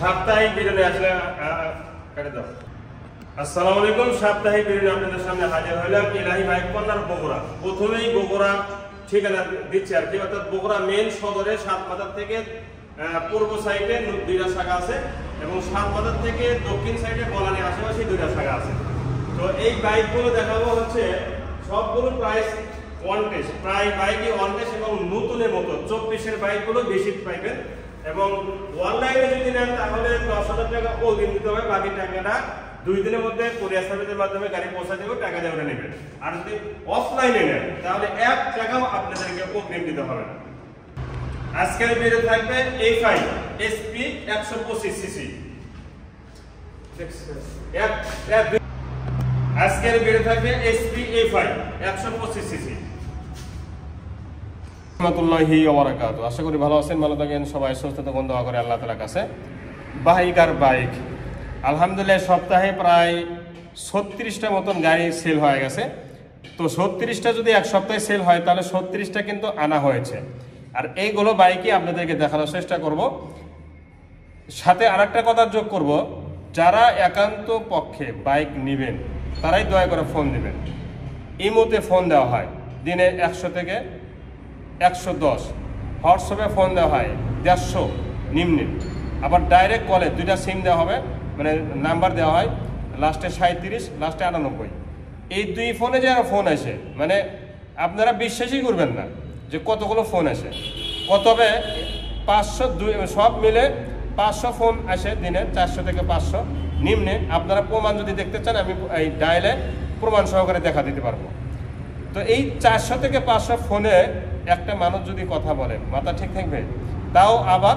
সাপ্তাহিক ভিডিও আসলে কেটে দাও। আসসালামু আলাইকুম। সাপ্তাহিক ভিডিও আপনাদের সামনে হাজির হইলাম ইলাহি বাইক কর্নার বগুড়া। প্রথমেই বগুড়া ঠিকানা দিচ্ছি আর কি, অর্থাৎ বগুড়া মেন সদরে সাতমাথার থেকে পূর্ব সাইডে দুইটা শাখা আছে এবং সাতমাথার থেকে দক্ষিণ সাইডে বলানি আশেপাশে দুইটা শাখা আছে। তো এই বাইকগুলো দেখাবো হচ্ছে সবগুলো প্রাইস ওয়ান টেস্ট, প্রায় বাইকই ওয়ান টেস্ট এবং নতুনের মতো 24-এর বাইকগুলো বেশি পাইবেন। এবং অনলাইনে যদি নেন তাহলে 10,000 টাকা অগ্রিম দিতে হবে, বাকি টাকাটা 2 দিনের মধ্যে কুরিয়ার সার্ভিসের মাধ্যমে গাড়ি পৌঁছা দেবে, টাকা দিয়ে নেবেন। আর যদি অফলাইনে নেন তাহলে 1 টাকাও আপনাদেরকে অগ্রিম দিতে হবে না। আজকের ভিডিও থাকবে A5 SP 125 সিসি। আজকের ভিডিও থাকবে SP A5 125 সিসি। রাহমাতুল্লাহি ওয়া বারাকাতুহু। আশা করি ভালো আছেন, ভালো থাকেন, সবাই সুস্থ থাকুন, দোয়া করে আল্লাহ তাআলার কাছে। বাইক আলহামদুলিল্লাহ সপ্তাহে প্রায় 36টা মতন গাড়ি সেল হয়ে গেছে। তো 36টা যদি এক সপ্তাহে সেল হয় তাহলে 36টা কিন্তু আনা হয়েছে। আর এইগুলো বাইকই আপনাদেরকে দেখানোর চেষ্টা করব। সাথে আরেকটা কথা যোগ করব, যারা একান্ত পক্ষে বাইক নেবেন তারাই দয়া করে ফোন দিবেন। ইমোতে ফোন দেওয়া হয় দিনে 100 থেকে 110, হোয়াটসঅ্যাপে ফোন দেওয়া হয় 150 নিম্নে। আবার ডাইরেক্ট কলে 2টা সিম দেওয়া হবে, মানে নাম্বার দেওয়া হয়, লাস্টে 37, লাস্টে 98। এই 2 ফোনে যে ফোন আসে, মানে আপনারা বিশ্বাসই করবেন না যে কতগুলো ফোন আসে। তবে 500 সব মিলে 500 ফোন আসে দিনে, 400 থেকে 500 নিম্নে। আপনারা প্রমাণ যদি দেখতে চান আমি এই ডায়ালে প্রমাণ সহকারে দেখা দিতে পারবো। তো এই 400 থেকে 500 ফোনে একটা মানুষ যদি কথা বলে মাথা ঠিক থাকবে। তাও আবার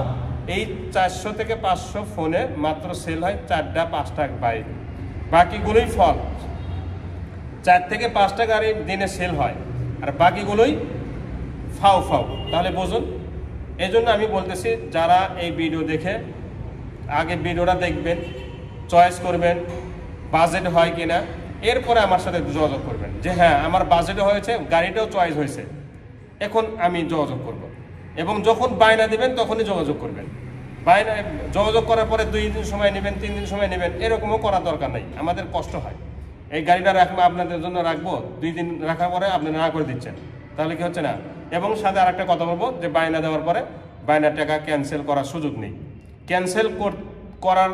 এই 400 থেকে 500 ফোনে মাত্র সেল হয় 4টা 5টা বাইক, বাকিগুলোই ফল। 4 থেকে 5টা গাড়ি দিনে সেল হয় আর বাকিগুলোই ফাও। তাহলে বুঝুন। এই জন্য আমি বলতেছি, যারা এই ভিডিও দেখে আগে ভিডিওটা দেখবেন, চয়েস করবেন বাজেট হয় কিনা, এরপরে আমার সাথে যোগাযোগ করবেন যে হ্যাঁ আমার বাজেটও হয়েছে, গাড়িটাও চয়েস হয়েছে, এখন আমি যোগাযোগ করব। এবং যখন বায়না দেবেন তখনই যোগাযোগ করবেন। বায়না যোগাযোগ করার পরে 2 দিন সময় নেবেন, 3 দিন সময় নেবেন, এরকমও করার দরকার নেই। আমাদের কষ্ট হয়, এই গাড়িটা রাখবো আপনাদের জন্য রাখবো, 2 দিন রাখার পরে আপনি না করে দিচ্ছেন, তাহলে কি হচ্ছে না। এবং সাথে আরেকটা কথা বলবো যে বায়না দেওয়ার পরে বায়নার টাকা ক্যান্সেল করার সুযোগ নেই। ক্যান্সেল করার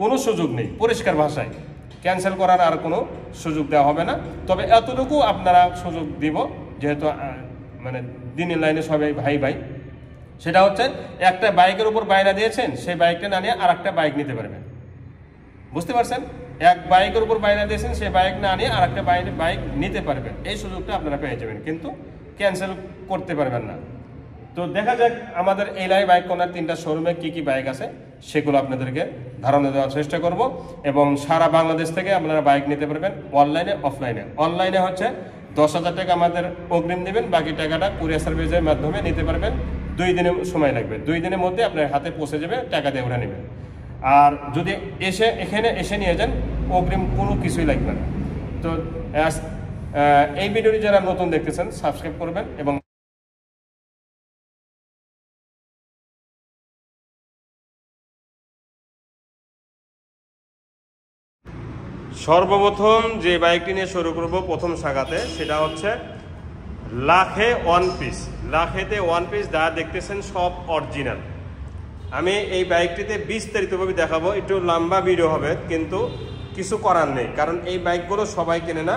কোনো সুযোগ নেই, পরিষ্কার ভাষায় ক্যান্সেল করার আর কোনো সুযোগ দেওয়া হবে না। তবে এতটুকু আপনারা সুযোগ দিব, যেহেতু মানে দিনের লাইনে সবাই ভাই, সেটা হচ্ছে একটা বাইকের উপর বায়না দিয়েছেন, সেই বাইকটা না নিয়ে আর একটা বাইক নিতে পারবেন। বুঝতে পারছেন? এক বাইকের উপর বায়না দিয়েছেন, সেই বাইক না নিয়ে আর একটা বাইক নিতে পারবেন। এই সুযোগটা আপনারা পেয়ে যাবেন, কিন্তু ক্যান্সেল করতে পারবেন না। তো দেখা যাক আমাদের ইলাহি বাইক কর্নার 3টা শোরুমে কি বাইক আছে সেগুলো আপনাদেরকে ধারণা দেওয়ার চেষ্টা করব। এবং সারা বাংলাদেশ থেকে আপনারা বাইক নিতে পারবেন, অনলাইনে অফলাইনে। অনলাইনে হচ্ছে 10,000 টাকা আমাদের অগ্রিম দেবেন, বাকি টাকাটা কুরিয়ার সার্ভিসের মাধ্যমে নিতে পারবেন। 2 দিনের সময় লাগবে, 2 দিনের মধ্যে আপনার হাতে পৌঁছে যাবে, টাকা দিয়ে ওরা নেবেন। আর যদি এখানে এসে নিয়ে যান, অগ্রিম কোনো কিছুই লাগবে না। তো এই ভিডিওটি যারা নতুন দেখতেছেন সাবস্ক্রাইব করবেন। এবং সর্বপ্রথম যে বাইকটি নিয়ে শুরু করব প্রথম শাখাতে, সেটা হচ্ছে লাখে 1 পিস। লাখেতে 1 পিস যা দেখতেছেন সব অরিজিনাল। আমি এই বাইকটিতে বিস্তারিতভাবে দেখাবো, একটু লম্বা ভিডিও হবে, কিন্তু কিছু করার নেই, কারণ এই বাইকগুলো সবাই কেনে না,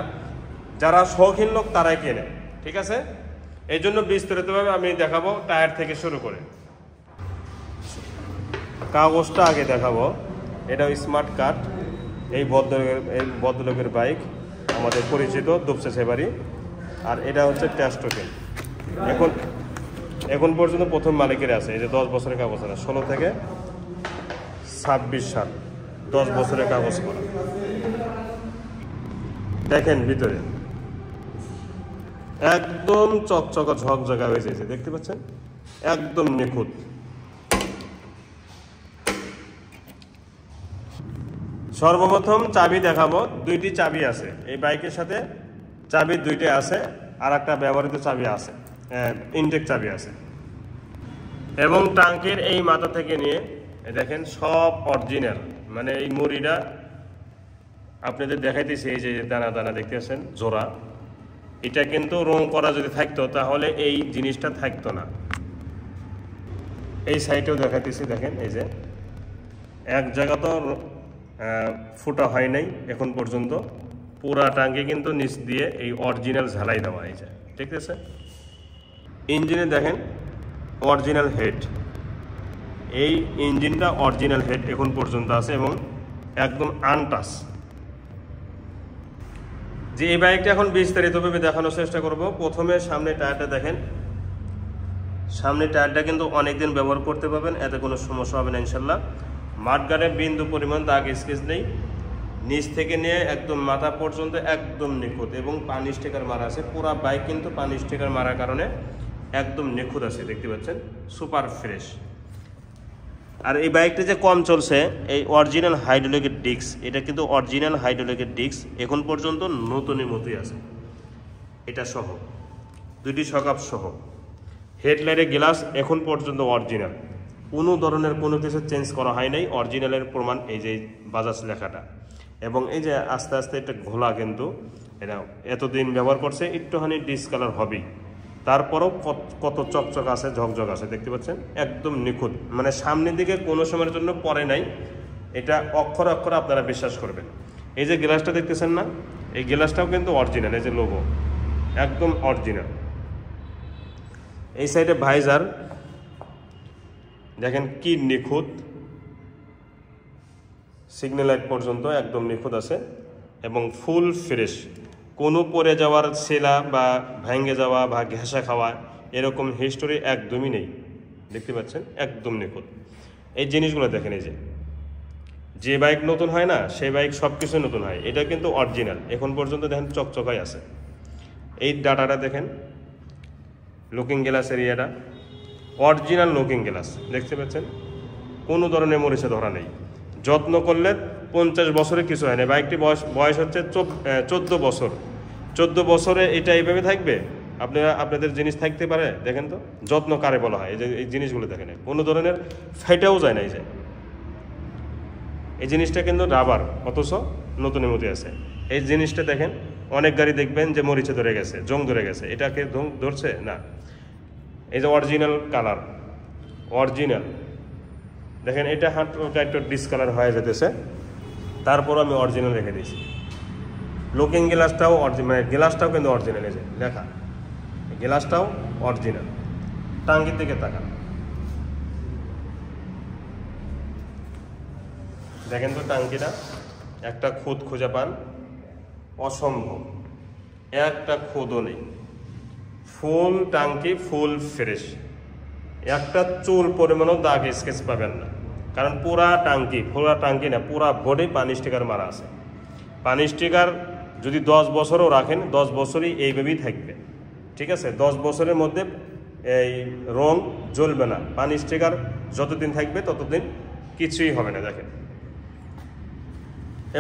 যারা শৌখিন লোক তারাই কেনে, ঠিক আছে? এই জন্য বিস্তারিতভাবে আমি দেখাবো, টায়ার থেকে শুরু করে। কাগজটা আগে দেখাবো। এটা স্মার্ট কার্ড, এই ভদ্রলোকের বাইক, আমাদের পরিচিত দুপসে সেবারি। আর এটা হচ্ছে ট্যাক্স টোকেন। এখন পর্যন্ত প্রথম মালিকের আছে। এই যে 10 বছরের কাগজ আছে, 16 থেকে 26 সাল, 10 বছরের কাগজ করা। দেখেন ভিতরে একদম চকচকা ঝকঝকা হয়ে যাচ্ছে, দেখতে পাচ্ছেন, একদম নিখুঁত। সর্বপ্রথম চাবি দেখাবো। 2টি চাবি আছে এই বাইকের সাথে, চাবি 2টে আছে, আর একটা ব্যবহৃত চাবি আছে, ইনটেক চাবি আছে। এবং টাঙ্কির এই মাথা থেকে নিয়ে এই দেখেন সব অরিজিনাল, মানে এই মুড়িটা আপনাদের দেখাইতেছি, এই যে দানা দানা দেখতেছেন জোড়া, এটা কিন্তু রং করা যদি থাকতো তাহলে এই জিনিসটা থাকতো না। এই সাইডেও দেখাইতেছি, দেখেন এই যে এক জায়গা তো ফুটা হয় নাই এখন পর্যন্ত, পুরা টাঙ্কি কিন্তু নিচ দিয়ে এই অরিজিনাল ঝালাই দেওয়া, এই যে ঠিক আছে। ইঞ্জিনে দেখেন অরিজিনাল হেড, এই ইঞ্জিনটা অরিজিনাল হেড এখন পর্যন্ত আছে এবং একদম আনটাচ। যে এই বাইকটা এখন বিস্তারিতভাবে দেখানোর চেষ্টা করব। প্রথমে সামনে টায়ারটা দেখেন, সামনে টায়ারটা কিন্তু অনেকদিন ব্যবহার করতে পারবেন, এতে কোনো সমস্যা হবে না ইনশাল্লাহ। মাঠগার্ডে বিন্দু পরিমাণ দাগ স্কেচ নেই, নিচ থেকে নিয়ে একদম মাথা পর্যন্ত একদম নিখুঁত এবং পানি স্টিকার মারা আছে। পুরা বাইক কিন্তু পানি স্টিকার মারার কারণে একদম নিখুঁত আছে, দেখতে পাচ্ছেন সুপার ফ্রেশ। আর এই বাইকটা যে কম চলছে, এই অরিজিনাল হাইড্রোলিকের ডিস্ক, এটা কিন্তু অরিজিনাল হাইড্রোলিকের ডিস্ক এখন পর্যন্ত নতুনের মতোই আছে, এটা সহ দুটি শকআপ সহ। হেডলাইটের গ্লাস এখন পর্যন্ত অরিজিনাল, কোনো ধরনের কোনো কিছু চেঞ্জ করা হয় নাই, অরিজিনালের প্রমাণ এই যে বাজাজ লেখাটা। এবং এই যে আস্তে আস্তে এটা ঘোলা, কিন্তু এটা এতদিন ব্যবহার করছে, একটুখানি ডিসকালার হবেই, তারপরেও কত চকচক আছে, ঝকঝক আছে, দেখতে পাচ্ছেন একদম নিখুঁত, মানে সামনের দিকে কোনো সময়ের জন্য পরে নাই, এটা অক্ষরে অক্ষরে আপনারা বিশ্বাস করবেন। এই যে গ্লাসটা দেখতেছেন না, এই গ্লাসটাও কিন্তু অরিজিনাল, এই যে লোগো একদম অরিজিনাল। এই সাইডে ভাইজার দেখেন কি নিখুঁত, সিগন্যাল লাইট পর্যন্ত একদম নিখুঁত আছে এবং ফুল ফ্রেশ, কোনো পড়ে যাওয়ার সেলা বা ভেঙে যাওয়া বা ঘেঁষা খাওয়া এরকম হিস্টোরি একদমই নেই, দেখতে পাচ্ছেন একদম নিখুঁত। এই জিনিসগুলো দেখেন, এই যে বাইক নতুন হয় না, সেই বাইক সব কিছু নতুন হয়, এটা কিন্তু অরিজিনাল এখন পর্যন্ত দেখেন চকচকাই আছে। এই ডাটাটা দেখেন, লুকিং গ্লাস এরিয়াটা অরিজিনাল লুকিং গ্লাস, দেখতে পাচ্ছেন কোনো ধরনের মরিচা ধরা নেই। যত্ন করলে 50 বছরে কিছু হয় না। বাইকটি বয়স হচ্ছে 14 বছর, 14 বছরে এটা এইভাবে থাকবে, আপনাদের জিনিস থাকতে পারে? দেখেন তো যত্ন কারে বলা হয়, এই যে এই জিনিসগুলো দেখেন কোনো ধরনের ফেটেও যায় না। এই জিনিসটা কিন্তু রাবার, অথচ নতুনের মধ্যে আছে। এই জিনিসটা দেখেন, অনেক গাড়ি দেখবেন যে মরিচে ধরে গেছে, জং ধরে গেছে, এটাকে ধরছে না। এই যে অরিজিনাল কালার, অরিজিনাল দেখেন, এটা হাঁটটা একটু ডিসকালার হয়ে যেতেছে, তারপর আমি অরিজিনাল রেখে দিয়েছি। লুকিং গ্লাসটাও মানে গ্লাসটাও কিন্তু অরিজিনাল, এই যে লেখা, গ্লাসটাও অরিজিনাল। টাঙ্গির দিকে তাকান, দেখেন তো টাঙ্কিটা একটা খুদ খুঁজে পান অসম্ভব, একটা খুদও নেই, ফুল টাঙ্কি ফুল ফ্রেশ, একটা চুল পরিমাণও দাগ স্কেচ পাবেন না, কারণ পুরা টাঙ্কি না, পুরা বডি পানি স্টিকার মারা আছে। পানি স্টিকার যদি 10 বছরও রাখেন, 10 বছরই এইভাবেই থাকবে, ঠিক আছে। 10 বছরের মধ্যে এই রং জ্বলবে না, পানি স্টিকার যতদিন থাকবে ততদিন কিছুই হবে না। দেখেন,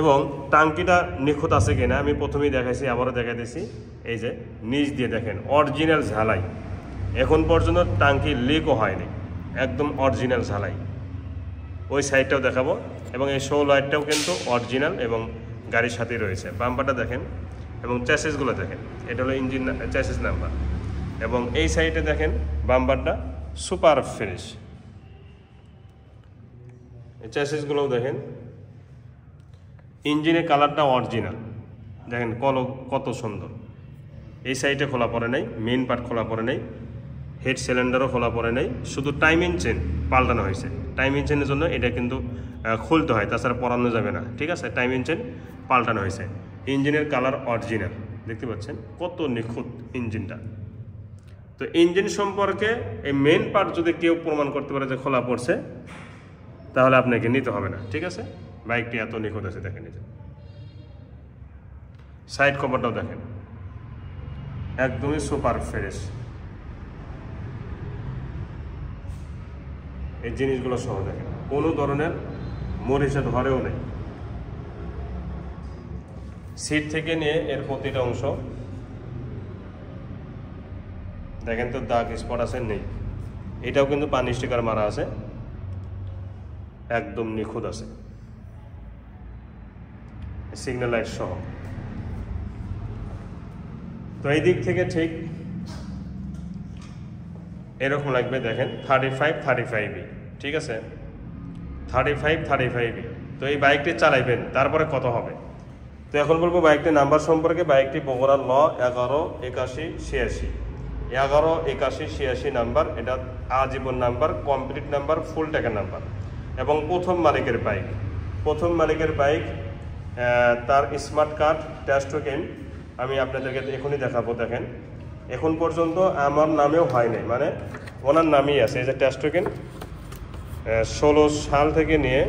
এবং টাঙ্কিটা নিখুঁত আছে কিনা আমি প্রথমেই দেখাইছি, আবারও দেখাইতেছি। এই যে নিচ দিয়ে দেখেন অরিজিনাল ঝালাই, এখন পর্যন্ত টাঙ্কি লিকও হয়নি, একদম অরিজিনাল ঝালাই। ওই সাইডটাও দেখাবো, এবং এই শো লাইটটাও কিন্তু অরিজিনাল এবং গাড়ির সাথেই রয়েছে। বাম্পারটা দেখেন এবং চ্যাসিসগুলো দেখেন, এটা হলো ইঞ্জিন চ্যাসিস নাম্বার, এবং এই সাইডে দেখেন বাম্পারটা সুপার ফ্রেশ। এই চ্যাসিসগুলোও দেখেন, ইঞ্জিনের কালারটা অরিজিনাল, দেখেন কত সুন্দর। এই সাইডে খোলা পড়ে নেই, মেইন পার্ট খোলা পড়ে নেই, হেড সিলিন্ডারও খোলা পড়ে নেই, শুধু টাইমিং চেন পাল্টানো হয়েছে। টাইমিং চেনের জন্য এটা কিন্তু খুলতে হয়, তাছাড়া পরানো যাবে না, ঠিক আছে। টাইমিং চেন পাল্টানো হয়েছে। ইঞ্জিনের কালার অরিজিনাল, দেখতে পাচ্ছেন কত নিখুঁত ইঞ্জিনটা। তো ইঞ্জিন সম্পর্কে এই মেইন পার্ট যদি কেউ প্রমাণ করতে পারে যে খোলা পড়ছে, তাহলে আপনাকে নিতে হবে না, ঠিক আছে। বাইকটি এত নিখুঁত আছে, দেখেন এই যে সাইড কভারটাও দেখেন একদমই সুপার ফ্রেশ। এই জিনিসগুলো সহ দেখেন কোনো ধরনের মরিচা ধরেও নেই। সিট থেকে নিয়ে এর প্রতিটা অংশ দেখেন তো দাগ স্পট আছে নেই, এটাও কিন্তু পানি স্টিকার মারা আছে। একদম নিখুঁত আছে, সিগন্যাল লাইট সহ। তো এই দিক থেকে ঠিক এরকম লাগবে দেখেন 35 ঠিক আছে, 35 তো এই বাইকটি চালাইবেন তারপরে কত হবে। তো এখন বলবো বাইকটির নাম্বার সম্পর্কে। বাইকটি বগুড়া ল 118186 নাম্বার, এটা আজীবন নাম্বার, কমপ্লিট নাম্বার, ফুল টাকার নাম্বার এবং প্রথম মালিকের বাইক। তার স্মার্ট কার্ড টেস্ট টোকেন আমি আপনাদেরকে এখনই দেখাবো। দেখেন এখন পর্যন্ত আমার নামেও হয় নাই, মানে ওনার নামেই আছে। এই যে টেস্ট টোকেন 16 সাল থেকে নিয়ে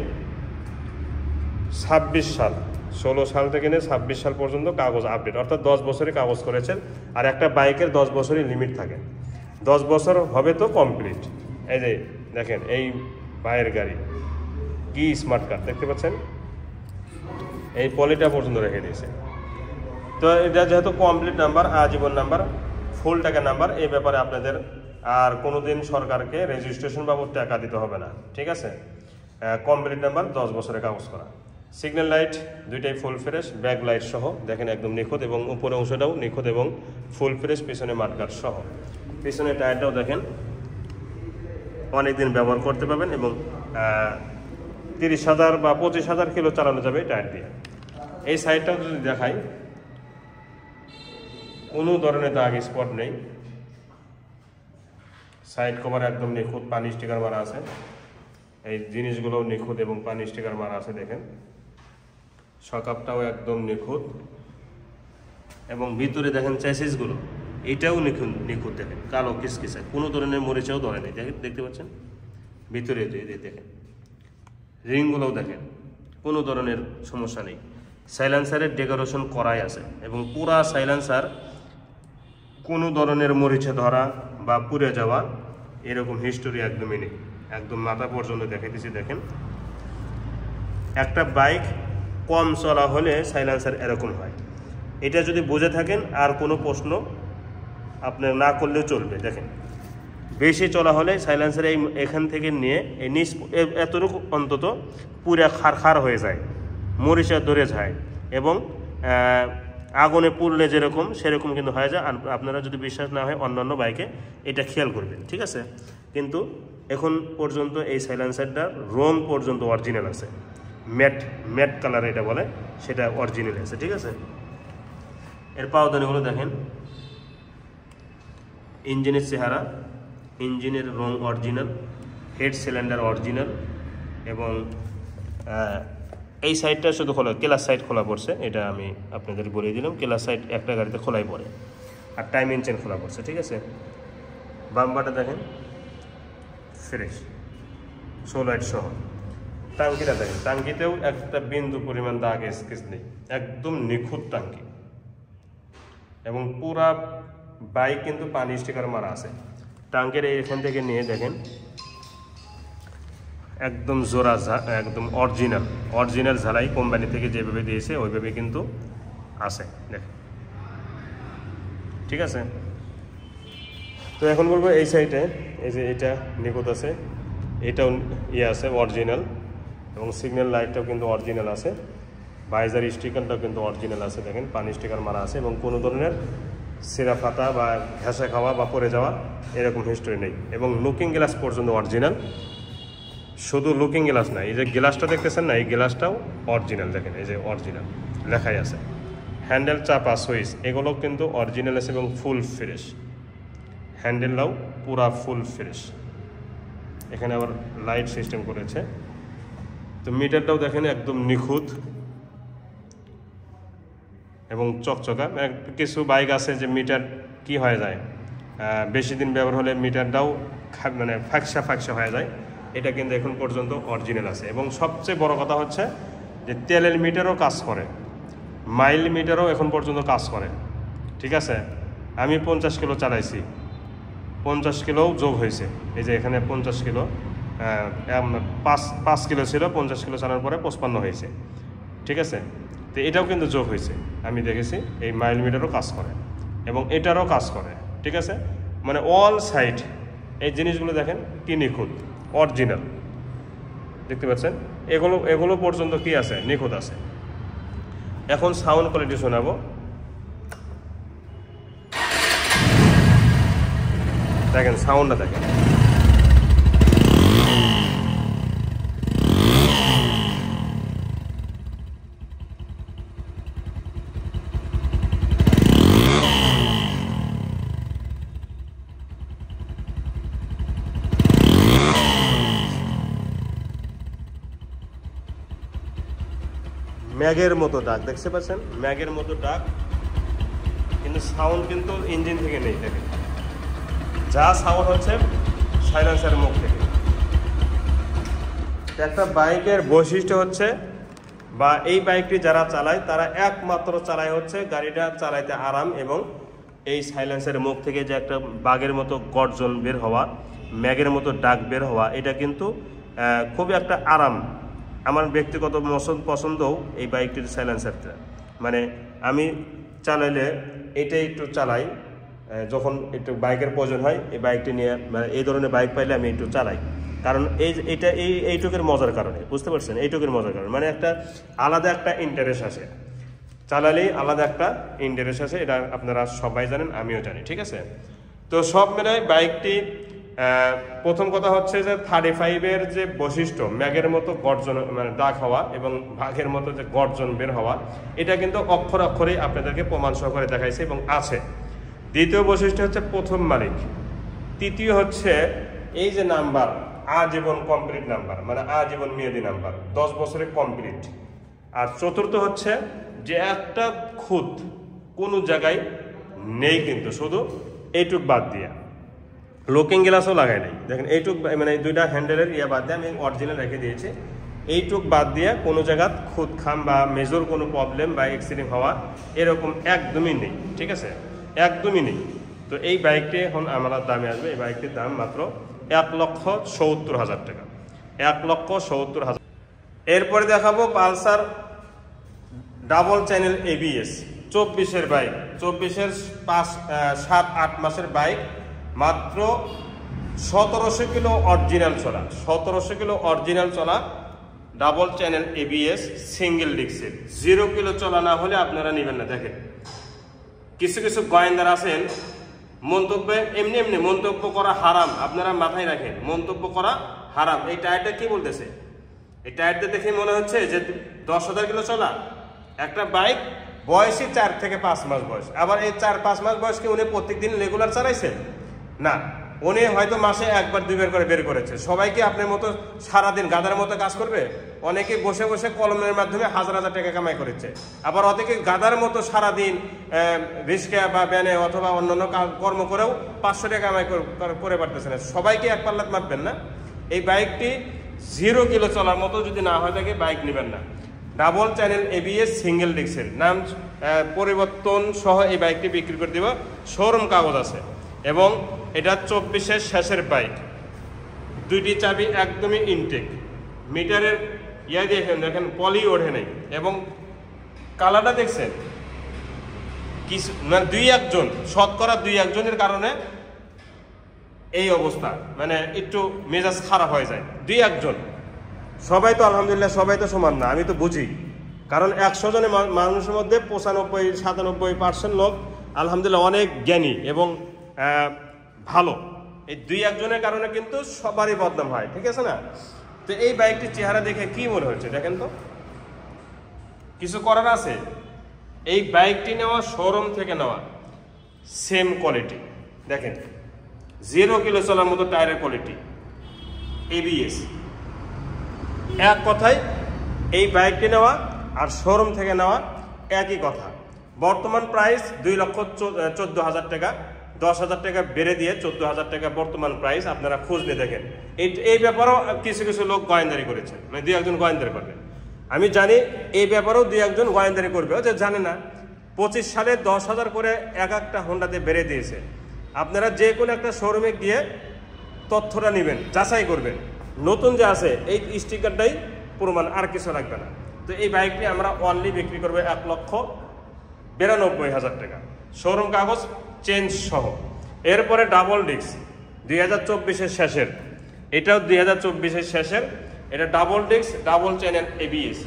26 সাল, 16 সাল থেকে নিয়ে 26 সাল পর্যন্ত কাগজ আপডেট, অর্থাৎ 10 বছরের কাগজ করেছেন। আর একটা বাইকের 10 বছরের লিমিট থাকে, 10 বছর হবে তো কমপ্লিট। এই যে দেখেন এই ভাইয়ের গাড়ি কি স্মার্ট কার্ড দেখতে পাচ্ছেন, এই পলিটা পর্যন্ত রেখে দিয়েছে। তো এটা যেহেতু কমপ্লিট নাম্বার, আজীবন নাম্বার, ফুল টাকা নাম্বার, এই ব্যাপারে আপনাদের আর কোনোদিন সরকারকে রেজিস্ট্রেশন বাবদ টাকা দিতে হবে না, ঠিক আছে। কমপ্লিট নাম্বার, 10 বছরের কাগজ করা। সিগন্যাল লাইট দুইটাই ফুল ফ্রেশ, ব্যাক লাইট সহ দেখেন একদম নিখুঁত, এবং উপরে অংশটাও নিখুঁত এবং ফুল ফ্রেশ, পিছনে মাঠগার্ড সহ। পিছনে টায়ারটাও দেখেন অনেকদিন ব্যবহার করতে পারবেন, এবং 30,000 বা 25,000 কিলো চালানো যাবে এই টায়ার দিয়ে। এই সাইডটাও যদি দেখাই, কোনো ধরনের দাগ স্পট নেই, সাইড কভার একদম নিখুঁত, পানি স্টিকার মারা আছে। এই জিনিসগুলো নিখুঁত এবং পানি স্টিকার মারা আছে দেখেন। সকাপটাও একদম নিখুঁত, এবং ভিতরে দেখেন চ্যাসিসগুলো এটাও নিখুঁত দেখেন, কালো কিসকিসা, কোনো ধরনের মরিচাও ধরে নেই। দেখতে পাচ্ছেন ভিতরে দেখেন, রিংগুলোও দেখেন কোনো ধরনের সমস্যা নেই। সাইলেন্সারের ডেকোরেশন করাই আছে, এবং পুরা সাইলেন্সার কোনো ধরনের মরিচে ধরা বা পুড়ে যাওয়া এরকম হিস্টোরি একদমই নেই। একদম মাথা পর্যন্ত দেখাইতেছি দেখেন। একটা বাইক কম চলা হলে সাইলেন্সার এরকম হয়, এটা যদি বুঝে থাকেন আর কোনো প্রশ্ন আপনার না করলেও চলবে। দেখেন বেশি চলা হলে সাইলেন্সার এখান থেকে নিয়ে এই নিচ এতটুকু অন্তত পুরা খার হয়ে যায়, মরিচা ধরে যায়, এবং আগুনে পুড়লে যেরকম সেরকম কিন্তু হয়ে যায়। আপনারা যদি বিশ্বাস না হয় অন্যান্য বাইকে এটা খেয়াল করবেন, ঠিক আছে। কিন্তু এখন পর্যন্ত এই সাইলেন্সারটার রং পর্যন্ত অরিজিনাল আছে, ম্যাট কালার এটা বলে, সেটা অরিজিনাল আছে, ঠিক আছে। এর পাওদানিগুলো দেখেন, ইঞ্জিনের চেহারা, ইঞ্জিনের রং অরিজিনাল, হেড সিলিন্ডার অরিজিনাল, এবং এই সাইডটা শুধু খোলা, ক্লাস সাইড খোলা পড়ছে, এটা আমি আপনাদের বলে দিলাম। ক্লাস সাইড একটা গাড়িতে খোলাই পড়ে, আর টাইম ইঞ্জিন খোলা পড়ছে, ঠিক আছে। বাম্পারটা দেখেন ফ্রেশ, শো লাইট সহ। টাঙ্কিটা দেখেন, টাঙ্কিতেও একটা বিন্দু পরিমাণ দাগ স্কেচ নেই, একদম নিখুঁত টাঙ্কি, এবং পুরা বাইক কিন্তু পানি স্টিকার মারা আছে। টাঙ্কির এখান থেকে নিয়ে দেখেন একদম জোড়া, একদম অরিজিনাল ঝালাই কোম্পানি থেকে যেভাবে দিয়েছে ওইভাবে কিন্তু আছে দেখেন, ঠিক আছে। তো এখন বলবো এই সাইডে, এই যে এটা নিখুঁত আছে, এটাও আছে অরিজিনাল, এবং সিগন্যাল লাইটটাও কিন্তু অরিজিনাল আছে, ভাইজার স্টিকারটাও কিন্তু অরিজিনাল আছে দেখেন, পানি স্টিকার মারা আছে, এবং কোনো ধরনের সিরা ফাতা বা ঘেঁষা খাওয়া বা পড়ে যাওয়া এরকম হিস্টোরি নেই। এবং লুকিং গ্লাস পর্যন্ত অরিজিনাল, শুধু লুকিং গ্লাস না, এই যে গ্লাসটা দেখতেছেন না, এই গ্লাসটাও অরিজিনাল দেখেন, এই যে অরিজিনাল লেখাই আছে। হ্যান্ডেল, চাপা, সুইচ এগুলো কিন্তু অরিজিনাল আছে এবং ফুল ফ্রেশ। হ্যান্ডেলটাও পুরা ফুল ফ্রেশ, এখানে আবার লাইট সিস্টেম করেছে। তো মিটারটাও দেখেন একদম নিখুঁত এবং চকচকা। কিছু বাইক আছে যে মিটার কি হয়ে যায়, বেশি দিন ব্যবহার হলে মিটারটাও মানে ফাঁকসা হয়ে যায়, এটা কিন্তু এখন পর্যন্ত অরিজিনাল আছে। এবং সবচেয়ে বড় কথা হচ্ছে যে তেলের মিটারও কাজ করে, মাইল মিটারও এখন পর্যন্ত কাজ করে, ঠিক আছে। আমি 50 কিলো চালাইছি, 50 কিলোও যোগ হয়েছে, এই যে এখানে 50 কিলো, 5 কিলো ছিল, 50 কিলো চালানোর পরে 55 হয়েছে, ঠিক আছে। তো এটাও কিন্তু যোগ হয়েছে, আমি দেখেছি। এই মাইল মিটারও কাজ করে এবং এটারও কাজ করে, ঠিক আছে। মানে অল সাইড এই জিনিসগুলো দেখেন কি নিখুঁত, অরিজিনাল। দেখতে পাচ্ছেন, এগুলো পর্যন্ত কি আছে, নিখুঁত আছে। এখন সাউন্ড কোয়ালিটি শোনাবো। দেখেন সাউন্ডটা দেখেন। ম্যাগের মতো ডাক দেখতে পাচ্ছেন, ম্যাগের মতো ডাক, কিন্তু সাউন্ড কিন্তু ইঞ্জিন থেকে নেই। দেখেন যা সাউন্ড হচ্ছে সাইলেন্সারের মুখ থেকে। একটা বাইকের বৈশিষ্ট্য হচ্ছে, বা এই বাইকটি যারা চালায় তারা একমাত্র চালায় হচ্ছে গাড়িটা চালাইতে আরাম, এবং এই সাইলেন্সারের মুখ থেকে যে একটা বাঘের মতো গর্জন বের হওয়া, ম্যাগের মতো ডাক বের হওয়া, এটা কিন্তু খুবই একটা আরাম। আমার ব্যক্তিগত পছন্দও এই বাইকটির সাইলেন্সারটা, মানে আমি চালাইলে এটাই একটু চালাই যখন একটু বাইকের প্রয়োজন হয়, এই বাইকটি নিয়ে, মানে এই ধরনের বাইক পাইলে আমি একটু চালাই। কারণ এইটুকের মজার কারণে, বুঝতে পারছেন, এইটুকের মজার কারণে, মানে একটা আলাদা একটা ইন্টারেস্ট আসে, চালালেই আলাদা একটা ইন্টারেস্ট আসে। এটা আপনারা সবাই জানেন, আমিও জানি, ঠিক আছে। তো সব মিলে বাইকটি, প্রথম কথা হচ্ছে যে 35-এর যে বৈশিষ্ট্য, ম্যাগের মতো গর্জন, মানে ডাক হওয়া এবং বাঘের মতো যে গর্জন বের হওয়া, এটা কিন্তু অক্ষর অক্ষরেই আপনাদেরকে প্রমাণ সহকারে দেখাইছে এবং আছে। দ্বিতীয় বৈশিষ্ট্য হচ্ছে প্রথম মালিক। তৃতীয় হচ্ছে এই যে নাম্বার, আজীবন কমপ্লিট নাম্বার, মানে আজীবন মেয়াদি নাম্বার, 10 বছরের কমপ্লিট। আর চতুর্থ হচ্ছে যে একটা খুঁত কোনো জায়গায় নেই, কিন্তু শুধু এইটুক বাদ দিয়া, লুকিং গ্লাসও লাগাই নাই। দেখেন এইটুক, মানে দুইটা হ্যান্ডেলের বাদ দিয়ে আমি অরিজিনাল রেখে দিয়েছি। এইটুক বাদ দিয়ে কোনো জায়গা খুদ খাম বা মেজর কোনো প্রবলেম বা অ্যাক্সিডেন্ট হওয়া এরকম একদমই নেই, ঠিক আছে, একদমই নেই। তো এই বাইকটি এখন আমার দামে আসবে, এই বাইকটির দাম মাত্র 1,70,000 টাকা, 1,70,000। এরপরে দেখাবো পালসার ডাবল চ্যানেল ABS 24-এর বাইক, 24-এর 7-8 মাসের বাইক, মাত্র 1700 কিলো অরিজিনাল চলা, 1700 কিলো অরিজিনাল চলা, ডাবল চ্যানেল ABS সিঙ্গেল ডিস্কের। 0 কিলো চলা না হলে আপনারা নেবেন না। দেখেন কিছু কিছু গোয়েন্দার আছেন, মন্তব্যে এমনি এমনি মন্তব্য করা হারাম, আপনারা মাথায় রাখেন, মন্তব্য করা হারাম। এই টায়ারটা কি বলতেছে, এই টায়ারটা দেখে মনে হচ্ছে যে 10,000 কিলো চলা একটা বাইক, বয়সই 4 থেকে 5 মাস বয়স। আবার এই 4-5 মাস বয়সকে উনি প্রত্যেকদিন রেগুলার চালাইছে না, উনি হয়তো মাসে 1-2 বার করে বের করেছে। সবাইকে আপনার মতো সারাদিন গাদার মতো কাজ করবে? অনেকে বসে বসে কলমের মাধ্যমে হাজার হাজার টাকা কামাই করেছে। আবার অনেকে গাদার মতো সারাদিন রিস্কা বা ব্যানে অথবা অন্যান্য কর্ম করেও 500 টাকা কামাই করে পারতেছে না। সবাইকে এক পাল্লাত মাপবেন না। এই বাইকটি 0 কিলো চলার মতো যদি না হয় থাকে বাইক নেবেন না। ডাবল চ্যানেল ABS সিঙ্গেল ডিস্কের, নাম পরিবর্তন সহ এই বাইকটি বিক্রি করে দেব। শোরুম কাগজ আছে এবং এটা 24-এর শেষের বাইক, 2টি চাবি একদমই ইনটেক, মিটারের দেখেন পলি ওঠে নেই, এবং কালারটা দেখছেন কিছু মানে 2-1 শতকরা 2-1 কারণে এই অবস্থা, মানে একটু মেজাজ খারাপ হয়ে যায়। 2-1 সবাই তো আলহামদুলিল্লাহ সবাই তো সমান না, আমি তো বুঝি, কারণ 100 জনের মানুষের মধ্যে 95-97% লোক আলহামদুলিল্লাহ অনেক জ্ঞানী এবং ভালো। এই 2-1 কারণে কিন্তু সবারই বদনাম হয়, ঠিক আছে না? তো এই বাইকটির চেহারা দেখে কি মনে হচ্ছে দেখেন তো, কিছু করার আছে? এই বাইকটি নেওয়া শোরুম থেকে নেওয়া, সেম কোয়ালিটি। দেখেন 0 কিলো চলার মতো টায়ারের কোয়ালিটি, ABS। এক কথায় এই বাইকটি নেওয়া আর শোরুম থেকে নেওয়া একই কথা। বর্তমান প্রাইস 2,14,000 টাকা, 10,000 টাকা বেড়ে দিয়ে 14,000 টাকা বর্তমান প্রাইস। আপনারা খোঁজ নিয়ে দেখেন। এই ব্যাপারেও কিছু কিছু লোক গোয়েন্দারি করেছে, মানে 2-1 গোয়েন্দারি করবে। আমি জানি এই ব্যাপারেও 2-1 গোয়েন্দারি করবে, যে জানে না 25 সালে 10,000 করে একটা হোন্ডাতে বেড়ে দিয়েছে। আপনারা যে কোনো একটা শোরুমে গিয়ে তথ্যটা নেবেন, যাচাই করবেন, নতুন যে আছে এই স্টিকারটাই প্রমাণ, আর কিছু লাগবে না। তো এই বাইকটি আমরা অনলি বিক্রি করবো 1,92,000 টাকা, শোরুম কাগজ চেঞ্জ সহ। এরপরে ডাবল ডিস্ক 2024-এর শেষের, এটাও 2024-এর শেষের, এটা double disc double channel ABS,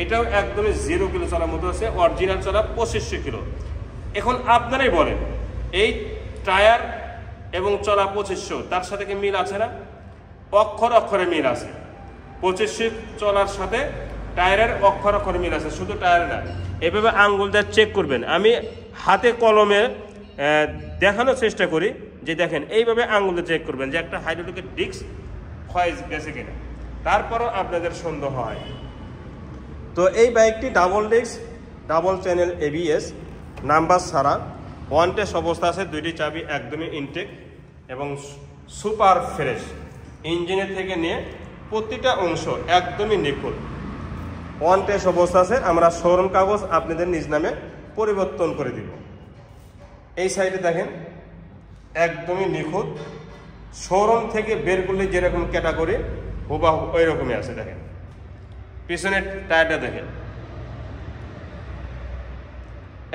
এটাও একদমই 0 কিলো চলার মতো আছে, অরিজিনাল চলা 2500 কিলো। এখন আপনারাই বলেন এই টায়ার এবং চলা 2500 তার সাথে কি মিল আছে না? অক্ষরে মিল আছে। 2500 চলার সাথে টায়ারের অক্ষরে মিল আছে, শুধু টায়ার না। এভাবে আঙ্গুল দিয়ে চেক করবেন, আমি হাতে কলমে দেখানোর চেষ্টা করি যে দেখেন এইভাবে আঙ্গুল দিয়ে চেক করবেন যে একটা হাইড্রোলিকের ডিস্ক ক্ষয় গেছে কিনা, তারপরও আপনাদের সন্দেহ হয়। তো এই বাইকটি double disc double channel ABS, number ছাড়া, ওয়ান টেস্ট অবস্থা আছে, 2টি চাবি একদমই ইনটেক এবং সুপার ফ্রেশ। ইঞ্জিনের থেকে নিয়ে প্রতিটা অংশ একদমই নিখুঁত, ওয়ান টেস্ট অবস্থা আছে। আমরা শোরুম কাগজ আপনাদের নিজ নামে পরিবর্তন করে দিব। এই সাইডে দেখেন একদমই নিখুঁত, শোরুম থেকে বের করলে যেরকম ক্যাটাগরি হুবাহু ওই রকমই আছে। দেখেন পিছনের টায়ারটা দেখেন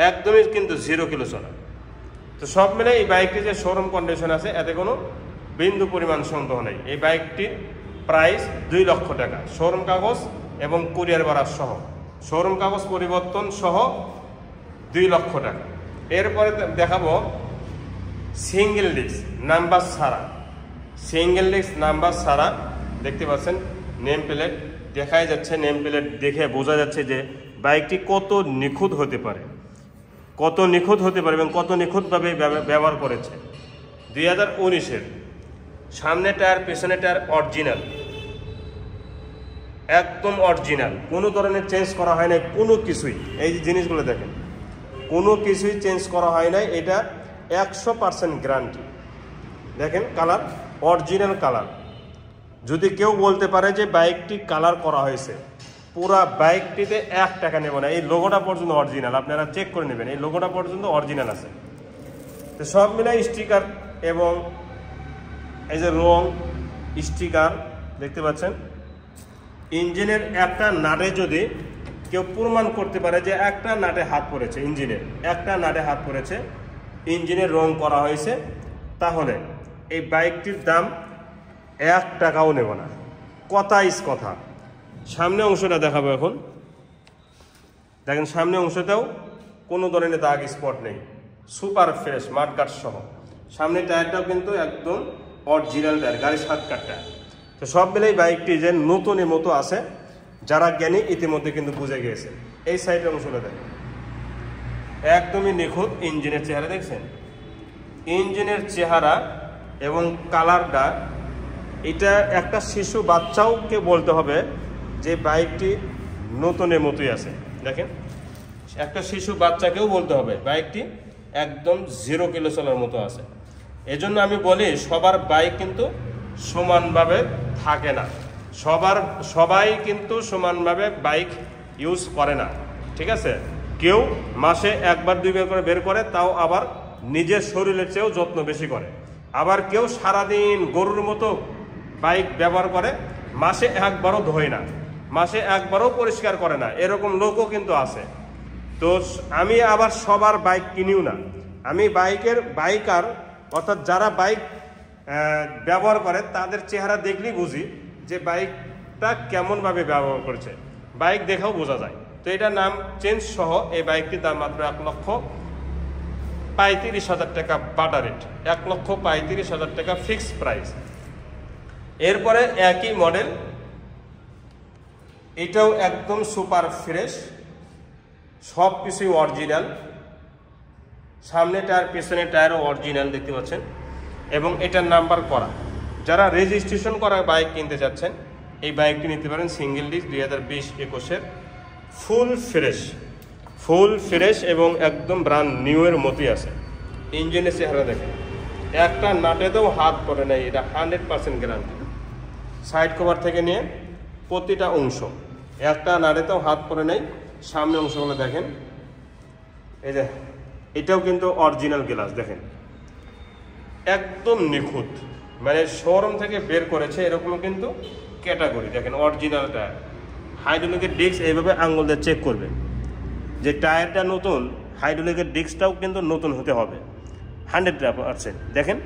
একদমই কিন্তু 0 কিলো চলা। তো সব মিলে এই বাইকটি যে শোরুম কন্ডিশন আছে এতে কোনো বিন্দু পরিমাণ সন্দেহ নেই। এই বাইকটির প্রাইস 2 লক্ষ টাকা, শোরুম কাগজ এবং কুরিয়ার ভাড়া সহ, শোরুম কাগজ পরিবর্তন সহ 2 লক্ষ টাকা। এরপরে দেখাবো সিঙ্গেল ডিস্ক নাম্বার ছাড়া, সিঙ্গেল ডিস্ক নাম্বার ছাড়া। দেখতে পাচ্ছেন নেম প্লেট দেখাই যাচ্ছে, নেম প্লেট দেখে বোঝা যাচ্ছে যে বাইকটি কত নিখুঁত হতে পারে, কত নিখুঁত হতে পারে এবং কত নিখুঁতভাবে ব্যবহার করেছে। 2019-এর সামনে টায়ার পেছনে টায়ার অরিজিনাল, একদম অরিজিনাল, কোনো ধরনের চেঞ্জ করা হয় নাই কোনো কিছুই। এই যে জিনিসগুলো দেখেন কোনো কিছুই চেঞ্জ করা হয় নাই, এটা 100% গ্যারান্টি। দেখেন কালার অরিজিনাল কালার। যদি কেউ বলতে পারে যে বাইকটি কালার করা হয়েছে, পুরা বাইকটিতে 1 টাকা নেব না। এই লোগোটা পর্যন্ত অরিজিনাল, আপনারা চেক করে নেবেন, এই লোগোটা পর্যন্ত অরিজিনাল আছে। তো সব মিলাই স্টিকার এবং এই যে রং স্টিকার দেখতে পাচ্ছেন। ইঞ্জিনের একটা নাটে যদি কেউ প্রমাণ করতে পারে যে একটা নাটে হাত পড়েছে, ইঞ্জিনের একটা নাটে হাত পড়েছে, ইঞ্জিনের রং করা হয়েছে, তাহলে এই বাইকটির দাম 1 টাকাও নেব না। কথা ইস কথা। সামনে অংশটা দেখাবো এখন। দেখেন সামনে অংশটাও কোনো ধরনের দাগ স্পট নেই, সুপার ফ্রেশ মাঠগাট সহ। সামনে টায়ারটাও কিন্তু একদম অরিজিনাল টায়ার, গাড়ির 7 কাঠ টায়ার। তো সব মিলেই বাইকটি যে নতুনের মতো আছে, যারা জ্ঞানী ইতিমধ্যে কিন্তু বুঝে গিয়েছে। এই সাইডের অংশটা দেখেন একদমই নিখুঁত। ইঞ্জিনের চেহারা দেখছেন, ইঞ্জিনের চেহারা এবং কালারটা, এটা একটা শিশু বাচ্চাওকে বলতে হবে যে বাইকটি নতুনের মতোই আছে। দেখেন একটা শিশু বাচ্চাকেও বলতে হবে বাইকটি একদম 0 কিলো চলার মতো আছে। এজন্য আমি বলি সবার বাইক কিন্তু সমানভাবে থাকে না, সবাই কিন্তু সমানভাবে বাইক ইউজ করে না, ঠিক আছে? কেউ মাসে 1-2 করে বের করে, তাও আবার নিজের শরীরের চেয়েও যত্ন বেশি করে। আবার কেউ সারাদিন গরুর মতো বাইক ব্যবহার করে, মাসে 1বারও ধোয় না, মাসে 1বারও পরিষ্কার করে না, এরকম লোকও কিন্তু আছে। তো আমি আবার সবার বাইক কিনিও না, আমি বাইকার অর্থাৎ যারা বাইক ব্যবহার করে তাদের চেহারা দেখলেই বুঝি যে বাইকটা কেমনভাবে ব্যবহার করেছে, বাইক দেখেও বোঝা যায়। তো এটার নাম চেঞ্জ সহ এই বাইকটির দাম মাত্র 1,35,000 টাকা বাটা রেট, 1,35,000 টাকা ফিক্সড প্রাইস। এরপরে একই মডেল, এটাও একদম সুপার ফ্রেশ, সব কিছুই অরিজিনাল, সামনে টায়ার পেছনে টায়ারও অরিজিনাল দেখতে পাচ্ছেন, এবং এটার নাম্বার করা। যারা রেজিস্ট্রেশন করা বাইক কিনতে চাচ্ছেন এই বাইকটি নিতে পারেন। সিঙ্গেল ডিস্ক 2020-21-এর ফুল ফ্রেশ এবং একদম ব্র্যান্ড নিউয়ের মতোই আছে। ইঞ্জিনের চেহারা দেখেন একটা নাটেতেও হাত পড়ে নাই, এটা 100% গ্যারান্টি। সাইড কভার থেকে নিয়ে প্রতিটা অংশ একটা নাটেতেও হাত পড়ে নাই। সামনে অংশগুলো দেখেন, এই যে এটাও কিন্তু অরিজিনাল গ্লাস, দেখেন একদম নিখুঁত, মানে শোরুম থেকে বের করেছে এরকম কিন্তু ক্যাটাগরি। দেখেন অরিজিনাল টায়ার, হাইড্রোলিকের ডিস্ক এইভাবে আঙুল দিয়ে চেক করবেন যে টায়ারটা নতুন, হাইড্রোলিকের ডিস্কটাও কিন্তু নতুন হতে হবে 100%। দেখেন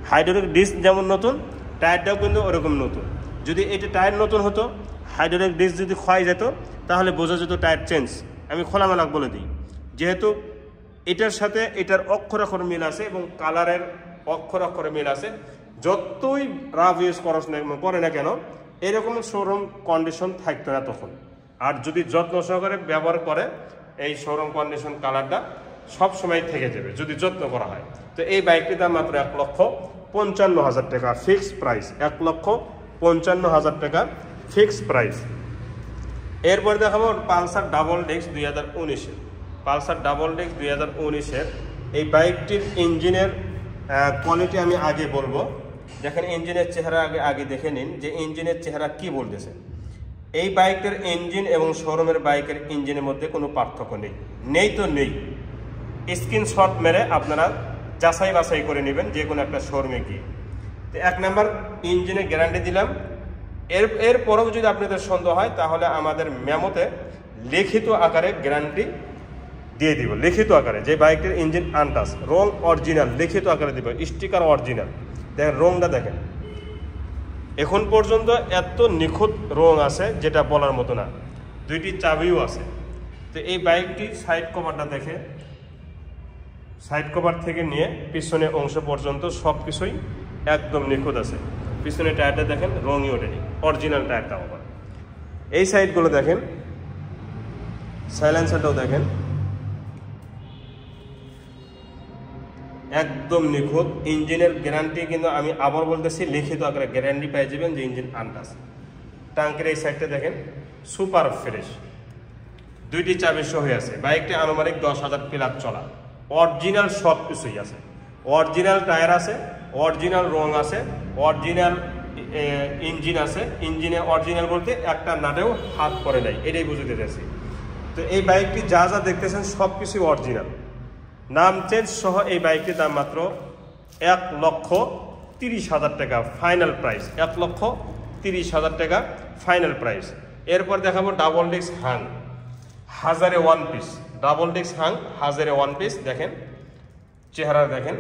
হাইড্রোলিক ডিস্ক যেমন নতুন, টায়ারটাও কিন্তু ওরকম নতুন। যদি এটা টায়ার নতুন হতো হাইড্রোলিক ডিস্ক যদি ক্ষয় যেত তাহলে বোঝা যেত টায়ার চেঞ্জ। আমি খোলামেলা বলে দিই, যেহেতু এটার সাথে এটার অক্ষর মিল আছে এবং কালারের অক্ষরে মিল আছে, যতই রাফ ইউজ করে না কেন এরকম শোরুম কন্ডিশন থাকতো না তখন। আর যদি যত্ন সহকারে ব্যবহার করে এই শোরুম কন্ডিশন কালারটা সব সময় থেকে যাবে যদি যত্ন করা হয়। তো এই বাইকটির দাম মাত্র 1,55,000 টাকা ফিক্সড প্রাইস, 1,55,000 টাকা ফিক্সড প্রাইস। এরপরে দেখাবো পালসার ডাবল ডিস্ক 2019-এর। পালসার ডাবল ডিস্ক 2019-এর এই বাইকটির ইঞ্জিনের কোয়ালিটি আমি আগে বলবো। দেখেন ইঞ্জিনের চেহারা আগে দেখে নিন যে ইঞ্জিনের চেহারা কি বলতেছে। এই বাইকের ইঞ্জিন এবং শোরুমের বাইকের ইঞ্জিনের মধ্যে কোনো পার্থক্য নেই তো নেই। স্ক্রিনশট মেরে আপনারা যাচাই বাছাই করে নেবেন যে কোনো একটা শোরুমে গিয়ে। তো 1 নাম্বার ইঞ্জিনের গ্যারান্টি দিলাম। এরপরেও যদি আপনাদের সন্দেহ হয় তাহলে আমাদের মেমোতে লিখিত আকারে গ্যারান্টি দিয়ে দিব, লিখিত আকারে। যে বাইকের ইঞ্জিন আনটাচ, রং অরিজিনাল, লিখিত আকারে দিব, স্টিকার অরিজিনাল। দেখেন রংটা দেখেন, এখন পর্যন্ত এত নিখুঁত রং আছে যেটা বলার মতো না। 2টি চাবিও আছে। তো এই বাইকটি সাইড কভারটা দেখে, সাইড কভার থেকে নিয়ে পিছনে অংশ পর্যন্ত সব কিছুই একদম নিখুঁত আছে। পিছনে টায়ারটা দেখেন রঙই ওঠেনি, অরিজিনাল টায়ারটা আবার। এই সাইডগুলো দেখেন, সাইলেন্সারটাও দেখেন একদম নিখুঁত। ইঞ্জিনের গ্যারান্টি কিন্তু আমি আবার বলতেছি লিখিত আকারে গ্যারান্টি পেয়ে যাবেন যে ইঞ্জিন আনটাচ। টাঙ্কের এই সাইডটা দেখেন সুপার ফ্রেশ, 2টি চাবি সহ আছে। বাইকটি আনুমানিক 10,000 প্লাস চলা, অরিজিনাল সব কিছুই আছে। অরিজিনাল টায়ার আছে, অরিজিনাল রং আছে, অরিজিনাল ইঞ্জিন আছে। ইঞ্জিনে অরিজিনাল বলতে একটা নাটেও হাত পরে নাই, এটাই বুঝতে চাইছি। তো এই বাইকটি যা যা দেখতেছেন সব কিছুই অরিজিনাল। নাম চেঞ্জ সহ এই বাইকটির দাম মাত্র 1,30,000 টাকা ফাইনাল প্রাইস, 1,30,000 টাকা ফাইনাল প্রাইস। এরপর দেখাবো ডাবল ডিস্ক হাং হাজারে 1 পিস, ডাবল ডিস্ক হাং হাজারে 1 পিস। দেখেন চেহারা দেখেন,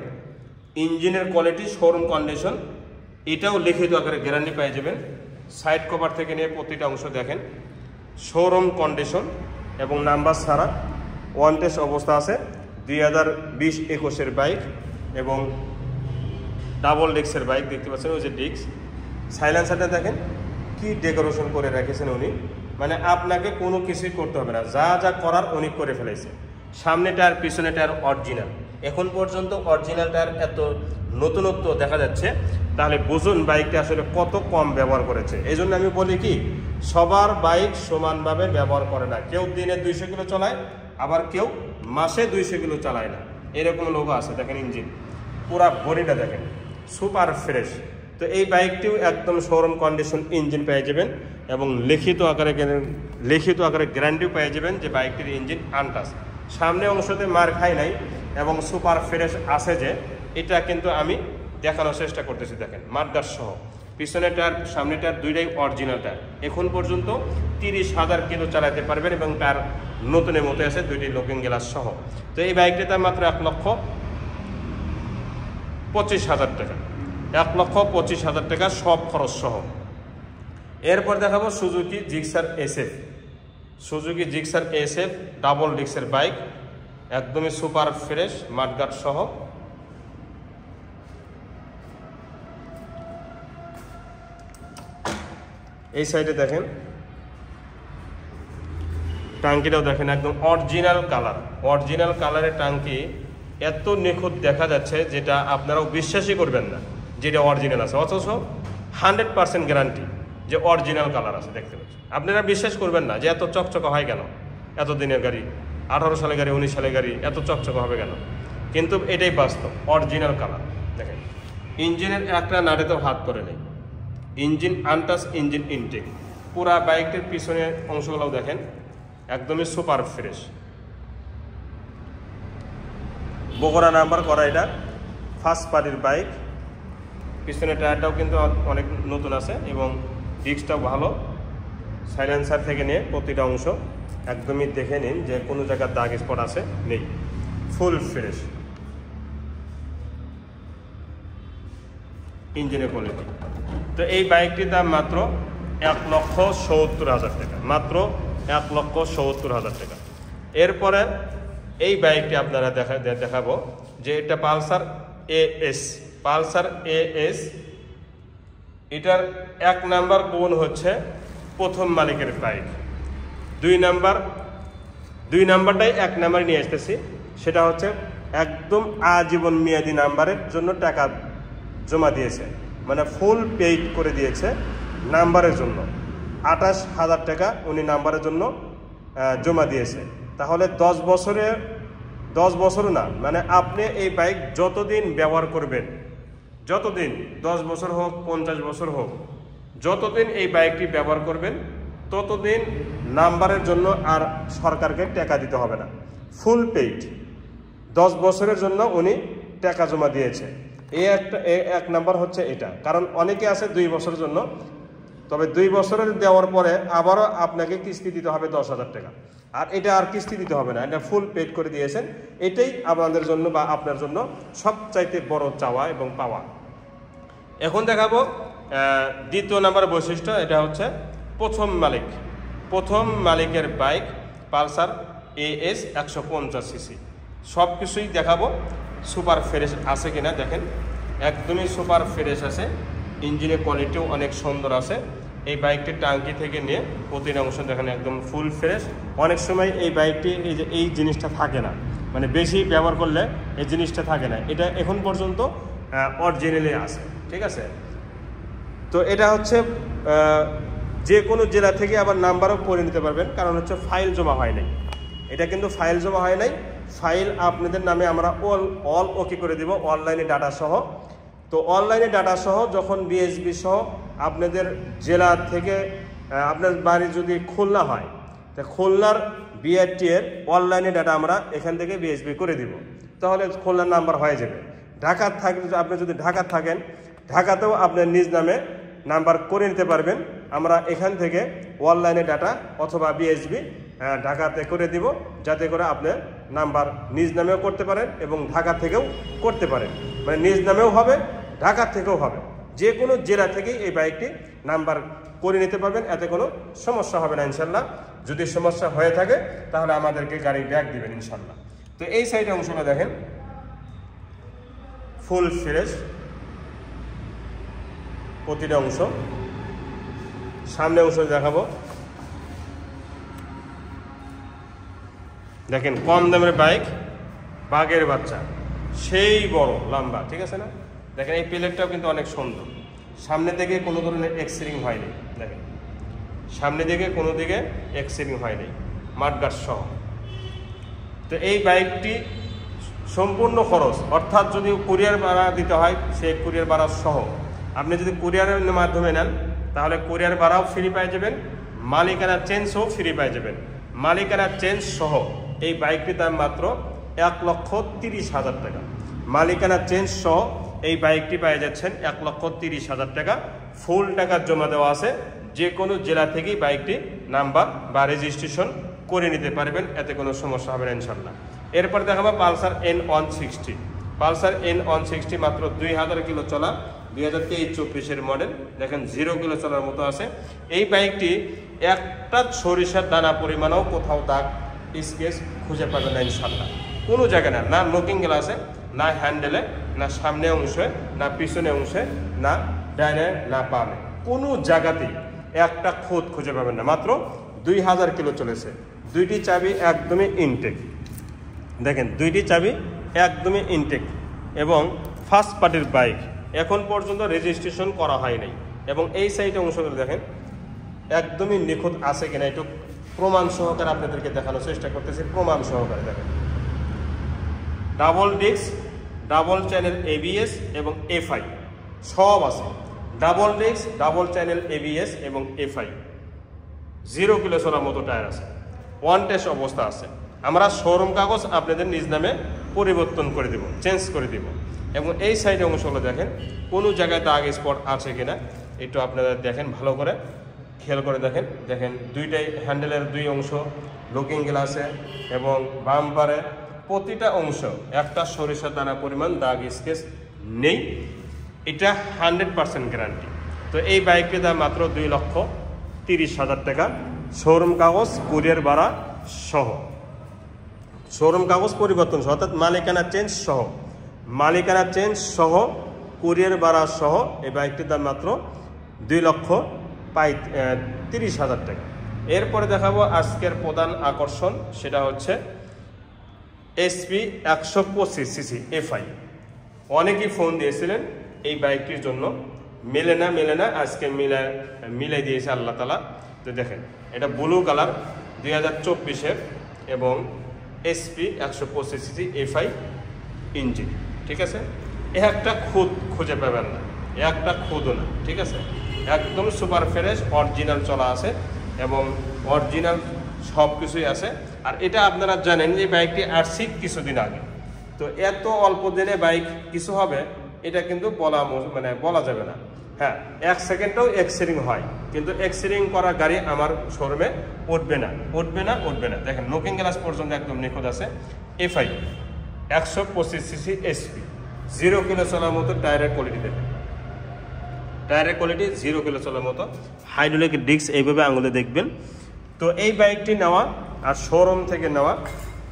ইঞ্জিনের কোয়ালিটি শোরুম কন্ডিশন, এটাও লিখিত আকারে গ্যারান্টি পেয়ে যাবেন। সাইড কভার থেকে নিয়ে প্রতিটা অংশ দেখেন শোরুম কন্ডিশন এবং নাম্বার ছাড়া, ওয়ান টেস্ট অবস্থা আছে। 2020-21-এর বাইক এবং ডাবল ডিস্কের বাইক দেখতে পাচ্ছেন, ওই যে ডিস্ক। সাইলেন্সারটা দেখেন কি ডেকোরেশন করে রেখেছেন উনি, মানে আপনাকে কোনো কিছুই করতে হবে না, যা যা করার উনি করে ফেলেছে। সামনে টায়ার পিছনে টায়ার অরিজিনাল, এখন পর্যন্ত অরিজিনাল টায়ার এত নতুনত্ব দেখা যাচ্ছে, তাহলে বুঝুন বাইকটা আসলে কত কম ব্যবহার করেছে। এই জন্য আমি বলি কি, সবার বাইক সমানভাবে ব্যবহার করে না। কেউ দিনে 200 কিলো চালায়, আবার কেউ মাসে 200 কিলো চালায় না, এরকম লোক আছে। দেখেন ইঞ্জিন পুরা বডিটা দেখেন সুপার ফ্রেশ। তো এই বাইকটিও একদম শোরুম কন্ডিশন ইঞ্জিন পেয়ে যাবেন এবং লিখিত আকারে গ্যারান্টিও পেয়ে যাবেন যে বাইকটির ইঞ্জিন আনটাচ। সামনে অংশতে মার খাই নাই এবং সুপার ফ্রেশ আছে যে, এটা কিন্তু আমি দেখানোর চেষ্টা করতেছি। দেখেন মার্কার সহ, পিছনে টায়ার সামনে টায়ার 2টাই অরিজিনাল টায়ার। এখন পর্যন্ত 30,000 কিলো চালাতে পারবেন এবং তার নতুনের মতো আছে 2টি লুকিং গ্লাস সহ। তো এই বাইকটি তার মাত্র 1,25,000 টাকা, 1,25,000 টাকা সব খরচ সহ। এরপর দেখাবো Suzuki Gixxer SF। Suzuki Gixxer SF double ডিস্কের বাইক, একদমই সুপার ফ্রেশ মাঠগাট সহ। এই সাইডে দেখেন টাঙ্কিটাও দেখেন একদম অরিজিনাল কালার, অরিজিনাল কালারের টাঙ্কি এত নিখুঁত দেখা যাচ্ছে যেটা আপনারাও বিশ্বাসই করবেন না যেটা অরিজিনাল আছে, অথচ 100% গ্যারান্টি যে অরিজিনাল কালার আছে। দেখতে পাচ্ছেন, আপনারা বিশ্বাস করবেন না যে এত চকচকা হয় কেন, এত দিনের গাড়ি, 18 সালের গাড়ি, 19 সালের গাড়ি, এত চকচকা হবে কেন? কিন্তু এটাই বাস্তব, অরিজিনাল কালার। দেখেন ইঞ্জিনের একটা নাড়েতেও হাত করে নেই, ইঞ্জিন আনটাচ, ইঞ্জিন ইনটেক। পুরা বাইকটির পিছনের অংশগুলোও দেখেন একদমই সুপার ফ্রেশ। বগুড়া নাম্বার করা, এটা ফার্স্ট পার্টির বাইক। পিছনের টায়ারটাও কিন্তু অনেক নতুন আছে এবং ডিস্কটাও ভালো। সাইলেন্সার থেকে নিয়ে প্রতিটা অংশ একদমই দেখে নিন যে কোনো জায়গার দাগ স্পট আছে নেই, ফুল ফ্রেশ ইঞ্জিনের কোয়ালিটি। তো এই বাইকটির দাম মাত্র 1,70,000 টাকা, মাত্র 1,70,000 টাকা। এরপরে এই বাইকটি আপনারা দেখাবো যে এটা পালসার এএস। পালসার এএস, এটার 1 নাম্বার গুণ হচ্ছে প্রথম মালিকের বাইক, 2 নাম্বারটাই 1 নাম্বারে নিয়ে আসতেছি। সেটা হচ্ছে একদম আজীবন মেয়াদি নাম্বারের জন্য টাকা জমা দিয়েছে, মানে ফুল পেইড করে দিয়েছে নাম্বারের জন্য। 28,000 টাকা উনি নাম্বারের জন্য জমা দিয়েছে। তাহলে 10 বছর না, মানে আপনি এই বাইক যতদিন ব্যবহার করবেন, যতদিন 10 বছর হোক 50 বছর হোক, যতদিন এই বাইকটি ব্যবহার করবেন ততদিন নাম্বারের জন্য আর সরকারকে টাকা দিতে হবে না, ফুল পেইড। 10 বছরের জন্য উনি টাকা জমা দিয়েছে। এক নাম্বার হচ্ছে এটা। কারণ অনেকে আছে 2 বছরের জন্য, তবে 2 বছরের দেওয়ার পরে আবারও আপনাকে কিস্তি দিতে হবে 10,000 টাকা, আর এটা আর কিস্তি দিতে হবে না, এটা ফুল পেড করে দিয়েছেন। এটাই আপনাদের জন্য বা আপনার জন্য সবচাইতে বড় চাওয়া এবং পাওয়া। এখন দেখাবো 2য় নাম্বার বৈশিষ্ট্য, এটা হচ্ছে প্রথম মালিকের বাইক পালসার এএস 150 সিসি। সব কিছুই দেখাবো। সুপার ফ্রেশ আছে কিনা দেখেন, একদমই সুপার ফ্রেশ আছে, ইঞ্জিনের কোয়ালিটিও অনেক সুন্দর আছে। এই বাইকটির টাঙ্কি থেকে নিয়ে প্রতিটা অংশ দেখেন একদম ফুল ফ্রেশ। অনেক সময় এই বাইকটি এই জিনিসটা থাকে না, মানে বেশি ব্যবহার করলে এই জিনিসটা থাকে না, এটা এখন পর্যন্ত অরিজিনালি আছে, ঠিক আছে। তো এটা হচ্ছে যে কোনো জেলা থেকে আবার নাম্বারও করে নিতে পারবেন, কারণ হচ্ছে ফাইল জমা হয় নাই, এটা কিন্তু ফাইল জমা হয় নাই। ফাইল আপনাদের নামে আমরা অল ওকে করে দিব অনলাইনে ডাটা সহ। তো অনলাইনে ডাটা সহ যখন বিএসবি সহ আপনাদের জেলা থেকে, আপনার বাড়ি যদি খুলনা হয়, তা খুলনার বিআরটি এর অনলাইনে ডাটা আমরা এখান থেকে বিএসবি করে দিব, তাহলে খুলনার নাম্বার হয়ে যাবে। ঢাকা আপনি যদি ঢাকা থাকেন, ঢাকাতেও আপনার নিজ নামে নাম্বার করে নিতে পারবেন। আমরা এখান থেকে অনলাইনে ডাটা অথবা বিএসবি ঢাকাতে করে দিব, যাতে করে আপনার নাম্বার নিজ নামেও করতে পারেন এবং ঢাকা থেকেও করতে পারেন, মানে নিজ নামেও হবে, ঢাকা থেকেও হবে। যে কোনো জেলা থেকেই এই বাইকটি নাম্বার করে নিতে পারবেন, এতে কোনো সমস্যা হবে না ইনশাল্লাহ। যদি সমস্যা হয়ে থাকে তাহলে আমাদেরকে গাড়ি ব্যাক দিবেন ইনশাল্লাহ। তো এই সাইডে অংশটা দেখেন ফুল ফ্রেশ প্রতিটা অংশ। সামনে অংশ দেখাবো, দেখেন কম দামের বাইক, বাঘের বাচ্চা, সেই বড় লম্বা, ঠিক আছে না। দেখেন এই প্লেটটাও কিন্তু অনেক সুন্দর, সামনে দিকে কোনো ধরনের এক্সিরিং হয়নি, দেখেন সামনে দিকে কোনো দিকে এক্সিরিং হয়নি, মাঠগার্ড সহ। তো এই বাইকটি সম্পূর্ণ খরচ, অর্থাৎ যদি কুরিয়ার ভাড়া দিতে হয় সেই কুরিয়ার ভাড়া সহ, আপনি যদি কুরিয়ারের মাধ্যমে নেন তাহলে কুরিয়ার ভাড়াও ফ্রি পেয়ে যাবেন, মালিকানা চেঞ্জও ফ্রি পেয়ে যাবেন। মালিকানা চেঞ্জ সহ এই বাইকটির দাম মাত্র 1,30,000 টাকা। মালিকানা চেঞ্জ সহ এই বাইকটি পেয়ে যাচ্ছেন 1,30,000 টাকা। ফুল টাকা জমা দেওয়া আছে, যে কোনো জেলা থেকেই বাইকটি নাম্বার বা রেজিস্ট্রেশন করে নিতে পারবেন, এতে কোনো সমস্যা হবে না ইনশাল্লাহ। এরপর দেখাবো পালসার N160। পালসার N160 মাত্র 2000 কিলো চলা, 2023-24 মডেল। দেখেন 0 কিলো চলার মতো আছে। এই বাইকটি একটা সরিষার দানা পরিমাণও কোথাও দাগ স্কেচ খুঁজে পাবে না ইনশাল্লাহ, কোনো জায়গায় না, না লুকিং গ্লাসে, না হ্যান্ডেলে, না সামনে অংশে, না পিছনে অংশে, না ডাইনে, না বামে, কোনো জায়গাতেই একটা খুঁত খুঁজে পাবেন না। মাত্র 2000 কিলো চলেছে। 2টি চাবি একদমই ইনটেক, দেখেন 2টি চাবি একদমই ইনটেক এবং ফার্স্ট পার্টির বাইক, এখন পর্যন্ত রেজিস্ট্রেশন করা হয় নাই। এবং এই সাইডে অংশগুলো দেখেন একদমই নিখুঁত আছে কিনা একটু প্রমাণ সহকারে আপনাদেরকে দেখানোর চেষ্টা করতেছি, প্রমাণ সহকারে দেখেন। Double disc, double channel ABS এবং এফআই সব আছে। Double disc, double channel ABS এবং এফআই, 0 কিলো চলার মতো টায়ার আছে, ওয়ান টেস্ট অবস্থা আছে। আমরা শোরুম কাগজ আপনাদের নিজ নামে পরিবর্তন করে দেব, চেঞ্জ করে দেব। এবং এই সাইডে অংশগুলো দেখেন কোনো জায়গায় দাগ স্পট আছে কিনা একটু আপনারা দেখেন, ভালো করে খেয়াল করে দেখেন। দেখেন দুইটাই হ্যান্ডেলের 2 অংশ লুকিং গ্লাসে এবং বাম্পারে প্রতিটা অংশ একটা সরিষার দানা পরিমাণ দাগ স্কেচ নেই, এটা 100% গ্যারান্টি। তো এই বাইকটির দাম মাত্র 30,000 টাকা, শোরুম কাগজ কুরিয়ার ভাড়া সহ, শোরুম কাগজ পরিবর্তন সহ, অর্থাৎ মালিকানা চেঞ্জ সহ, মালিকানা চেঞ্জ সহ কুরিয়ার ভাড়া সহ এই বাইকটির দাম মাত্র 2,30,000 টাকা। এরপরে দেখাবো আজকের প্রধান আকর্ষণ, সেটা হচ্ছে SP 125cc FI। অনেকেই ফোন দিয়েছিলেন এই বাইকটির জন্য, মেলে না, আজকে মিলাই দিয়েছে আল্লাহ তালা। তো দেখেন, এটা ব্লু কালার 2024-এর এবং SP 125cc FI ইঞ্জিন, ঠিক আছে। একটা খুদ খুঁজে পাবেন না, একটা খুদও না, ঠিক আছে। একদম সুপার ফ্রেশ অরিজিনাল চলা আছে এবং অরিজিনাল সব কিছুই আছে। আর এটা আপনারা জানেন যে বাইকটি আসছে কিছুদিন আগে, তো এত অল্প দিনে বাইক কিছু হবে এটা কিন্তু বলা যাবে না। হ্যাঁ, 1 সেকেন্ডেও এক্সিডিং হয়, কিন্তু এক্সিডিং করা গাড়ি আমার শোরুমে উঠবে না। দেখেন, লুকিং গ্লাস পর্যন্ত একদম নিখুঁত আছে। FI 125cc SP, 0 কিলো চলার মতো টায়ারের কোয়ালিটি দেখেন, টায়ারের কোয়ালিটি 0 কিলো চলার মতো। হাইড্রোলিক ডিস্ক এইভাবে আঙুলে দেখবেন। তো এই বাইকটি নেওয়া আর শোরুম থেকে নেওয়া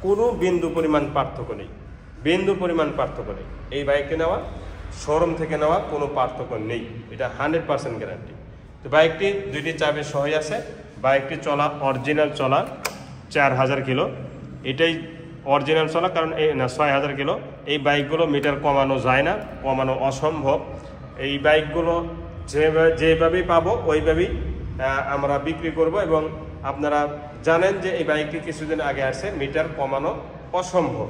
কোনো বিন্দু পরিমাণ পার্থক্য নেই, এই বাইকটি নেওয়া শোরুম থেকে নেওয়া কোনো পার্থক্য নেই, এটা 100% গ্যারান্টি। তো বাইকটি 2টি চাবি সহ আছে। বাইকটি চলা অরিজিনাল চলা 4000 কিলো, এটাই অরিজিনাল চলা, কারণ এই না 6000 কিলো। এই বাইকগুলো মিটার কমানো যায় না, কমানো অসম্ভব। এই বাইকগুলো যেভাবেই পাবো ওইভাবেই আমরা বিক্রি করব। এবং আপনারা জানেন যে এই বাইকটি কিছুদিন আগে আসছে, মিটার কমানো অসম্ভব।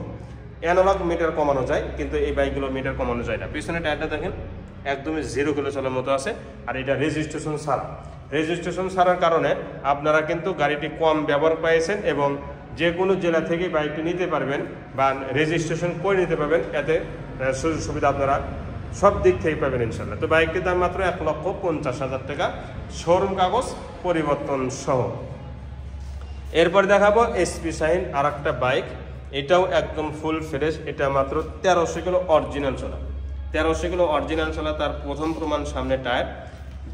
অ্যানালগ মিটার কমানো যায়, কিন্তু এই বাইকগুলো মিটার কমানো যায় না। পিছনে টায়ারটা দেখেন একদমই 0 কিলো চলার মতো আছে। আর এটা রেজিস্ট্রেশন ছাড়ার কারণে আপনারা কিন্তু গাড়িটি কম ব্যবহার পেয়েছেন এবং যে কোনো জেলা থেকে বাইকটি নিতে পারবেন বা রেজিস্ট্রেশন করে নিতে পারবেন। এতে সুযোগ সুবিধা আপনারা সব দিক থেকে পাবেন ইনশাল্লাহ। তো বাইকটির দাম মাত্র 1,50,000 টাকা, শোরুম কাগজ পরিবর্তন সহ। এরপর দেখাবো SP শাইন, আর একটা বাইক, এটাও একদম ফুল ফ্রেশ। এটা মাত্র 1300 কিলো অরিজিনাল চলা। তার প্রথম প্রমাণ সামনে টায়ার,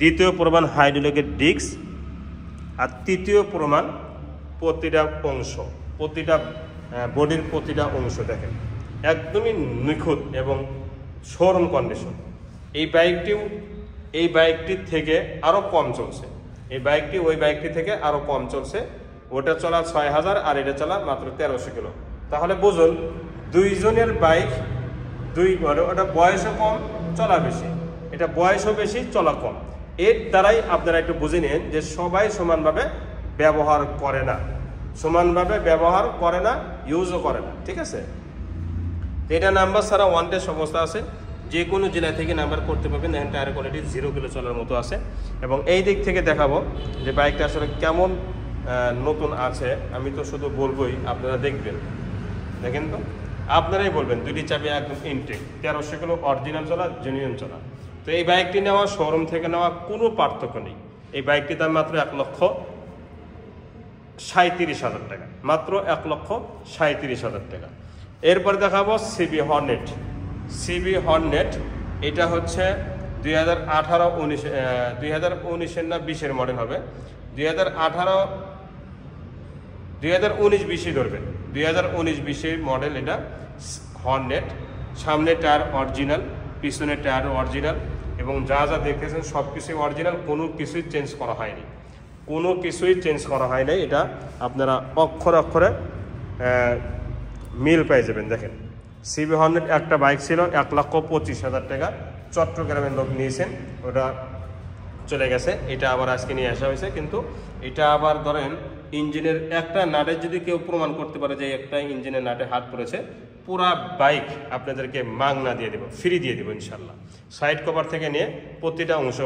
দ্বিতীয় প্রমাণ হাইড্রোলিকের ডিস্ক, আর তৃতীয় প্রমাণ প্রতিটা বডির প্রতিটা অংশ দেখেন একদমই নিখুঁত এবং শোরুম কন্ডিশন। এই বাইকটির থেকে আরও কম চলছে, ওই বাইকটি থেকে আরও কম চলছে। ওটা চলা 6000 আর এটা চলা মাত্র 1300 কিলো। তাহলে বুঝুন, দুইজনের বাইক ওটা বয়সও কম চলা বেশি, এটা বয়সও বেশি চলা কম। এর দ্বারাই আপনারা একটু বুঝে নিন যে সবাই সমানভাবে ব্যবহার করে না, ইউজও করে না, ঠিক আছে। এটা নাম্বার ছাড়া ওয়ান টেস্ট অবস্থা আছে, যে কোনো জেলা থেকে নাম্বার করতে পারবেন। দেখেন টায়ার কোয়ালিটি 0 কিলো চলার মতো আছে। এবং এই দিক থেকে দেখাবো যে বাইকটা আসলে কেমন নতুন আছে। আমি তো শুধু বলবোই, আপনারা দেখবেন, দেখেন তো আপনারাই বলবেন। 2টি চাবি একদম ইনটেক, 1300 কিলো অরিজিনাল চলা, জেনুইন চলা। তো এই বাইকটি নেওয়া শোরুম থেকে নেওয়া কোনো পার্থক্য নেই। এই বাইকটির দাম মাত্র 1,37,000 টাকা, মাত্র 1,37,000 টাকা। এরপর দেখাবো CB হর্নেট। এটা হচ্ছে 2019 না 20-এর মডেল হবে, 2019-20 ধরবেন, 2019-20 মডেল। এটা হর্নেট, সামনে টায়ার অরিজিনাল, পিছনে টায়ার অরিজিনাল এবং যা দেখতেছেন সব কিছুই অরিজিনাল, কোনো কিছুই চেঞ্জ করা হয় নাই। এটা আপনারা অক্ষরে মিল পেয়ে যাবেন। দেখেন CB হর্নেট একটা বাইক ছিল 1,25,000 টাকা, চট্টগ্রামের লোক নিয়েছেন, ওটা চলে গেছে। এটা আবার আজকে নিয়ে আসা হয়েছে, কিন্তু এটা আবার ধরেন ইঞ্জিনের একটা নাটের যদি কেউ প্রমাণ করতে পারে যে একটা ইঞ্জিনের নাটে হাত পড়েছে, পুরা বাইক আপনাদেরকে মাগনা দিয়ে দেবো, ফ্রি দিয়ে দেবো ইনশাল্লাহ। সাইড কভার থেকে নিয়ে প্রতিটা অংশ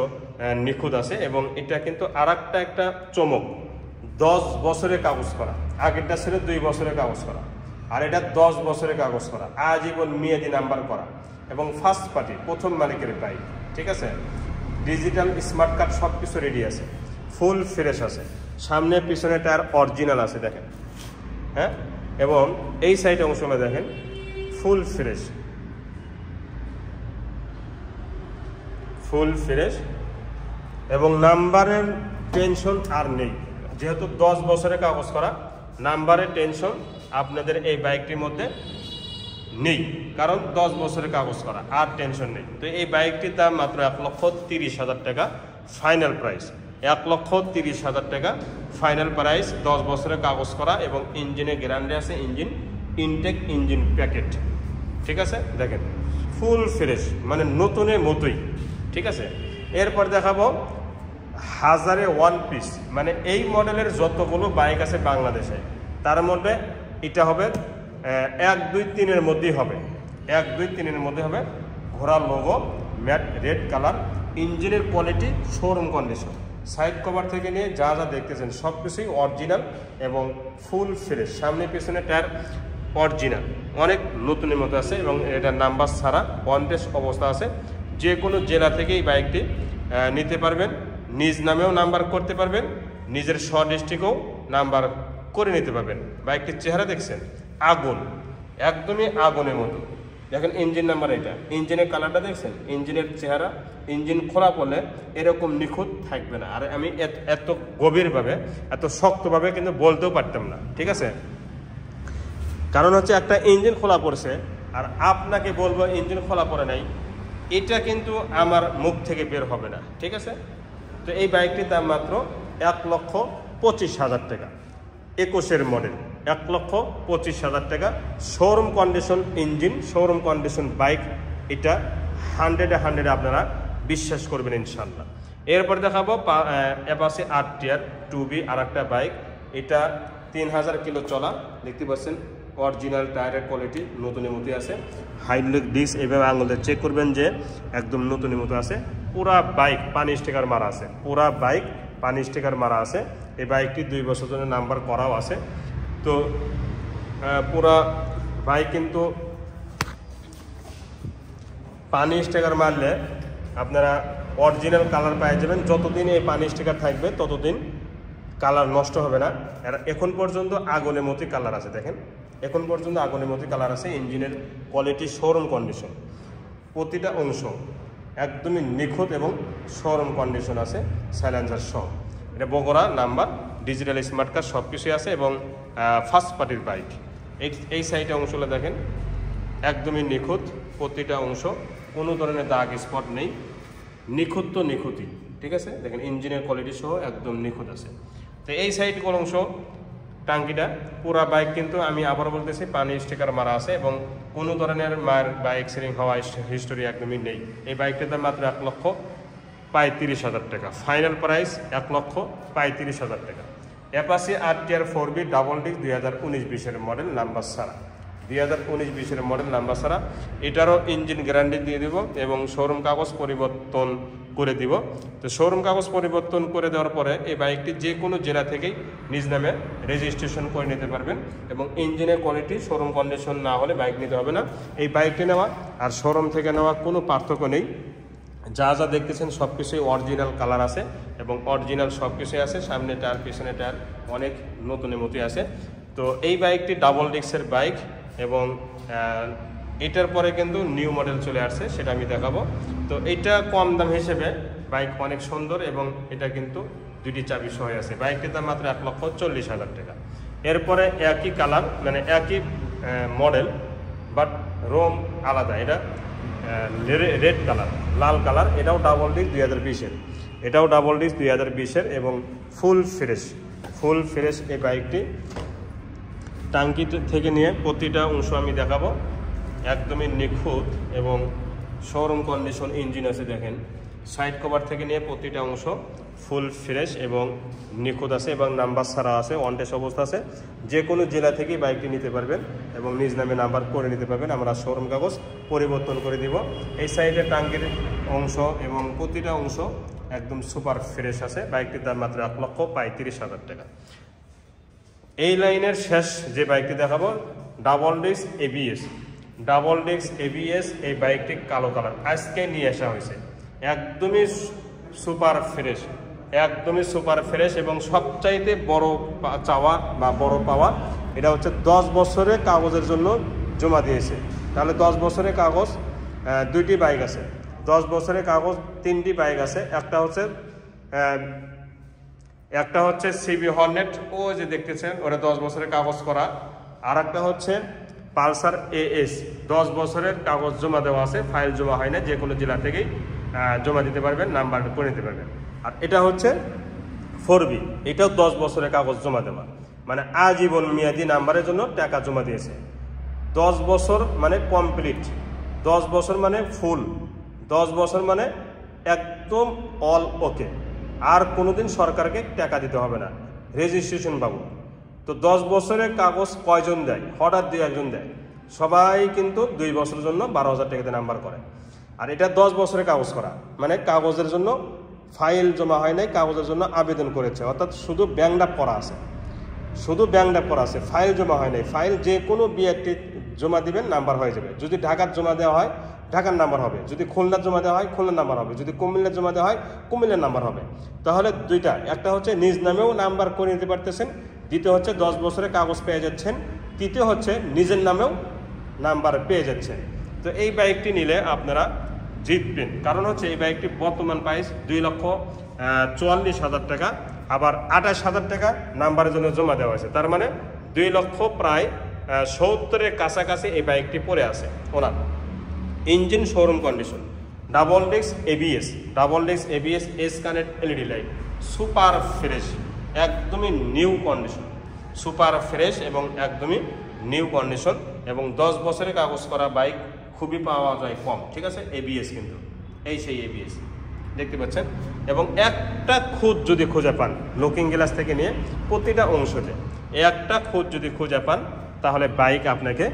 নিখুঁত আছে। এবং এটা কিন্তু আর একটা চমক, 10 বছরের কাগজ করা। আগেরটা ছিল 2 বছরের কাগজ করা, আর এটা 10 বছরের কাগজ করা, আজীবন মেয়াদি নাম্বার করা এবং ফার্স্ট পার্টি, প্রথম মালিকের বাইক, ঠিক আছে। ডিজিটাল স্মার্ট কার্ড সব কিছু রেডি আছে, ফুল ফ্রেশ আছে। সামনে পিছনে টায়ার অরিজিনাল আছে দেখেন, হ্যাঁ। এবং এই সাইডে অংশগুলো দেখেন ফুল ফ্রেশ এবং নাম্বারের টেনশন আর নেই, যেহেতু 10 বছরের কাগজ করা, নাম্বারের টেনশন আপনাদের এই বাইকটির মধ্যে নেই, কারণ 10 বছরের কাগজ করা, আর টেনশন নেই। তো এই বাইকটির দাম মাত্র 1,30,000 টাকা ফাইনাল প্রাইস। 1,30,000 টাকা ফাইনাল প্রাইস, 10 বছরের কাগজ করা এবং ইঞ্জিনের গ্যারান্টি আছে, ইঞ্জিন ইনটেক, ইঞ্জিন প্যাকেট, ঠিক আছে। দেখেন ফুল ফ্রেশ, মানে নতুনের মতোই, ঠিক আছে। এরপর দেখাবো হাজারে 1 পিস, মানে এই মডেলের যতগুলো বাইক আছে বাংলাদেশে, তার মধ্যে এটা হবে 1, 2, 3-এর মধ্যেই হবে, 1, 2, 3-এর মধ্যে হবে। ঘোড়ার লোগো, ম্যাট রেড কালার, ইঞ্জিনের quality showroom condition, side cover থেকে নিয়ে যা যা দেখতেছেন সব কিছুই অরিজিনাল এবং ফুল ফ্রেশ। সামনে পিছনে টায়ার অরিজিনাল, অনেক নতুনের মতো আছে এবং এটার নাম্বার ছাড়া অন টেস্ট অবস্থা আছে। যে কোনো জেলা থেকে এই বাইকটি নিতে পারবেন, নিজ নামেও নাম্বার করতে পারবেন, নিজের ডিস্ট্রিক্টেও নাম্বার করে নিতে পারবেন। বাইকটির চেহারা দেখছেন, আগুন, একদমই আগুনের মতো। দেখেন ইঞ্জিন নাম্বার, এটা ইঞ্জিনের কালারটা দেখছেন, ইঞ্জিনের চেহারা, ইঞ্জিন খোলা পড়লে এরকম নিখুঁত থাকবে না। আর আমি এত গভীরভাবে, এত শক্তভাবে কিন্তু বলতেও পারতাম না, ঠিক আছে। কারণ হচ্ছে একটা ইঞ্জিন খোলা পড়ছে আর আপনাকে বলবো ইঞ্জিন খোলা পড়ে নাই, এটা কিন্তু আমার মুখ থেকে বের হবে না, ঠিক আছে। তো এই বাইকটির দাম মাত্র 1,25,000 টাকা, 21-এর মডেল, 1,25,000 টাকা। Showroom condition engine, showroom condition bike, এটা 100-এ আপনারা বিশ্বাস করবেন ইনশাল্লাহ। এরপর দেখাবো অ্যাপাচি RTR 2B, আর একটা বাইক, এটা 3000 কিলো চলা, দেখতে পাচ্ছেন অরিজিনাল টায়ারের কোয়ালিটি নতুনের মতো আছে। হাইড্রোলিক ডিস্ক এভাবে আঙুলে চেক করবেন যে একদম নতুনের মতো আছে। পুরা বাইক পানি স্টিকার মারা আছে, পুরা বাইক পানি স্টিকার মারা আছে। এই বাইকটি 2 বছর জন্য নাম্বার করাও আছে। তো পুরা বাইক কিন্তু পানি স্টিকার মারলে আপনারা অরিজিনাল কালার পেয়ে যাবেন। যতদিন এই পানি স্টিকার থাকবে ততদিন কালার নষ্ট হবে না। এখন পর্যন্ত আগুনের মতোই কালার আছে, দেখেন এখন পর্যন্ত আগুনের মতোই কালার আছে। ইঞ্জিনের কোয়ালিটি শোরুম কন্ডিশন, প্রতিটা অংশ একদমই নিখুঁত এবং শোরুম কন্ডিশন আছে, সাইলেন্সার সহ। এটা Bogura number, digital smart card সব কিছুই আছে এবং ফার্স্ট পার্টির বাইক। এই সাইডে অংশগুলো দেখেন একদমই নিখুঁত, প্রতিটা অংশ কোনো ধরনের দাগ স্পট নেই, নিখুঁত তো নিখুঁতই, ঠিক আছে। দেখেন ইঞ্জিনের কোয়ালিটি সহ একদম নিখুঁত আছে। তো এই সাইডগুলো অংশ টাঙ্কিটা পুরা বাইক কিন্তু আমি আবার বলতেছি পানি স্টিকার মারা আছে এবং কোনো ধরনের মার বা এক্সিডেন্ট হওয়া হিস্টোরি একদমই নেই। এই বাইকটার দাম মাত্র 1,35,000 টাকা, ফাইনাল প্রাইস 1,35,000 টাকা। Apache RTR 4B double disc 2019-20-এর মডেল, নাম্বার ছাড়া, 2019-20-এর মডেল, নাম্বার ছাড়া। এটারও ইঞ্জিন গ্যারান্টি দিয়ে দেব এবং শোরুম কাগজ পরিবর্তন করে দিব। তো শোরুম কাগজ পরিবর্তন করে দেওয়ার পরে এই বাইকটি যে কোনো জেলা থেকেই নিজ নামে রেজিস্ট্রেশন করে নিতে পারবেন এবং ইঞ্জিনের কোয়ালিটি শোরুম কন্ডিশন না হলে বাইক নিতে হবে না। এই বাইকটি নেওয়া আর শোরুম থেকে নেওয়া কোনো পার্থক্য নেই। যা যা দেখতেছেন সব কিছুই অরিজিনাল কালার আছে এবং অরিজিনাল সব কিছুই আছে। সামনে টায়ার, পিছনে টায়ার অনেক নতুনের মতোই আছে। তো এই বাইকটি ডাবল ডিস্কের বাইক এবং এটার পরে কিন্তু নিউ মডেল চলে আসছে, সেটা আমি দেখাবো। তো এটা কম দাম হিসেবে বাইক অনেক সুন্দর এবং এটা কিন্তু 2টি চাবি সহ আছে। বাইকটির দাম মাত্র 1,40,000 টাকা। এরপরে একই কালার, মানে একই মডেল বাট রোম আলাদা, এটা রেড কালার, লাল কালার, এটাও ডাবল ডিস্ক 2020-এর, এটাও ডাবল ডিস্ক 2020-এর এবং ফুল ফ্রেশ এই বাইকটি। টাঙ্কি থেকে নিয়ে প্রতিটা অংশ আমি দেখাবো, একদমই নিখুঁত এবং শোরুম কন্ডিশন ইঞ্জিন আছে। দেখেন সাইড কভার থেকে নিয়ে প্রতিটা অংশ ফুল ফ্রেশ এবং নিখুঁত আছে এবং নাম্বার ছাড়া আছে, অন টেস্ট অবস্থা আছে। যে কোনো জেলা থেকেই বাইকটি নিতে পারবেন এবং নিজ নামে নাম্বার করে নিতে পারবেন, আমরা শোরুম কাগজ পরিবর্তন করে দিব। এই সাইডে টাঙ্কির অংশ এবং প্রতিটা অংশ একদম সুপার ফ্রেশ আছে। বাইকটির দাম মাত্র 1,35,000 টাকা। এই লাইনের শেষ যে বাইকটি দেখাবো ডাবল ডিস্ক ABS, এই বাইকটি কালো কালার আজকে নিয়ে আসা হয়েছে। একদমই সুপার ফ্রেশ এবং সবচাইতে বড় চাওয়া বা বড় পাওয়া এটা হচ্ছে 10 বছরের কাগজের জন্য জমা দিয়েছে। তাহলে 10 বছরের কাগজ 2টি বাইক আছে, 10 বছরের কাগজ 3টি বাইক আছে। একটা হচ্ছে একটা হচ্ছে সিবি হর্নেট, ও যে দেখতেছেন ওটা 10 বছরের কাগজ করা। আর একটা হচ্ছে পালসার এএস, 10 বছরের কাগজ জমা দেওয়া আছে, ফাইল জমা হয় না, যে কোনো জেলা থেকেই জমা দিতে পারবেন, নাম্বার করে নিতে পারবেন। আর এটা হচ্ছে 4B, এটাও 10 বছরের কাগজ জমা দেওয়া, মানে আজীবন মেয়াদী নাম্বারের জন্য টাকা জমা দিয়েছে। 10 বছর মানে কমপ্লিট, 10 বছর মানে ফুল, 10 বছর মানে একদম অল ওকে, আর কোনোদিন সরকারকে টাকা দিতে হবে না রেজিস্ট্রেশন বাবু। তো 10 বছরের কাগজ কয়জন দেয়? হঠাৎ 2-1 দেয়, সবাই কিন্তু 2 বছরের জন্য 12,000 টাকাতে নাম্বার করে। আর এটা 10 বছরের কাগজ করা, মানে কাগজের জন্য ফাইল জমা হয় নাই, কাগজের জন্য আবেদন করেছে, অর্থাৎ শুধু ব্যাংক ড্রাফট করা আছে, শুধু ব্যাংক ড্রাফট করা আছে, ফাইল জমা হয় নাই। ফাইল যে কোনো বিএকটি জমা দিবেন, নাম্বার হয়ে যাবে। যদি ঢাকার জমা দেওয়া হয় ঢাকার নাম্বার হবে, যদি খুলনার জমা দেওয়া হয় খুলনার নাম্বার হবে, যদি কুমিল্লার জমা দেওয়া হয় কুমিল্লার নাম্বার হবে। তাহলে দুইটা, একটা হচ্ছে নিজ নামেও নাম্বার করে নিতে পারতেছেন, দ্বিতীয় হচ্ছে 10 বছরের কাগজ পেয়ে যাচ্ছেন, তৃতীয় হচ্ছে নিজের নামেও নাম্বার পেয়ে যাচ্ছেন। তো এই বাইকটি নিলে আপনারা জিতবেন, কারণ হচ্ছে এই বাইকটি বর্তমান প্রাইস 2,44,000 টাকা, আবার 28,000 টাকা নাম্বারের জন্য জমা দেওয়া হয়েছে, তার মানে 2 লক্ষ প্রায় 70-এর কাছাকাছি এই বাইকটি পড়ে আছে owner. Engine showroom condition, double disc ABS S connect LED light, super fresh, একদমই নিউ কন্ডিশন, সুপার ফ্রেশ এবং একদমই নিউ কন্ডিশন। এবং 10 বছরের কাগজ করা বাইক খুবই পাওয়া যায় কম, ঠিক আছে। এবিএস কিন্তু এই সেই এবিএস দেখতে পাচ্ছেন। এবং একটা খুঁত যদি খুঁজে পান, লুকিং গ্লাস থেকে নিয়ে প্রতিটা অংশতে একটা খুঁত যদি খুঁজে পান, তাহলে বাইক আপনাকে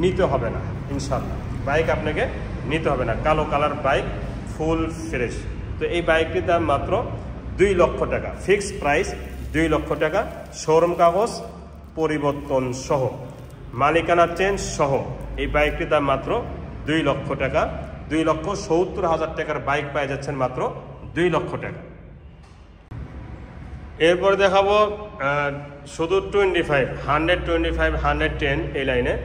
নিতে হবে না, ইনশাল্লাহ বাইক আপনাকে নিতে হবে না। কালো কালার বাইক, ফুল ফ্রেশ। তো এই বাইকটির দাম মাত্র 2 লক্ষ টাকা, ফিক্সড প্রাইস 2 লক্ষ টাকা, শোরুম কাগজ পরিবর্তন সহ, মালিকানা চেঞ্জ সহ এই বাইকটির দাম মাত্র 2 লক্ষ টাকা। 2,70,000 টাকার বাইক পেয়ে যাচ্ছেন মাত্র 2 লক্ষ টাকা। এরপরে দেখাবো শুধু 25, 110 এই লাইনে।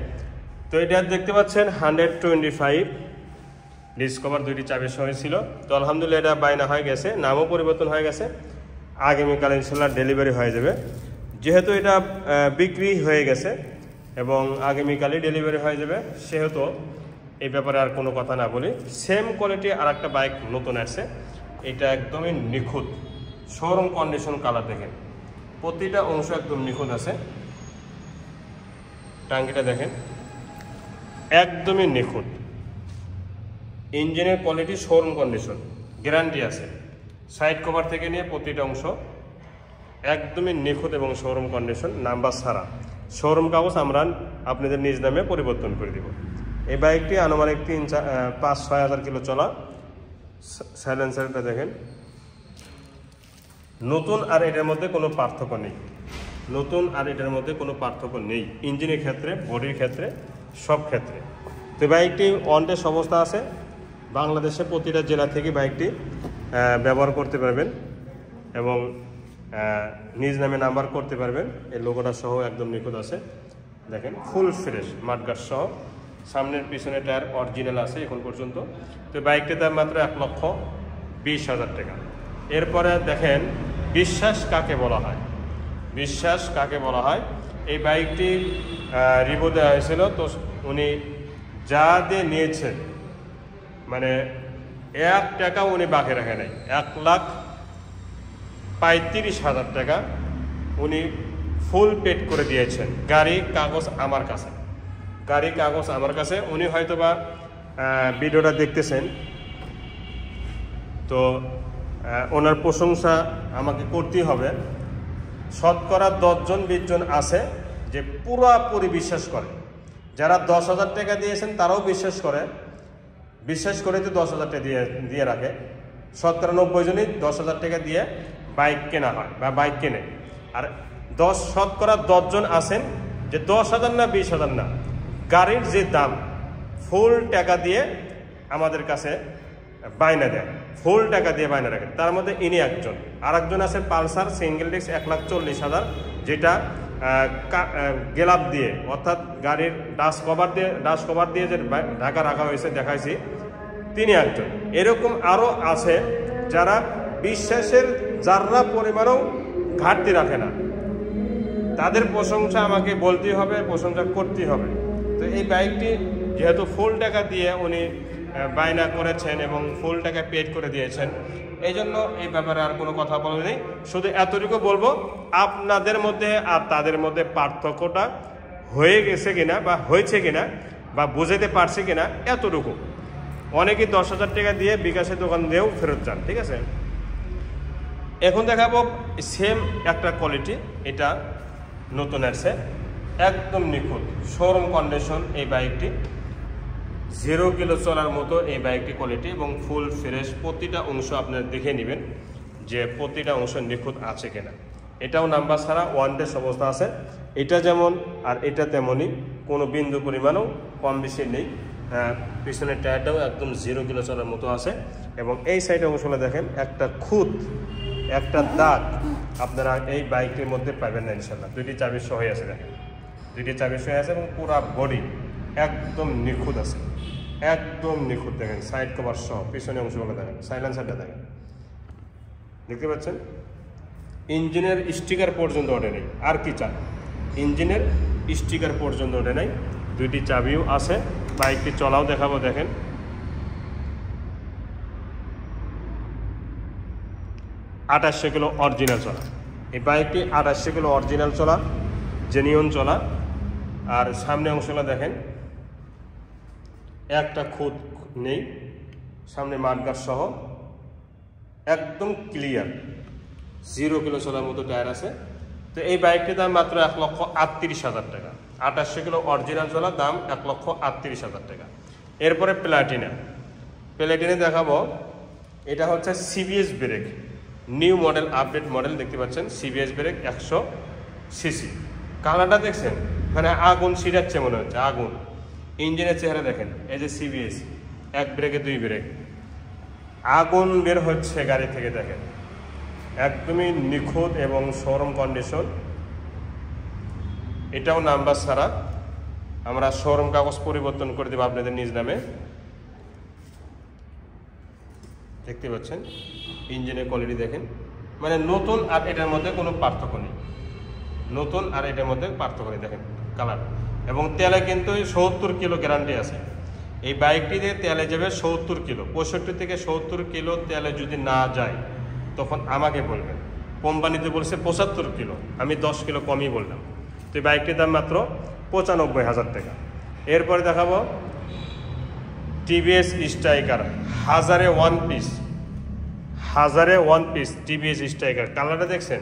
তো এটা দেখতে পাচ্ছেন 125 ডিসকভার, 2টি চাবি সহ ছিল। তো আলহামদুলিল্লাহ এটা বায়না হয়ে গেছে, নামও পরিবর্তন হয়ে গেছে, আগামীকাল ইনশাল্লাহ ডেলিভারি হয়ে যাবে। যেহেতু এটা বিক্রি হয়ে গেছে এবং আগামীকালই ডেলিভারি হয়ে যাবে, সেহেতু এই ব্যাপারে আর কোনো কথা না বলি। সেম কোয়ালিটি আর একটা বাইক নতুন আসছে, এটা একদমই নিখুঁত, শোরুম কন্ডিশন কালার দেখেন, প্রতিটা অংশ একদম নিখুঁত আছে। টাঙ্কিটা দেখেন একদমই নিখুঁত, ইঞ্জিনের কোয়ালিটি শোরুম কন্ডিশন, গ্যারান্টি আছে। সাইড কভার থেকে নিয়ে প্রতিটা অংশ একদমই নিখুঁত এবং শোরুম কন্ডিশন, নাম্বার ছাড়া। শোরুম কাগজ আমরা আপনাদের নিজ নামে পরিবর্তন করে দিব। এই বাইকটি আনুমানিক 5-6 হাজার কিলো চলা। সাইলেন্সারটা দেখেন, নতুন আর এটার মধ্যে কোনো পার্থক্য নেই, নতুন আর এটার মধ্যে কোনো পার্থক্য নেই, ইঞ্জিনের ক্ষেত্রে, বডির ক্ষেত্রে, সব ক্ষেত্রে। তো বাইকটি অন টেস্ট অবস্থা আছে, বাংলাদেশের প্রতিটা জেলা থেকে বাইকটি ব্যবহার করতে পারবেন এবং নিজ নামে নাম্বার করতে পারবেন। এই লোগোটা সহ একদম নিখুঁত আছে, দেখেন ফুল ফ্রেশ, মাঠগাছ সহ, সামনের পিছনে টায়ার অরিজিনাল আছে এখন পর্যন্ত। তো বাইকটির দাম মাত্র 1,20,000 টাকা। এরপরে দেখেন বিশ্বাস কাকে বলা হয়, বিশ্বাস কাকে বলা হয়। এই বাইকটি রিভিউ দেওয়া হয়েছিল, তো উনি যা দিয়ে নিয়েছেন মানে 1 টাকা উনি বাকি রাখে নাই, 1,35,000 টাকা উনি ফুল পেড করে দিয়েছেন। গাড়ি কাগজ আমার কাছে, গাড়ি কাগজ আমার কাছে। উনি হয়তোবা ভিডিওটা দেখতেছেন, তো ওনার প্রশংসা আমাকে করতেই হবে। শতকরা 10-20 জন আছে যে পুরোপুরি বিশ্বাস করে, যারা 10,000 টাকা দিয়েছেন তারাও বিশ্বাস করে, বিশ্বাস করে তো 10,000 টাকা দিয়ে রাখে। শতকরা 90 জনই 10,000 টাকা দিয়ে বাইক কেনা হয় বা বাইক কেনে। আর শতকরা 10 জন আছেন যে 10,000 না 20,000 না, গাড়ির যে দাম ফুল টাকা দিয়ে আমাদের কাছে বায়না দেয়, ফুল টাকা দিয়ে বায়না রাখেন। তার মধ্যে ইনি একজন। আর একজন আছে পালসার সিঙ্গেল ডিস্ক 1,40,000, যেটা গ্লাভ দিয়ে, অর্থাৎ গাড়ির ডাস্ট কভার দিয়ে যে ঢাকা রাখা হয়েছে দেখাইছি, তিনি একজন। এরকম আরও আছে যারা বিশ্বাসের যারা পরিমাণও ঘাটতি রাখে না। তাদের প্রশংসা আমাকে বলতেই হবে, প্রশংসা করতেই হবে। তো এই বাইকটি যেহেতু ফুল টাকা দিয়ে উনি বায়না করেছেন এবং ফুল টাকা পেড করে দিয়েছেন, এই জন্য এই ব্যাপারে আর কোনো কথা বলা নেই। শুধু এতটুকু বলবো, আপনাদের মধ্যে আর তাদের মধ্যে পার্থক্যটা হয়ে গেছে কিনা বা হয়েছে কিনা বা বুঝাতে পারছে কিনা, এতটুকু। অনেকেই 10,000 টাকা দিয়ে বিকাশে দোকান দিয়েও ফেরত যান, ঠিক আছে। এখন দেখাবো সেম একটা কোয়ালিটি, এটা নতুন আসছে, একদম নিখুঁত শোরুম কন্ডিশন। এই বাইকটি 0 কিলো চলার মতো এই বাইকটি কোয়ালিটি এবং ফুল ফ্রেশ। প্রতিটা অংশ আপনারা দেখে নেবেন যে প্রতিটা অংশ নিখুঁত আছে কিনা। এটাও নাম্বার ছাড়া ওয়ান ডেস অবস্থা আছে, এটা যেমন আর এটা তেমনই, কোনো বিন্দু পরিমাণও কম বেশি নেই। পিছনের টায়ারটাও একদম 0 কিলো চলার মতো আছে এবং এই সাইডে অংশগুলো দেখেন, একটা খুঁত একটা দাগ আপনারা এই বাইকটির মধ্যে পাবেন না ইনশাল্লাহ। 2টি চাবি সহ আছে, দেখেন 2টি চাবি সহ আছে এবং পুরো বডি একদম নিখুঁত আছে, একদম নিখুঁত। দেখেন সাইড কভার সহ পিছনে অংশগুলো দেখেন, সাইলেন্সারটা দেখেন, দেখতে পাচ্ছেন। ইঞ্জিনের স্টিকার পর্যন্ত ওঠে নেই, আর কি চান, ইঞ্জিনের স্টিকার পর্যন্ত ওঠে নাই। 2টি চাবিও আছে। বাইকটি চলাও দেখাবো, দেখেন 2800 কিলো অরিজিনাল চলা। এই বাইকটি 2800 কিলো অরিজিনাল চলা, জেনিয়ন চলা। আর সামনে অংশগুলো দেখেন, একটা খুঁত নেই, সামনে মাঠগার্ড সহ একদম ক্লিয়ার। 0 কিলো চলার মতো টায়ার আছে। তো এই বাইকটির দাম মাত্র 1,38,000 টাকা। 2800 কিলো অরিজিনাল চলা, দাম 1,38,000 টাকা। এরপরে প্লাটিনা দেখাবো। এটা হচ্ছে CBS brake, new model, update model, দেখতে পাচ্ছেন সিবিএস ব্রেক 100 সিসি। কালারটা দেখছেন, মানে আগুন ছিটাচ্ছে মনে হচ্ছে, আগুন। ইঞ্জিনের চেহারা দেখেন, এই যে সিবিএস, 1 ব্রেকে 2 ব্রেক, আগুন বের হচ্ছে গাড়ি থেকে, দেখেন একদমই নিখুঁত এবং শোরুম কন্ডিশন। এটাও নাম্বার ছাড়া, আমরা শোরুম কাগজ পরিবর্তন করে দেবো আপনাদের নিজ নামে। দেখতে পাচ্ছেন ইঞ্জিনের কোয়ালিটি দেখেন, মানে নতুন আর এটার মধ্যে কোনো পার্থক্য নেই, নতুন আর এটার মধ্যে পার্থক্য নেই। দেখেন কালার। এবং তেলে কিন্তু 70 কিলো গ্যারান্টি আছে। এই বাইকটিতে তেলে যাবে 70 কিলো, 65 থেকে 70 কিলো তেলে যদি না যায় তখন আমাকে বলবেন। কোম্পানিতে বলছে 75 কিলো, আমি 10 কিলো কমই বললাম। তো এই বাইকটির দাম মাত্র 95,000 টাকা। এরপরে দেখাবো টিভিএস স্ট্রাইকার, 1000-এ 1 পিস, 1000-এ 1 পিস টিভিএস স্ট্রাইকার। কালারটা দেখছেন,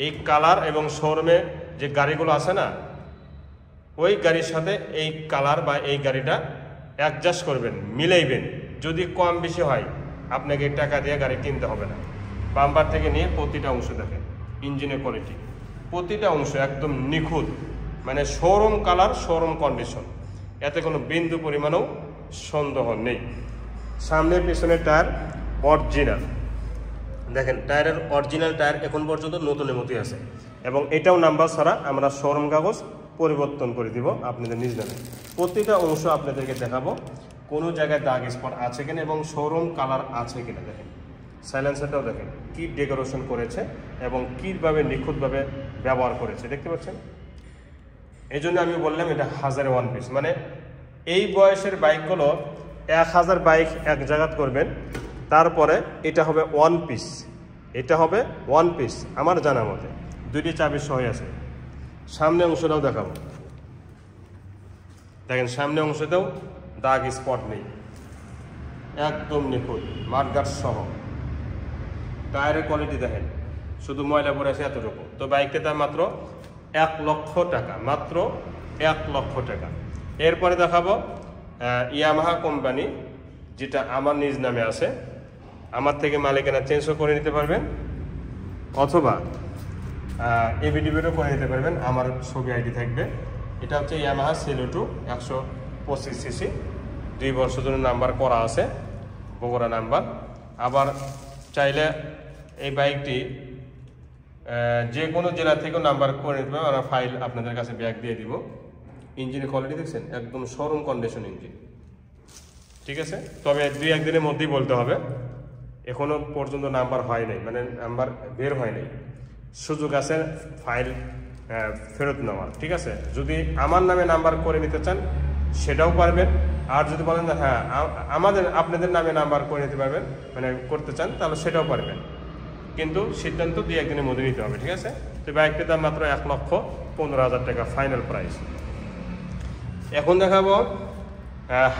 এই কালার এবং শোরুমে যে গাড়িগুলো আছে না, ওই গাড়ির সাথে এই কালার বা এই গাড়িটা অ্যাডজাস্ট করবেন, মিলাইবেন। যদি কম বেশি হয় আপনাকে টাকা দিয়ে গাড়ি কিনতে হবে না। বাম্পার থেকে নিয়ে প্রতিটা অংশ দেখেন, ইঞ্জিনের কোয়ালিটি প্রতিটা অংশ একদম নিখুঁত, মানে শোরুম কালার, শোরুম কন্ডিশন, এতে কোনো বিন্দু পরিমাণও সন্দেহ নেই। সামনে পিছনের টায়ার অরিজিনাল, দেখেন টায়ারের অরিজিনাল টায়ার এখন পর্যন্ত নতুনের মতোই আছে এবং এটাও নাম্বার ছাড়া, আমরা শোরুম কাগজ পরিবর্তন করে দিব আপনাদের নিজ নামে। প্রতিটা অংশ আপনাদেরকে দেখাবো কোনো জায়গায় দাগ স্পট আছে কিনা এবং শোরুম কালার আছে কিনা। দেখেন সাইলেন্সারটাও দেখেন কি ডেকোরেশন করেছে এবং কীভাবে নিখুঁতভাবে ব্যবহার করেছে, দেখতে পাচ্ছেন। এই জন্য আমি বললাম এটা 1000-এ 1 পিস, মানে এই বয়সের বাইকগুলো 1000 বাইক এক জায়গাত করবেন, তারপরে এটা হবে 1 পিস, এটা হবে 1 পিস আমার জানা মতে। 2টি চাবি সহ আছে। সামনে অংশটাও দেখাবো, দেখেন সামনে অংশতেও দাগ স্পট নেই, একদম নিখুঁত, মাঠগার্ড সহ। টায়ারের কোয়ালিটি দেখেন, শুধু ময়লা পড়ে আছে এতটুকু। তো বাইকটার দাম মাত্র 1 লক্ষ টাকা, মাত্র 1 লক্ষ টাকা। এরপরে দেখাবো ইয়ামাহা কোম্পানি, যেটা আমার নিজ নামে আছে, আমার থেকে মালিকানা চেঞ্জও করে নিতে পারবেন অথবা এবিডিবিরও করে নিতে পারবেন, আমার ছবি আইডি থাকবে। এটা হচ্ছে ইয়ামাহা সেলুটো 125 সিসি, 2 বছর জন্য নাম্বার করা আছে, বগুড়া নাম্বার। আবার চাইলে এই বাইকটি যে কোনো জেলা থেকেও নাম্বার করে নিতে পারবেন, আমরা ফাইল আপনাদের কাছে ব্যাক দিয়ে দিব। ইঞ্জিনের কোয়ালিটি দেখছেন, একদম শোরুম কন্ডিশন ইঞ্জিন, ঠিক আছে। তবে 2-1 দিনের মধ্যেই বলতে হবে, এখনো পর্যন্ত নাম্বার হয় নাই, মানে নাম্বার বের হয় নাই। সুযোগ আছে ফাইল ফেরত নেওয়ার, ঠিক আছে। যদি আমার নামে নাম্বার করে নিতে চান সেটাও পারবেন, আর যদি বলেন যে হ্যাঁ আপনাদের নামে নাম্বার করে নিতে পারবেন, মানে করতে চান, তাহলে সেটাও পারবেন, কিন্তু সিদ্ধান্ত 2-1 দিনের মধ্যে নিতে হবে, ঠিক আছে। তো বাইকটির দাম মাত্র 1,15,000 টাকা ফাইনাল প্রাইস। এখন দেখাবো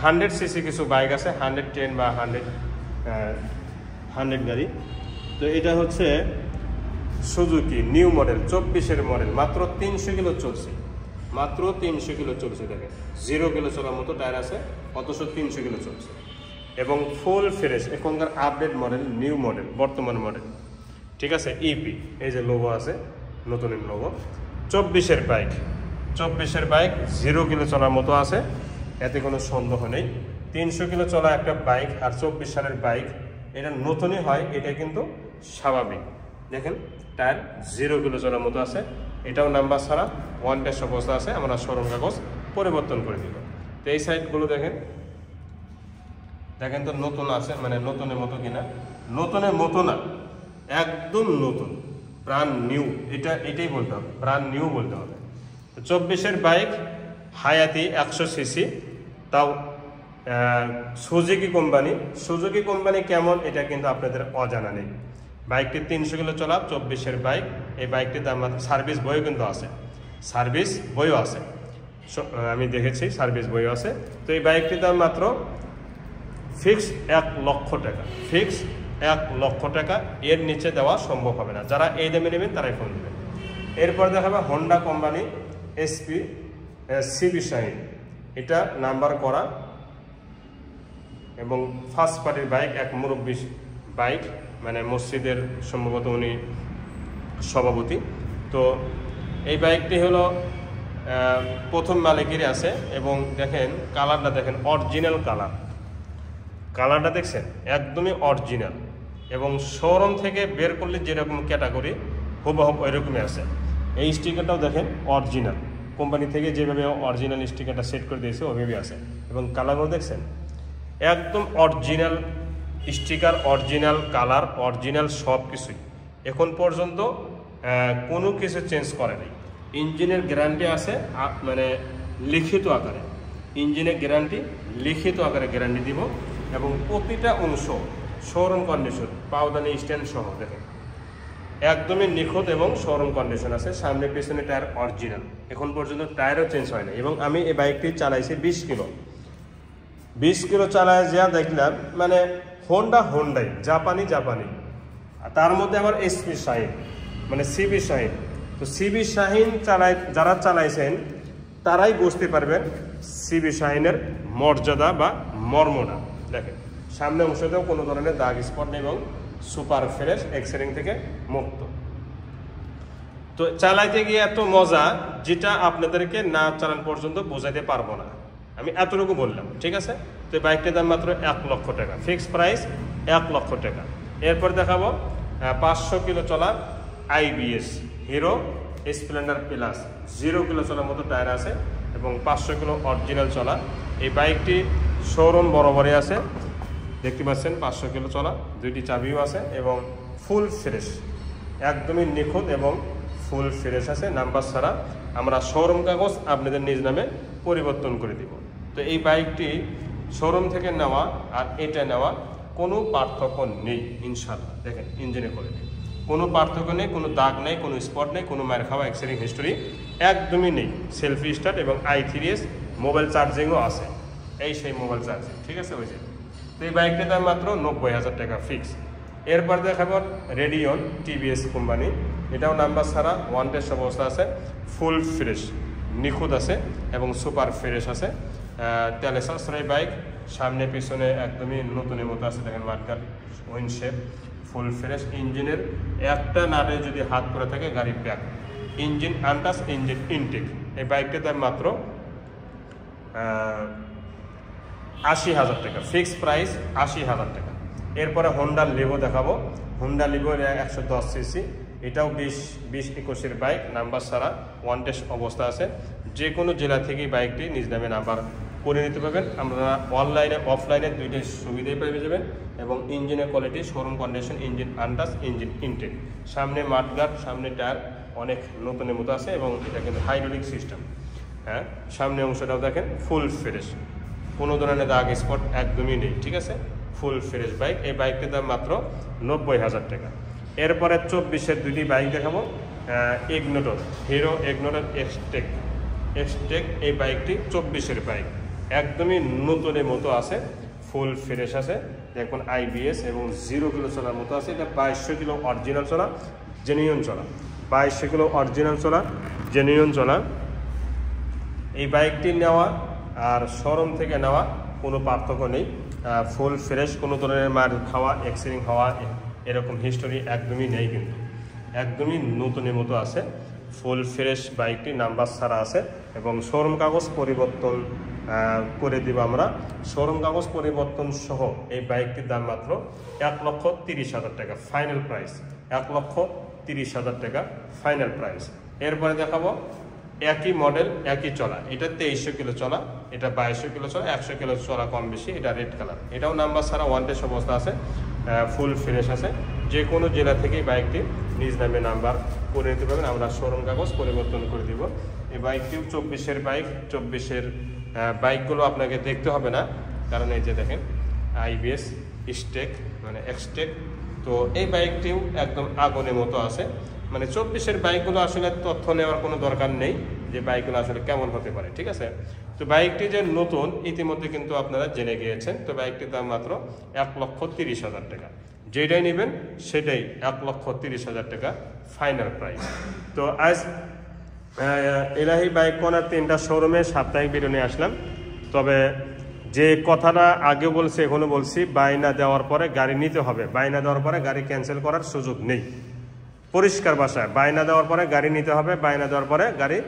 100 সিসি কিছু বাইক আছে, 110 বা 100 গাড়ি। তো এটা হচ্ছে সুজুকি নিউ মডেল 24-এর মডেল, মাত্র 300 কিলো চলছে, মাত্র 300 কিলো চলছে। দেখেন 0 কিলো চলার মতো টায়ার আছে, অথচ 300 কিলো চলছে এবং ফুল ফ্রেশ, এখনকার আপডেট মডেল, নিউ মডেল, বর্তমান মডেল, ঠিক আছে। ইপি এই যে লোগো আছে, নতুন লোগো। 24-এর বাইক, 24-এর বাইক 0 কিলো চলার মতো আছে, এতে কোনো সন্দেহ নেই। 300 কিলো চলা একটা বাইক আর 24 সালের বাইক, এটা নতুনই হয়, এটা কিন্তু স্বাভাবিক। দেখেন টায়ার 0 কিলো চলার মতো আছে, এটাও নাম্বার ছাড়া, ওয়ান টেস্ট অবস্থা আছে, আমরা শোরুম কাগজ পরিবর্তন করে দিব। তো এই সাইডগুলো দেখেন, দেখেন তো নতুন আছে, মানে নতুনের মতো কিনা, নতুনের মতো না, একদম নতুন, ব্র্যান্ড নিউ, এটাই বলতে হবে, ব্র্যান্ড নিউ বলতে হবে। 24-এর বাইক হায়াতি 100 সিসি, তাও সুজুকি কোম্পানি। সুজুকি কোম্পানি কেমন এটা কিন্তু আপনাদের অজানা নেই। বাইকটি 300 কিলো চলা 24-এর বাইক। এই বাইকটির দাম, সার্ভিস বইও কিন্তু আছে, সার্ভিস বইও আছে, আমি দেখেছি সার্ভিস বইও আছে। তো এই বাইকটির দাম মাত্র ফিক্স 1 লক্ষ টাকা, ফিক্স 1 লক্ষ টাকা, এর নিচে দেওয়া সম্ভব হবে না। যারা এই দামে নেবেন তারাই ফোন দেবেন। এরপর দেখাবে Honda company SP CB Shine, এটা নাম্বার করা এবং ফার্স্ট পার্টির বাইক, এক মুরব্বী বাইক, মানে মসজিদের সম্ভবত উনি সভাপতি। তো এই বাইকটি হলো প্রথম মালিকেরই আছে এবং দেখেন কালারটা, দেখেন অরিজিনাল কালার, কালারটা দেখছেন একদমই অরিজিনাল এবং শোরুম থেকে বের করলে যেরকম ক্যাটাগরি হুবহু ওইরকমই আছে। এই স্টিকারটাও দেখেন অরিজিনাল, কোম্পানি থেকে যেভাবে অরিজিনাল স্টিকারটা সেট করে দিয়েছে ওইভাবে আছে এবং কালারও দেখছেন একদম original sticker, original colour, original সব কিছুই। এখন পর্যন্ত কোনো কিছু চেঞ্জ করে নাই। ইঞ্জিনের গ্যারান্টি আছে, মানে লিখিত আকারে, ইঞ্জিনের গ্যারান্টি লিখিত আকারে গ্যারান্টি দিব এবং প্রতিটা অংশ শোরুম কন্ডিশন, পাউদানি স্ট্যান্ড সহ দেখেন একদমই নিখুঁত এবং শোরুম কন্ডিশন আছে। সামনে পেছনে টায়ার অরিজিনাল, এখন পর্যন্ত টায়ারও চেঞ্জ হয় না। এবং আমি এই বাইকটি চালাইছি 20 কিলো, 20 কিলো চালায় যা দেখলাম, মানে হোন্ডাই জাপানি, তার মধ্যে আবার এসপি শাইন, মানে সিবি শাইন। তো সিবি শাইন যারা চালাইছেন তারাই বুঝতে পারবেন সিবি শাইনের মর্যাদা বা মর্মটা। দেখেন সামনে অংশতেও কোনো ধরনের দাগ স্পট নেই এবং সুপার ফ্রেশ, এক্সিডেন্ট থেকে মুক্ত। তো চালাইতে গিয়ে এত মজা যেটা আপনাদেরকে না চালান পর্যন্ত বোঝাইতে পারবো না, আমি এতটুকু বললাম, ঠিক আছে। তো বাইকটির দাম মাত্র 1 লক্ষ টাকা, ফিক্স প্রাইস 1 লক্ষ টাকা। এরপর দেখাবো 500 কিলো চলা IBS hero Splendor plus, 0 kilo চলার মতো টায়ার আছে এবং 500 কিলো অরিজিনাল চলা। এই বাইকটি শোরুম বরাবরই আছে, দেখতে পাচ্ছেন 500 কিলো চলা, 2টি চাবিও আছে এবং ফুল ফ্রেশ, একদমই নিখুঁত এবং ফুল ফ্রেশ আছে, নাম্বার ছাড়া। আমরা শোরুম কাগজ আপনাদের নিজ নামে পরিবর্তন করে দিব। তো এই বাইকটি শোরুম থেকে নেওয়া আর এটা নেওয়া কোনো পার্থক্য নেই ইনশাআল্লাহ। দেখেন ইঞ্জিনে কোয়ালিটি কোনো পার্থক্য নেই, কোনো দাগ নেই, কোনো স্পট নেই, কোনো মার খাওয়া অ্যাক্সিডেন্ট হিস্টোরি একদমই নেই। সেলফি স্টার্ট এবং i3s মোবাইল চার্জিংও আছে, এই সেই মোবাইল চার্জিং, ঠিক আছে। ওই যে তো এই বাইকটির দাম মাত্র 90,000 টাকা ফিক্স। এরপর দেখাবো রেডিয়ন টিভিএস কোম্পানি, এটাও নাম্বার ছাড়া, ওয়ান টেস্ট অবস্থা আছে, ফুল ফ্রেশ নিখুঁত আছে এবং সুপার ফ্রেশ আছে। তেলে সাশ্রয়ী বাইক, সামনে পিছনে একদমই নতুনের মতো আছে, দেখেন মার্কার, উইন্ডশেপ, ফুল ফ্রেশ। ইঞ্জিনের একটা নাটে যদি হাত পরে থাকে গাড়ি ব্যাক, ইঞ্জিন আনটাস, ইঞ্জিন ইনটেক। এই বাইকটির দাম মাত্র 80,000 টাকা, ফিক্সড প্রাইস 80,000 টাকা। এরপরে হোন্ডা লিভো দেখাবো, হোন্ডা লিভো 110 সিসি, এটাও 20-21-এর বাইক, নাম্বার ছাড়া, ওয়ান টেস্ট অবস্থা আছে। যে কোনো জেলা থেকেই বাইকটি নিজ নামে নাম্বার করে নিতে পারবেন। আমরা অনলাইনে অফলাইনে দুইটাই সুবিধাই পেয়ে যাবেন। এবং ইঞ্জিনের quality showroom condition, engine untouched, engine intact, সামনে মাঠগার্ড, সামনে টায়ার অনেক নতুনের মতো আছে এবং এটা কিন্তু হাইড্রোলিক সিস্টেম। হ্যাঁ, সামনে অংশটাও দেখেন ফুল ফ্রেশ, কোনো ধরনের দাগ স্পট একদমই নেই, ঠিক আছে, ফুল ফ্রেশ বাইক। এই বাইকটির দাম মাত্র 90,000 টাকা। এরপরে 24-এর দুটি বাইক দেখাবো। Ignitor, hero Ignitor Xtec. এই বাইকটি 24-এর বাইক, একদমই নতুনের মতো আছে, ফুল ফ্রেশ আছে। দেখুন আইবিএস এবং 0 কিলো চলার মতো আছে। এটা 2200 কিলো অরিজিনাল চলা, জেনুইন চলা, 2200 কিলো অরিজিনাল চলা, জেনুইন চলা। এই বাইকটি নেওয়া আর শোরুম থেকে নেওয়া কোনো পার্থক্য নেই, ফুল ফ্রেশ, কোনো ধরনের মার খাওয়া, এক্সিডিং হওয়া এরকম হিস্টোরি একদমই নেই, কিন্তু একদমই নতুনের মতো আছে, ফুল ফ্রেশ বাইকটি, নাম্বার ছাড়া আছে। এবং শোরুম কাগজ পরিবর্তন করে দিব আমরা। শোরুম কাগজ পরিবর্তন সহ এই বাইকটির দাম মাত্র 1,30,000 টাকা ফাইনাল প্রাইস, 1,30,000 টাকা ফাইনাল প্রাইস। এরপরে দেখাবো একই মডেল একই চলা, এটা 2300 কিলো চলা, এটা 2200 কিলো চলা, 100 কিলো চলা কম বেশি। এটা রেড কালার, এটাও নাম্বার ছাড়া ওয়ান্টেড অবস্থা আছে, ফুল ফ্রেশ আছে। যে কোনো জেলা থেকেই বাইকটি নিজ নামে নাম্বার করে নিতে পারবেন, আমরা শোরুম কাগজ পরিবর্তন করে দিব। এই বাইকটিও 24-এর বাইক। 24-এর বাইকগুলো আপনাকে দেখতে হবে না, কারণ এই যে দেখেন আইবিএস স্টেক মানে এক্সটেক। তো এই বাইকটিও একদম আগুনের মতো আছে। মানে 24-এর বাইকগুলো আসলে তথ্য নেওয়ার কোনো দরকার নেই যে বাইকগুলো আসলে কেমন হতে পারে, ঠিক আছে। তো বাইকটি যে নতুন ইতিমধ্যে কিন্তু আপনারা জেনে গিয়েছেন। তো বাইকটির দাম মাত্র 1,30,000 টাকা। যেটাই নেবেন সেটাই 1,30,000 টাকা ফাইনাল প্রাইস। তো আজ এলাহি বাইক কর্নার 3টা শোরুমে সাপ্তাহিক ভিডিও নিয়ে আসলাম। তবে যে কথাটা আগে বলছি এখনো বলছি, বায়না দেওয়ার পরে গাড়ি নিতে হবে, বায়না দেওয়ার পরে গাড়ি ক্যান্সেল করার সুযোগ নেই। পরিষ্কার ভাষায় বায়না দেওয়ার পরে গাড়ি নিতে হবে, বায়না দেওয়ার পরে গাড়ি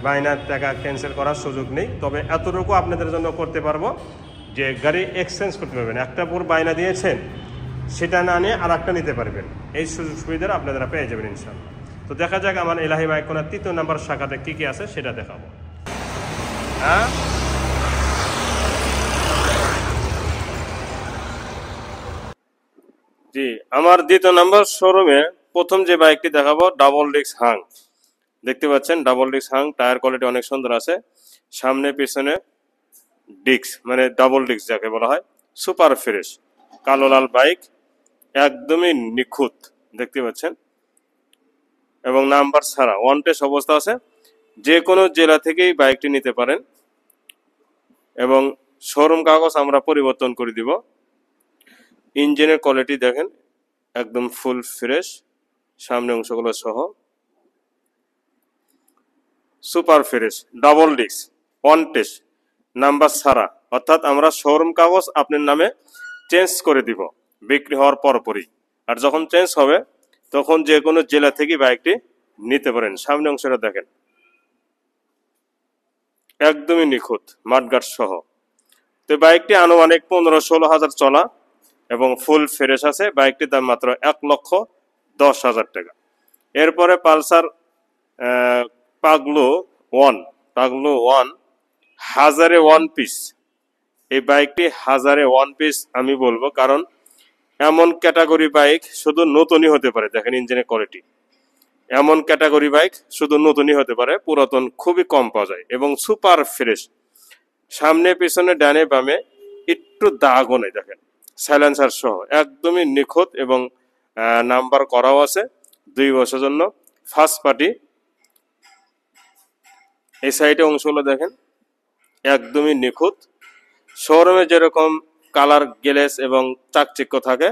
বায়নার টাকা ক্যান্সেল করার সুযোগ নেই। তবে এতটুকু আপনাদের জন্য করতে পারবো যে গাড়ি এক্সচেঞ্জ করতে পারবেন, একটা পুরো বায়না দিয়েছেন সেটা না নিয়ে আর একটা নিতে পারবেন, এই সুযোগ সুবিধা আপনারা পেয়ে যাবেন ইনশাআল্লাহ। তো দেখা যাক আমার এলাহি বাইক কর্নার 3 নম্বর শাখাতে কী কী আছে সেটা দেখাবো। হ্যাঁ, জি, আমার 2 নম্বর শোরুমে প্রথম যে বাইকটি দেখাবো ডাবল ডিস্ক হাং। দেখতে পাচ্ছেন double disc Hang, tyre quality অনেক সুন্দর আছে, সামনে পিছনে ডিস্ক মানে ডাবল ডিস্ক যাকে বলা হয়, সুপার ফ্রেশ কালো লাল বাইক, একদমই নিখুঁত দেখতে পাচ্ছেন, এবং নাম্বার ছাড়া ওয়ান্টেড অবস্থা আছে। যে কোনো জেলা থেকেই বাইকটি নিতে পারেন এবং শোরুম কাগজ আমরা পরিবর্তন করে দিব। ইঞ্জিনের কোয়ালিটি দেখেন একদম ফুল ফ্রেশ, সামনে অংশগুলো সহ super fresh, double disc, wanted, number ছাড়া, অর্থাৎ আমরা শোরুম কাগজ আপনার নামে চেঞ্জ করে দিব বিক্রি হওয়ার পরপরই। আর যখন চেঞ্জ হবে তখন যে কোনো জেলা থেকে বাইকটি নিতে পারেন। সামনে অংশটা দেখেন একদমই নিখুঁত, মাঠগার্ড সহ। তো বাইকটি আনুমানিক 15-16 হাজার চলা এবং ফুল ফ্রেশ আছে। বাইকটির দাম মাত্র 1,10,000 টাকা। এরপরে পালসার পাগলো ওয়ান হাজারে ওয়ান পিস। এই বাইকটি হাজারে ওয়ান পিস আমি বলবো, কারণ এমন ক্যাটাগরি বাইক শুধু নতুনই হতে পারে। দেখেন ইঞ্জিনের কোয়ালিটি, এমন ক্যাটাগরি বাইক শুধু নতুনই হতে পারে, পুরাতন খুবই কম পাওয়া যায় এবং সুপার ফ্রেশ। সামনে পিছনে ডানে বামে একটু দাগও নেই, দেখেন সাইলেন্সার সহ একদমই নিখুঁত এবং নাম্বার করাও আছে 2 বছরের জন্য, ফার্স্ট পার্টি। এই সাইডে অংশগুলো দেখেন একদমই নিখুঁত, শোরুমে যেরকম কালার গ্লেস এবং চাকচিক্য থাকে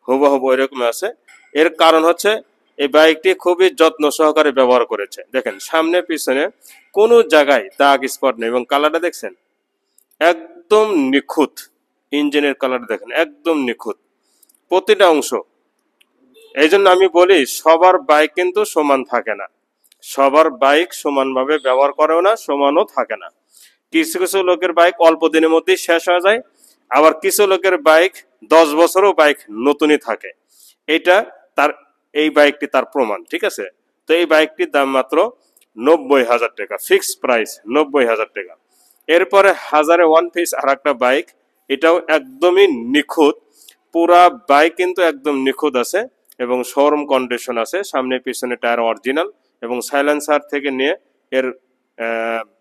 হুবহু এরকম আছে। এর কারণ হচ্ছে এই বাইকটি খুবই যত্ন সহকারে ব্যবহার করেছে। দেখেন সামনে পিছনে কোনো জায়গায় দাগ স্পট নেই এবং কালারটা দেখছেন একদম নিখুঁত। ইঞ্জিনের কালার দেখেন একদম নিখুঁত প্রতিটা অংশ। এই জন্য আমি বলি সবার বাইক কিন্তু সমান থাকে না, সবার বাইক সমানভাবে ব্যবহার করেও না, সমানও থাকে না। কিছু কিছু লোকের বাইক অল্প দিনের মধ্যেই শেষ হয়ে যায়, আবার কিছু লোকের বাইক 10 বছরও বাইক নতুনই থাকে। এটা তার এই বাইকটি তার প্রমাণ, ঠিক আছে। তো এই বাইকটির দাম মাত্র 90,000 টাকা, ফিক্সড প্রাইস 90,000 টাকা। এরপরে হাজারে ওয়ান পিস আর একটা বাইক, এটাও একদমই নিখুঁত, পুরা বাইক কিন্তু একদম নিখুঁত আছে এবং শোরুম কন্ডিশন আছে। সামনে পিছনে টায়ার অরিজিনাল এবং সাইলেন্সার থেকে নিয়ে এর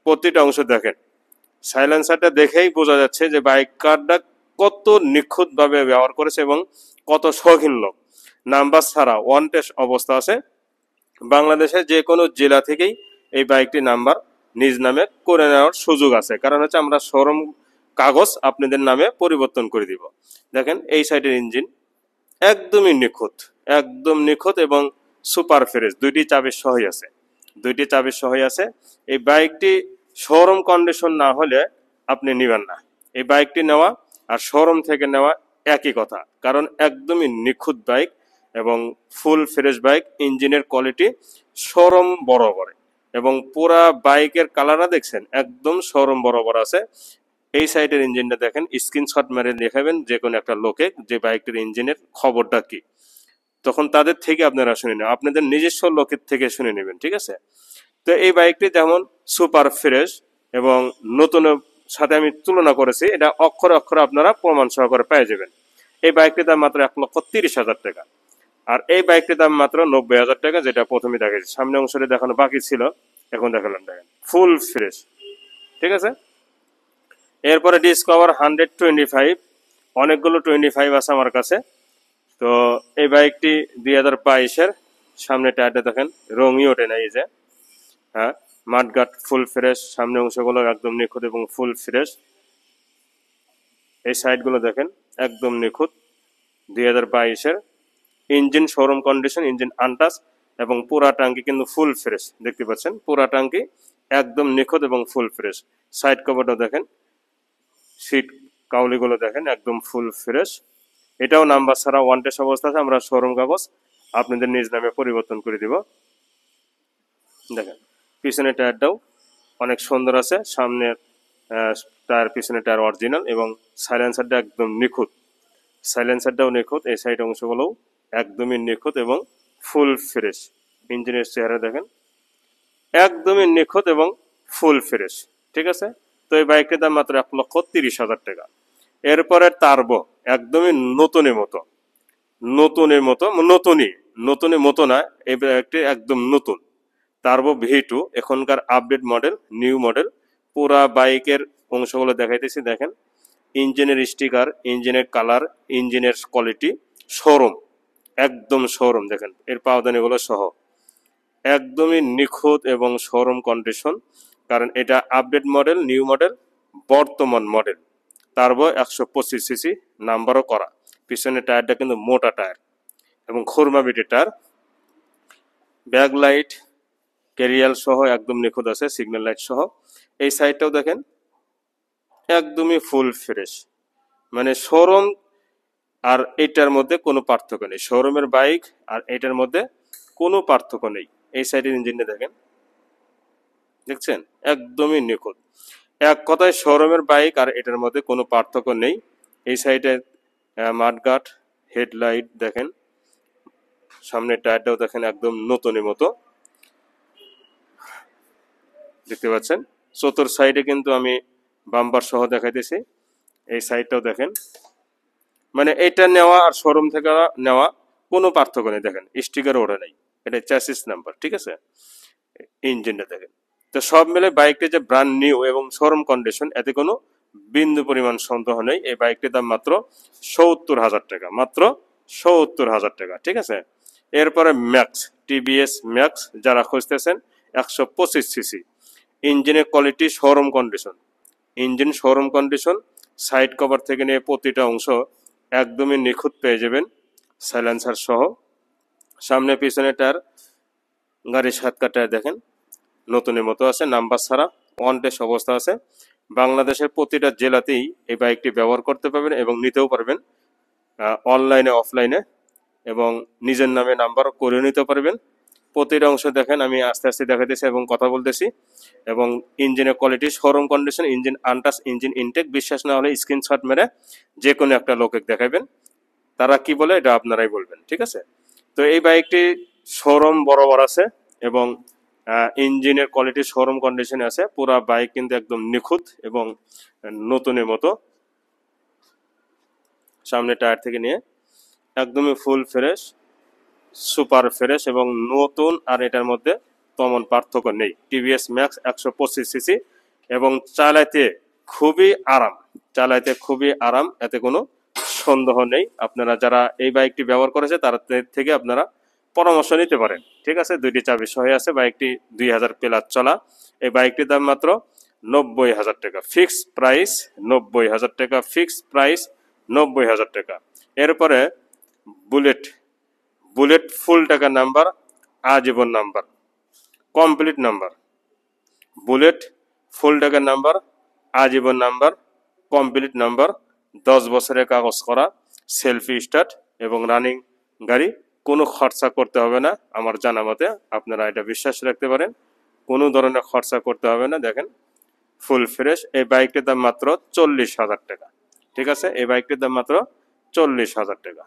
প্রতিটা অংশ দেখেন, সাইলেন্সারটা দেখেই বোঝা যাচ্ছে যে বাইকারটা কত নিখুঁতভাবে ব্যবহার করেছে এবং কত শৌখিন লোক। নাম্বার ছাড়া ওয়ান টেস্ট অবস্থা আছে। বাংলাদেশের যে কোনো জেলা থেকেই এই বাইকটি নাম্বার নিজ নামে করে নেওয়ার সুযোগ আছে, কারণ হচ্ছে আমরা শোরুম কাগজ আপনাদের নামে পরিবর্তন করে দিব। দেখেন এই সাইডের ইঞ্জিন একদমই নিখুঁত, একদম নিখুঁত এবং সুপার ফ্রেশ, দুইটি চাবির সহই আছে, দুইটি চাবির সহই আছে। এই বাইকটি শোরুম কন্ডিশন না হলে আপনি নেবেন না। এই বাইকটি নেওয়া আর শোরুম থেকে নেওয়া একই কথা, কারণ একদমই নিখুঁত বাইক এবং ফুল ফ্রেশ বাইক, ইঞ্জিনের কোয়ালিটি শোরুম বরাবর এবং পুরা বাইকের কালারটা দেখছেন একদম শোরুম বরাবর আছে। এই সাইডের ইঞ্জিনটা দেখেন, স্ক্রিনশট মেরে দেখাবেন যে কোনো একটা লোকে যে বাইকটির ইঞ্জিনের খবরটা কি, তখন তাদের থেকে আপনারা শুনে নেবেন, আপনাদের নিজস্ব লোকের থেকে শুনে নেবেন, ঠিক আছে। তো এই বাইকটি যেমন সুপার ফ্রেশ এবং নতুনের সাথে আমি তুলনা করেছি, এটা অক্ষরে অক্ষরে আপনারা প্রমাণ সহকারে পেয়ে যাবেন। এই বাইকটির দাম মাত্র 1,30,000 টাকা, আর এই বাইকটির দাম মাত্র 90,000 টাকা, যেটা প্রথমে দেখেছি। সামনে অংশটি দেখানো বাকি ছিল, এখন দেখালাম, দেখেন ফুল ফ্রেশ, ঠিক আছে। এরপরে ডিসকভার 125, অনেকগুলো 25 আছে আমার কাছে। তো এই বাইকটি 2022-এর, সামনে টায়ারটা দেখেন রঙই ওঠে না, এই যে হ্যাঁ, মাঠঘাট ফুল ফ্রেশ, সামনে অংশগুলো একদম নিখুঁত এবং ফুল ফ্রেশ। এই সাইডগুলো দেখেন একদম নিখুঁত, 2022-এর। Engine showroom condition, engine untouch এবং পুরা টাঙ্কি কিন্তু ফুল ফ্রেশ, দেখতে পাচ্ছেন পুরা টাঙ্কি একদম নিখুঁত এবং ফুল ফ্রেশ। সাইড কভারটা দেখেন, সিট কাউলিগুলো দেখেন একদম ফুল ফ্রেশ। এটাও নাম্বার ছাড়া ওয়ান টেস্ট অবস্থা আছে, আমরা শোরুম কাগজ আপনাদের নিজ নামে পরিবর্তন করে দিব। দেখেন পিছনের টায়ারটাও অনেক সুন্দর আছে, সামনের টায়ার, পিছনের টায়ার অরিজিনাল এবং সাইলেন্সারটা একদম নিখুঁত, সাইলেন্সারটাও নিখুঁত। এই সাইড অংশগুলোও একদমই নিখুঁত এবং ফুল ফ্রেশ। ইঞ্জিনের চেহারা দেখেন একদমই নিখুঁত এবং ফুল ফ্রেশ, ঠিক আছে। তো এই বাইকটির দাম মাত্র 1,30,000 টাকা। এরপরে টার্বো, একদমই নতুনের মতো, নতুনের মতো, নতুনের মতো না, এই বাইকটি একদম নতুন। টার্বো V2, এখনকার আপডেট মডেল, নিউ মডেল। পুরা বাইকের অংশগুলো দেখাইতেছি, দেখেন ইঞ্জিনের স্টিকার, ইঞ্জিনের কালার, ইঞ্জিনের কোয়ালিটি শোরুম, একদম শোরুম। দেখেন এর পাওদানিগুলো সহ একদমই নিখুঁত এবং শোরুম কন্ডিশন, কারণ এটা আপডেট মডেল, নিউ মডেল, বর্তমান মডেল। টার্বো 125 সিসি, নাম্বারও করা। পিছনের টায়ারটা কিন্তু মোটা টায়ার এবং খুরমা বিটি টায়ার। ব্যাক লাইট, ক্যারিয়াল সহ একদম নিখুঁত আছে, সিগন্যাল লাইট সহ। এই সাইডটাও দেখেন একদমই ফুল ফ্রেশ, মানে শোরুম আর এটার মধ্যে কোনো পার্থক্য নেই, শোরুমের বাইক আর এটার মধ্যে কোনো পার্থক্য নেই। এই সাইডের ইঞ্জিনটা দেখেন, দেখছেন একদমই নিখুঁত। এক কথায় শোরুমের বাইক আর এটার মধ্যে কোনো পার্থক্য নেই। এই সাইডে মাঠঘাট, হেডলাইট দেখেন, সামনের টায়ারটাও দেখেন একদম নতুনের মতো, দেখতে পাচ্ছেন। চতুর সাইডে কিন্তু আমি বাম্পার সহ দেখাইতেছি, এই সাইডটাও দেখেন, মানে এটা নেওয়া আর শোরুম থেকে নেওয়া কোনো পার্থক্য নেই। দেখেন স্টিকার ওঠে নাই, এটা চ্যাসিস নাম্বার, ঠিক আছে। ইঞ্জিনটা দেখেন। তো সব মিলে বাইকটি যে ব্র্যান্ড নিউ এবং শোরুম কন্ডিশন, এতে কোনো বিন্দু পরিমাণ সন্দেহ নেই। এই বাইকটির দাম মাত্র 70,000 টাকা, মাত্র 70,000 টাকা, ঠিক আছে। এরপরে ম্যাক্স, টিভিএস ম্যাক্স যারা খুঁজতেছেন, 125 সিসি, ইঞ্জিনের quality showroom condition, engine showroom condition, side cover থেকে নিয়ে প্রতিটা অংশ একদমই নিখুঁত পেয়ে যাবেন, সাইলেন্সার সহ। সামনে পিছনে টায়ার, গাড়ির 7 টায়ার দেখেন নতুনের মতো আছে, নাম্বার ছাড়া, ওয়ান টেস্ট অবস্থা আছে। বাংলাদেশের প্রতিটা জেলাতেই এই বাইকটি ব্যবহার করতে পারবেন এবং নিতেও পারবেন, অনলাইনে অফলাইনে, এবং নিজের নামে নাম্বার করে নিতে পারবেন। প্রতিটা অংশ দেখেন, আমি আস্তে আস্তে দেখাতেছি এবং কথা বলতেছি। এবং ইঞ্জিনের quality showroom condition, engine untouched, engine intact. বিশ্বাস না হলে স্ক্রিনশট মেরে যে কোনো একটা লোকে দেখাবেন, তারা কি বলে এটা আপনারাই বলবেন, ঠিক আছে। তো এই বাইকটি শোরুম বরাবর আছে এবং ইঞ্জিনের কোয়ালিটি শোরুম কন্ডিশনে আছে। পুরা বাইক কিন্তু একদম নিখুঁত এবং নতুনের মতো। সামনে টায়ার থেকে নিয়ে একদমই ফুল ফ্রেশ, সুপার ফ্রেশ এবং নতুন। আর এটার মধ্যে তেমন পার্থক্য নেই। টিভিএস ম্যাক্স 125 সিসি এবং চালাইতে খুবই আরাম, এতে কোনো সন্দেহ নেই। আপনারা যারা এই বাইকটি ব্যবহার করেছে তার থেকে আপনারা পরামর্শ নিতে পারেন। ঠিক আছে, 2টি চাবি সহ আছে। বাইকটি 2000 প্লাস চলা। এই বাইকটির দাম মাত্র 90,000 টাকা, ফিক্স প্রাইস 90,000 টাকা, ফিক্স প্রাইস 90,000 টাকা। এরপরে বুলেট ফুল টাকা নাম্বার, আজীবন নাম্বার, কমপ্লিট নাম্বার। বুলেট ফুল টাকা নাম্বার, আজীবন নাম্বার, কমপ্লিট নাম্বার, 10 বছরের কাগজ করা, সেলফি স্টার্ট এবং রানিং গাড়ি। কোনো খরচা করতে হবে না আমার জানা মতে, আপনারা এটা বিশ্বাস রাখতে পারেন। কোনো ধরনের খরচা করতে হবে না। দেখেন ফুল ফ্রেশ। এই বাইকটির দাম মাত্র 40,000 টাকা। ঠিক আছে, এই বাইকটির দাম মাত্র 40,000 টাকা।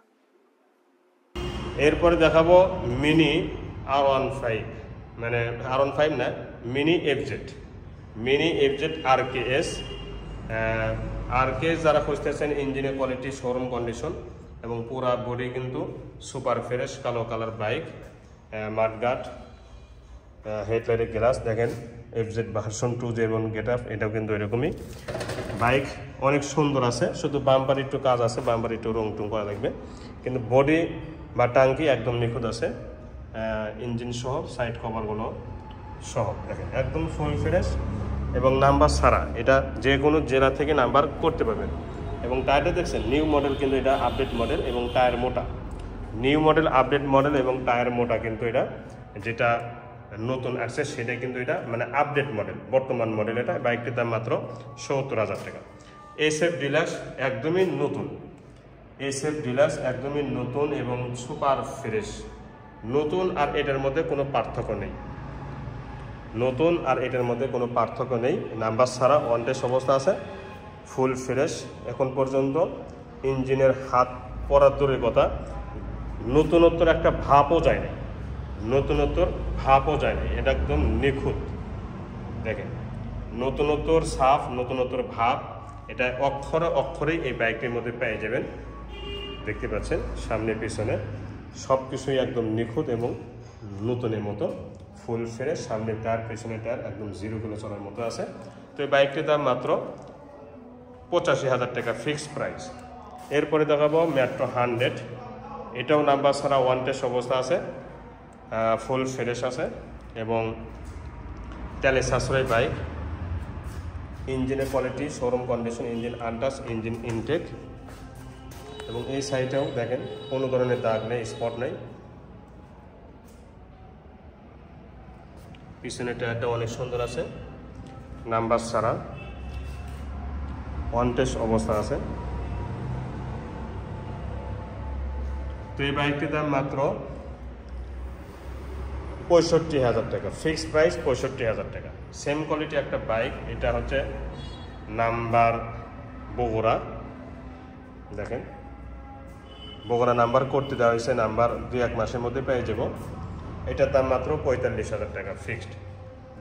এরপরে দেখাবো মিনি R15, মানে R15 না, মিনি এফজেড RKS। RKS যারা খুঁজতেছেন ইঞ্জিনের কোয়ালিটি শোরুম কন্ডিশন এবং পুরা বডি কিন্তু সুপার ফ্রেশ, কালো কালার বাইক, মাডগার্ড, হেডলাইটের গ্লাস। দেখেন এফজেড ভার্সন 2 যেমন গেট আপ, এটাও কিন্তু এরকমই। বাইক অনেক সুন্দর আছে, শুধু বাম্পার একটু কাজ আছে, বাম্পার একটু রং টুং করা লাগবে, কিন্তু বডি বা টাঙ্কি একদম নিখুঁত আছে। ইঞ্জিন সহ, সাইড কভারগুলো সহ দেখেন একদম ফুল ফ্রেশ এবং নাম্বার ছাড়া। এটা যে কোনো জেলা থেকে নাম্বার করতে পারবেন। এবং টায়ারটা দেখছেন নিউ মডেল, কিন্তু এটা আপডেট মডেল এবং টায়ার মোটা। নিউ মডেল, আপডেট মডেল এবং টায়ার মোটা, কিন্তু এটা যেটা নতুন আসছে সেটা কিন্তু এটা মানে আপডেট মডেল, বর্তমান মডেল। এটা বাইকটির দাম মাত্র 70,000 টাকা। SF ডিলাক্স একদমই নতুন, এবং সুপার ফ্রেশ। নতুন আর এটার মধ্যে কোনো পার্থক্য নেই। নাম্বার ছাড়া ওয়ান টেস্ট অবস্থা আছে, ফুল ফ্রেশ। এখন পর্যন্ত ইঞ্জিনের হাত পড়ার দূরের কথা, নতুনত্বর একটা ভাবও যায় না, এটা একদম নিখুঁত। দেখেন নতুনত্বর ছাপ, নতুনত্বর ভাব, এটা অক্ষরেই এই বাইকটির মধ্যে পেয়ে যাবেন। দেখতে পাচ্ছেন সামনে পিছনে সব কিছুই একদম নিখুঁত এবং নতুনের মতো, ফুল ফ্রেশ। সামনে টায়ার, পেছনে টায়ার একদম 0 কিলো চলার মতো আছে। তো এই বাইকটির দাম মাত্র 85,000 টাকা, ফিক্স প্রাইস। এরপরে দেখাবো মেট্রো 100। এটাও নাম্বার ছাড়া ওয়ান টেস্ট অবস্থা আছে, ফুল ফ্রেশ আছে এবং তেলে সাশ্রয় বাইক। ইঞ্জিনের quality showroom condition, engine untouched, engine intact. এবং এই সাইডেও দেখেন কোনো ধরনের দাগ নেই, স্পট নেই। পিছনের টায়ারটা অনেক সুন্দর আছে, নাম্বার ছাড়া ওয়ান টেস্ট অবস্থা আছে। তো এই বাইকটির দাম মাত্র 65,000 টাকা, ফিক্সড প্রাইস 65,000 টাকা। সেম কোয়ালিটি একটা বাইক, এটা হচ্ছে নাম্বার বগুড়া। দেখেন বগুড়া নাম্বার করতে দেওয়া হয়েছে, নাম্বার 2-1 মাসের মধ্যে পেয়ে যাব। এটার দাম মাত্র 45,000 টাকা, ফিক্সড।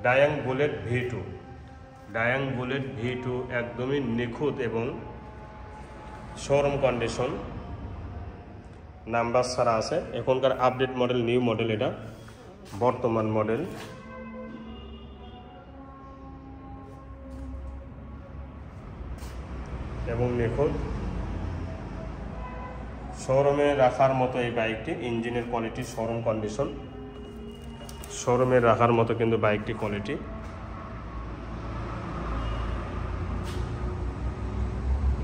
ডায়াং বুলেট V2 একদমই নিখুঁত এবং শোরুম কন্ডিশন, নাম্বার ছাড়া আছে। এখনকার আপডেট মডেল, নিউ মডেল, এটা বর্তমান মডেল। এবং নিখুঁত, শোরুমে রাখার মতো এই বাইকটি। ইঞ্জিনের কোয়ালিটি শোরুম কন্ডিশন, শোরুমে রাখার মতো কিন্তু বাইকটি কোয়ালিটি।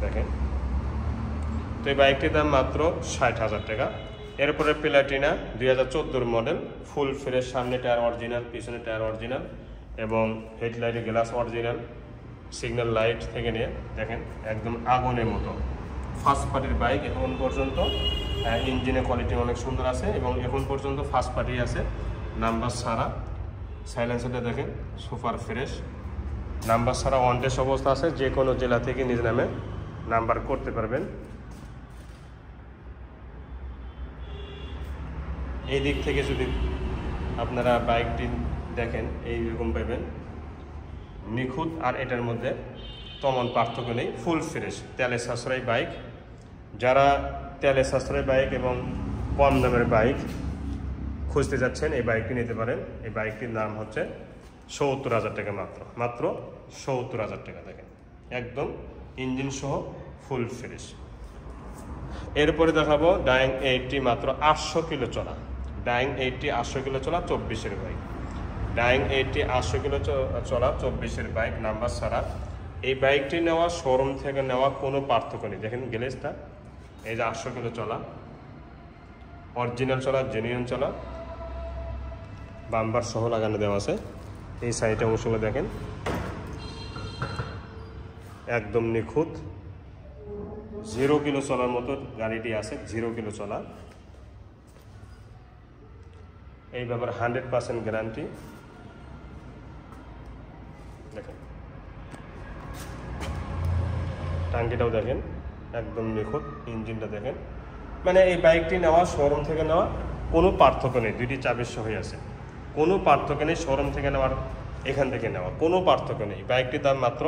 দেখেন তো এই বাইকটির দাম মাত্র 60,000 টাকা। এরপরে প্লাটিনা 2014 মডেল, ফুল ফ্রেশ। সামনে টায়ার অরিজিনাল, পিছনে টায়ার অরিজিনাল এবং হেডলাইটের গ্লাস অরিজিনাল, সিগন্যাল লাইট থেকে নিয়ে দেখেন একদম আগুনের মতো। ফার্স্ট পার্টির বাইক এখন পর্যন্ত। ইঞ্জিনের কোয়ালিটি অনেক সুন্দর আছে এবং এখন পর্যন্ত ফার্স্ট পার্টি আছে, নাম্বার ছাড়া। সাইলেন্সারটা দেখেন সুপার ফ্রেশ, নাম্বার ছাড়া ওয়ান টেস্ট অবস্থা আছে। যে কোনো জেলা থেকে নিজ নামে নাম্বার করতে পারবেন। এই দিক থেকে যদি আপনারা বাইকটি দেখেন এইরকম পাবেন, নিখুঁত। আর এটার মধ্যে তেমন পার্থক্য নেই, ফুল ফ্রেশ তেলে সাশ্রয়ী বাইক। যারা তেলে সাশ্রয়ী বাইক এবং কম দামের বাইক খুঁজতে যাচ্ছেন এই বাইকটি নিতে পারেন। এই বাইকটির দাম হচ্ছে ৭০,০০০ টাকা, মাত্র ৭০,০০০ টাকা। দেখেন একদম ইঞ্জিন সহ ফুল ফ্রেশ। এরপরে দেখাবো ডাইং 80, মাত্র 800 কিলো চলা। ডাইং 80 800 কিলো চলা 24-এর বাইক। ডাইং 80 800 কিলো চলা 24-এর বাইক, নাম্বার ছাড়া। এই বাইকটি নেওয়া শোরুম থেকে নেওয়া কোনো পার্থক্য নেই। দেখেন গ্লেজটা, এই যে 800 কিলো চলা, অরিজিনাল চলা, জেনুইন চলা, বাম্পার সহ লাগানো দেওয়া আছে। এই সাইডে অংশগুলো দেখেন একদম নিখুঁত। 0 কিলো চলার মতো গাড়িটি আছে, 0 কিলো চলা। এই ব্যাপারে 100% গ্যারান্টি। দেখেন টাঙ্কিটাও দেখেন একদম নিখুঁত, ইঞ্জিনটা দেখেন। মানে এই বাইকটি নেওয়া শোরুম থেকে নেওয়া কোনো পার্থক্য নেই, দুইটি চাবির সহই আছে, কোনো পার্থক্য নেই। শোরুম থেকে নেওয়ার এখান থেকে নেওয়া কোনো পার্থক্য নেই। বাইকটির দাম মাত্র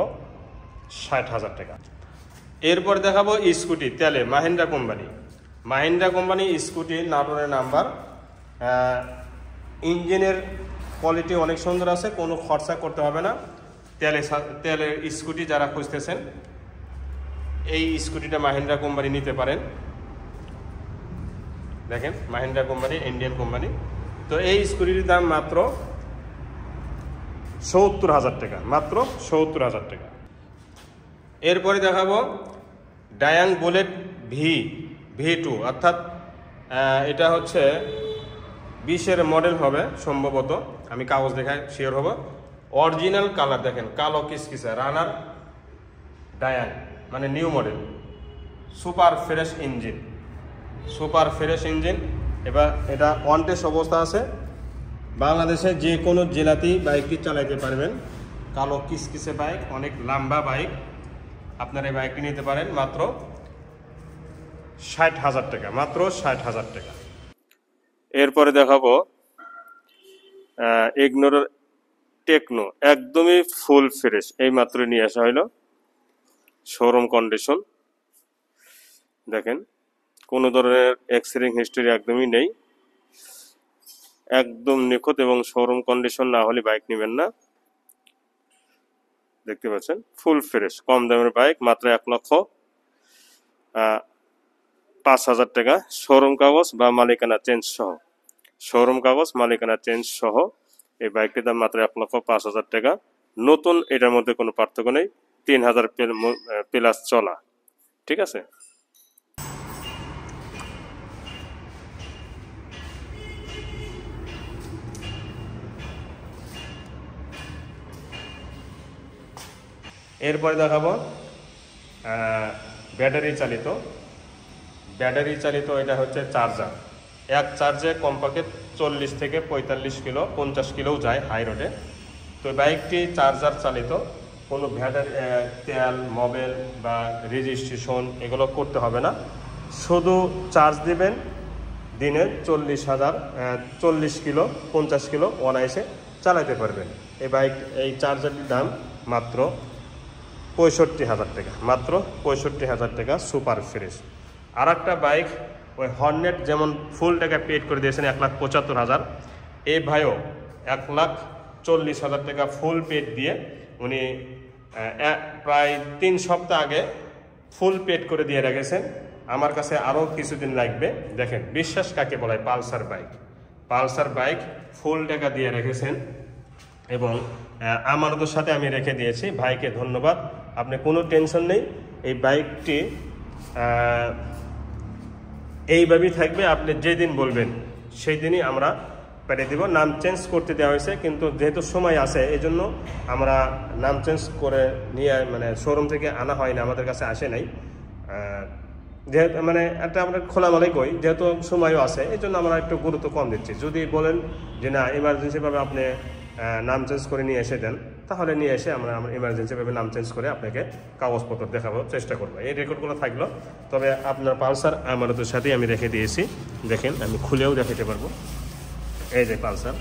৬০,০০০ টাকা। এরপর দেখাবো স্কুটি তেলে, মাহিন্দ্রা কোম্পানি স্কুটি, নাটোরের নাম্বার। ইঞ্জিনের কোয়ালিটি অনেক সুন্দর আছে, কোনো খরচা করতে হবে না। তেলের স্কুটি যারা খুঁজতেছেন এই স্কুটিটা মাহিন্দ্রা কোম্পানি নিতে পারেন। দেখেন মাহিন্দ্রা কোম্পানি, ইন্ডিয়ান কোম্পানি। তো এই স্কুটির দাম মাত্র ৭০,০০০ টাকা, মাত্র ৭০,০০০ টাকা। এরপরে দেখাবো ডায়াং বুলেট V2, অর্থাৎ এটা হচ্ছে 20-এর মডেল হবে সম্ভবত, আমি কাগজ দেখায় শিওর হব। অরিজিনাল কালার দেখেন, কালো কিসকিসা রানার ডায়াং, মানে new model, super fresh engine. এবার এটা অন টেস্ট অবস্থা আছে। বাংলাদেশে যে কোনো জেলাতেই বাইকটি চালাইতে পারবেন। কালো কিসকিসে বাইক, অনেক লম্বা বাইক। আপনারা এই বাইকটি নিতে পারেন মাত্র ৬০,০০০ টাকা, মাত্র ৬০,০০০ টাকা। এরপরে দেখাবো ইগনোর টেকনো, একদমই ফুল ফ্রেশ, এই মাত্র নিয়ে আসা হইল, শোরুম কন্ডিশন। দেখেন কোনো ধরনের অ্যাক্সিডেন্ট হিস্টরি একদমই নেই, একদম নিখুঁত এবং শোরুম কন্ডিশন না হলে বাইক নেবেন না। দেখতে পাচ্ছেন ফুল ফ্রেশ, কম দামের বাইক, মাত্র ১,০৫,০০০ টাকা। শোরুম কাগজ বা মালিকানা চেঞ্জ সহ এই বাইকটির দাম মাত্র ১,০৫,০০০ টাকা। নতুন, এটার মধ্যে কোনো পার্থক্য নেই, ৩,০০০ প্লাস চলা। ঠিক আছে। এরপরে দেখাবো ব্যাটারি চালিত, এটা হচ্ছে চার্জার। এক চার্জে কমপক্ষে 40 থেকে 45 কিলো, 50 কিলোও যায় হাই রোডে। তো বাইকটি চার্জার চালিত, কোনো তেল, মোবিল বা রেজিস্ট্রেশন এগুলো করতে হবে না। শুধু চার্জ দিবেন, দিনে 40 কিলো 50 কিলো অনায়াসে চালাতে পারবেন। এই চার্জারটির দাম মাত্র ৬৫,০০০ টাকা, মাত্র ৬৫,০০০ টাকা, সুপার ফ্রেশ। আর একটা বাইক ওই হর্নেট যেমন ফুল টাকা পেড করে দিয়েছেন ১,৭৫,০০০, এই ভাইও ১,৪০,০০০ টাকা ফুল পেড দিয়ে উনি প্রায় 3 সপ্তাহ আগে ফুল পেড করে দিয়ে রেখেছেন। আমার কাছে আরও কিছুদিন লাগবে। দেখেন বিশ্বাস কাকে বলে, পালসার বাইক ফুল টাকা দিয়ে রেখেছেন এবং আমানতের সাথে আমি রেখে দিয়েছি। ভাইকে ধন্যবাদ, আপনি কোনো টেনশন নেই। এই বাইকটি এইভাবেই থাকবে, আপনি যেদিন বলবেন সেই দিনই আমরা পাঠিয়ে দেব। নাম চেঞ্জ করতে দেওয়া হয়েছে, কিন্তু যেহেতু সময় আছে এই জন্য আমরা নাম চেঞ্জ করে নিয়ে, মানে শোরুম থেকে আনা হয় না, আমাদের কাছে আসে নাই। যেহেতু মানে একটা আমরা খোলামেলাই কই, যেহেতু সময়ও আছে এই জন্য আমরা একটু গুরুত্ব কম দিচ্ছি। যদি বলেন যে না এমার্জেন্সিভাবে আপনি নাম চেঞ্জ করে নিয়ে এসে দেন, তাহলে নিয়ে এসে আমরা এমার্জেন্সিভাবে নাম চেঞ্জ করে আপনাকে কাগজপত্র দেখাবো, চেষ্টা করবো। এই রেকর্ডগুলো থাকলো। তবে আপনার পালসার আমানতের সাথেই আমি রেখে দিয়েছি। দেখেন আমি খুলেও দেখাতে পারবো। এই যে পালসার,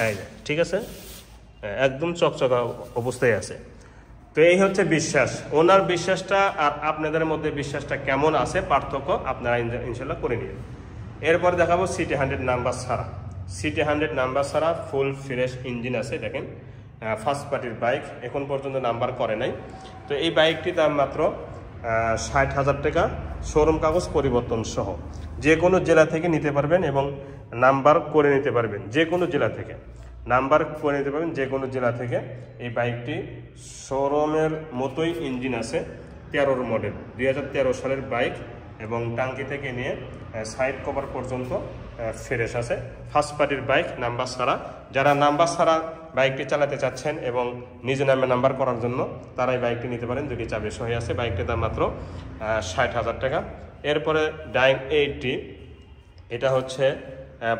এই যে ঠিক আছে, একদম চকচকা অবস্থায় আছে। তো এই হচ্ছে বিশ্বাস, ওনার বিশ্বাসটা আর আপনাদের মধ্যে বিশ্বাসটা কেমন আছে পার্থক্য আপনারা ইনশাল্লাহ করে নিন। এরপর দেখাবো সিটি 100 নাম্বার ছাড়া। সিটি 100 নাম্বার ছাড়া ফুল ফ্রেশ ইঞ্জিন আছে, দেখেন ফার্স্ট পার্টির বাইক, এখন পর্যন্ত নাম্বার করে নাই। তো এই বাইকটির দাম মাত্র 60,000 টাকা, শোরুম কাগজ পরিবর্তন সহ। যে কোনো জেলা থেকে নিতে পারবেন এবং নাম্বার করে নিতে পারবেন, যে কোনো জেলা থেকে নাম্বার করে নিতে পারবেন, যে কোনো জেলা থেকে। এই বাইকটি শোরুমের মতোই ইঞ্জিন আছে, 13 মডেল, 2013 সালের বাইক, এবং টাঙ্কি থেকে নিয়ে সাইড কভার পর্যন্ত ফ্রেশ আছে। ফার্স্ট পার্টির বাইক, নাম্বার ছাড়া। যারা নাম্বার ছাড়া বাইকটি চালাতে চাচ্ছেন এবং নিজে নামে নাম্বার করার জন্য তারা এই বাইকটি নিতে পারেন, দুটি চাবি সহ আছে। বাইকটির দাম মাত্র 60,000 টাকা। এরপরে ডাইং 80, এটা হচ্ছে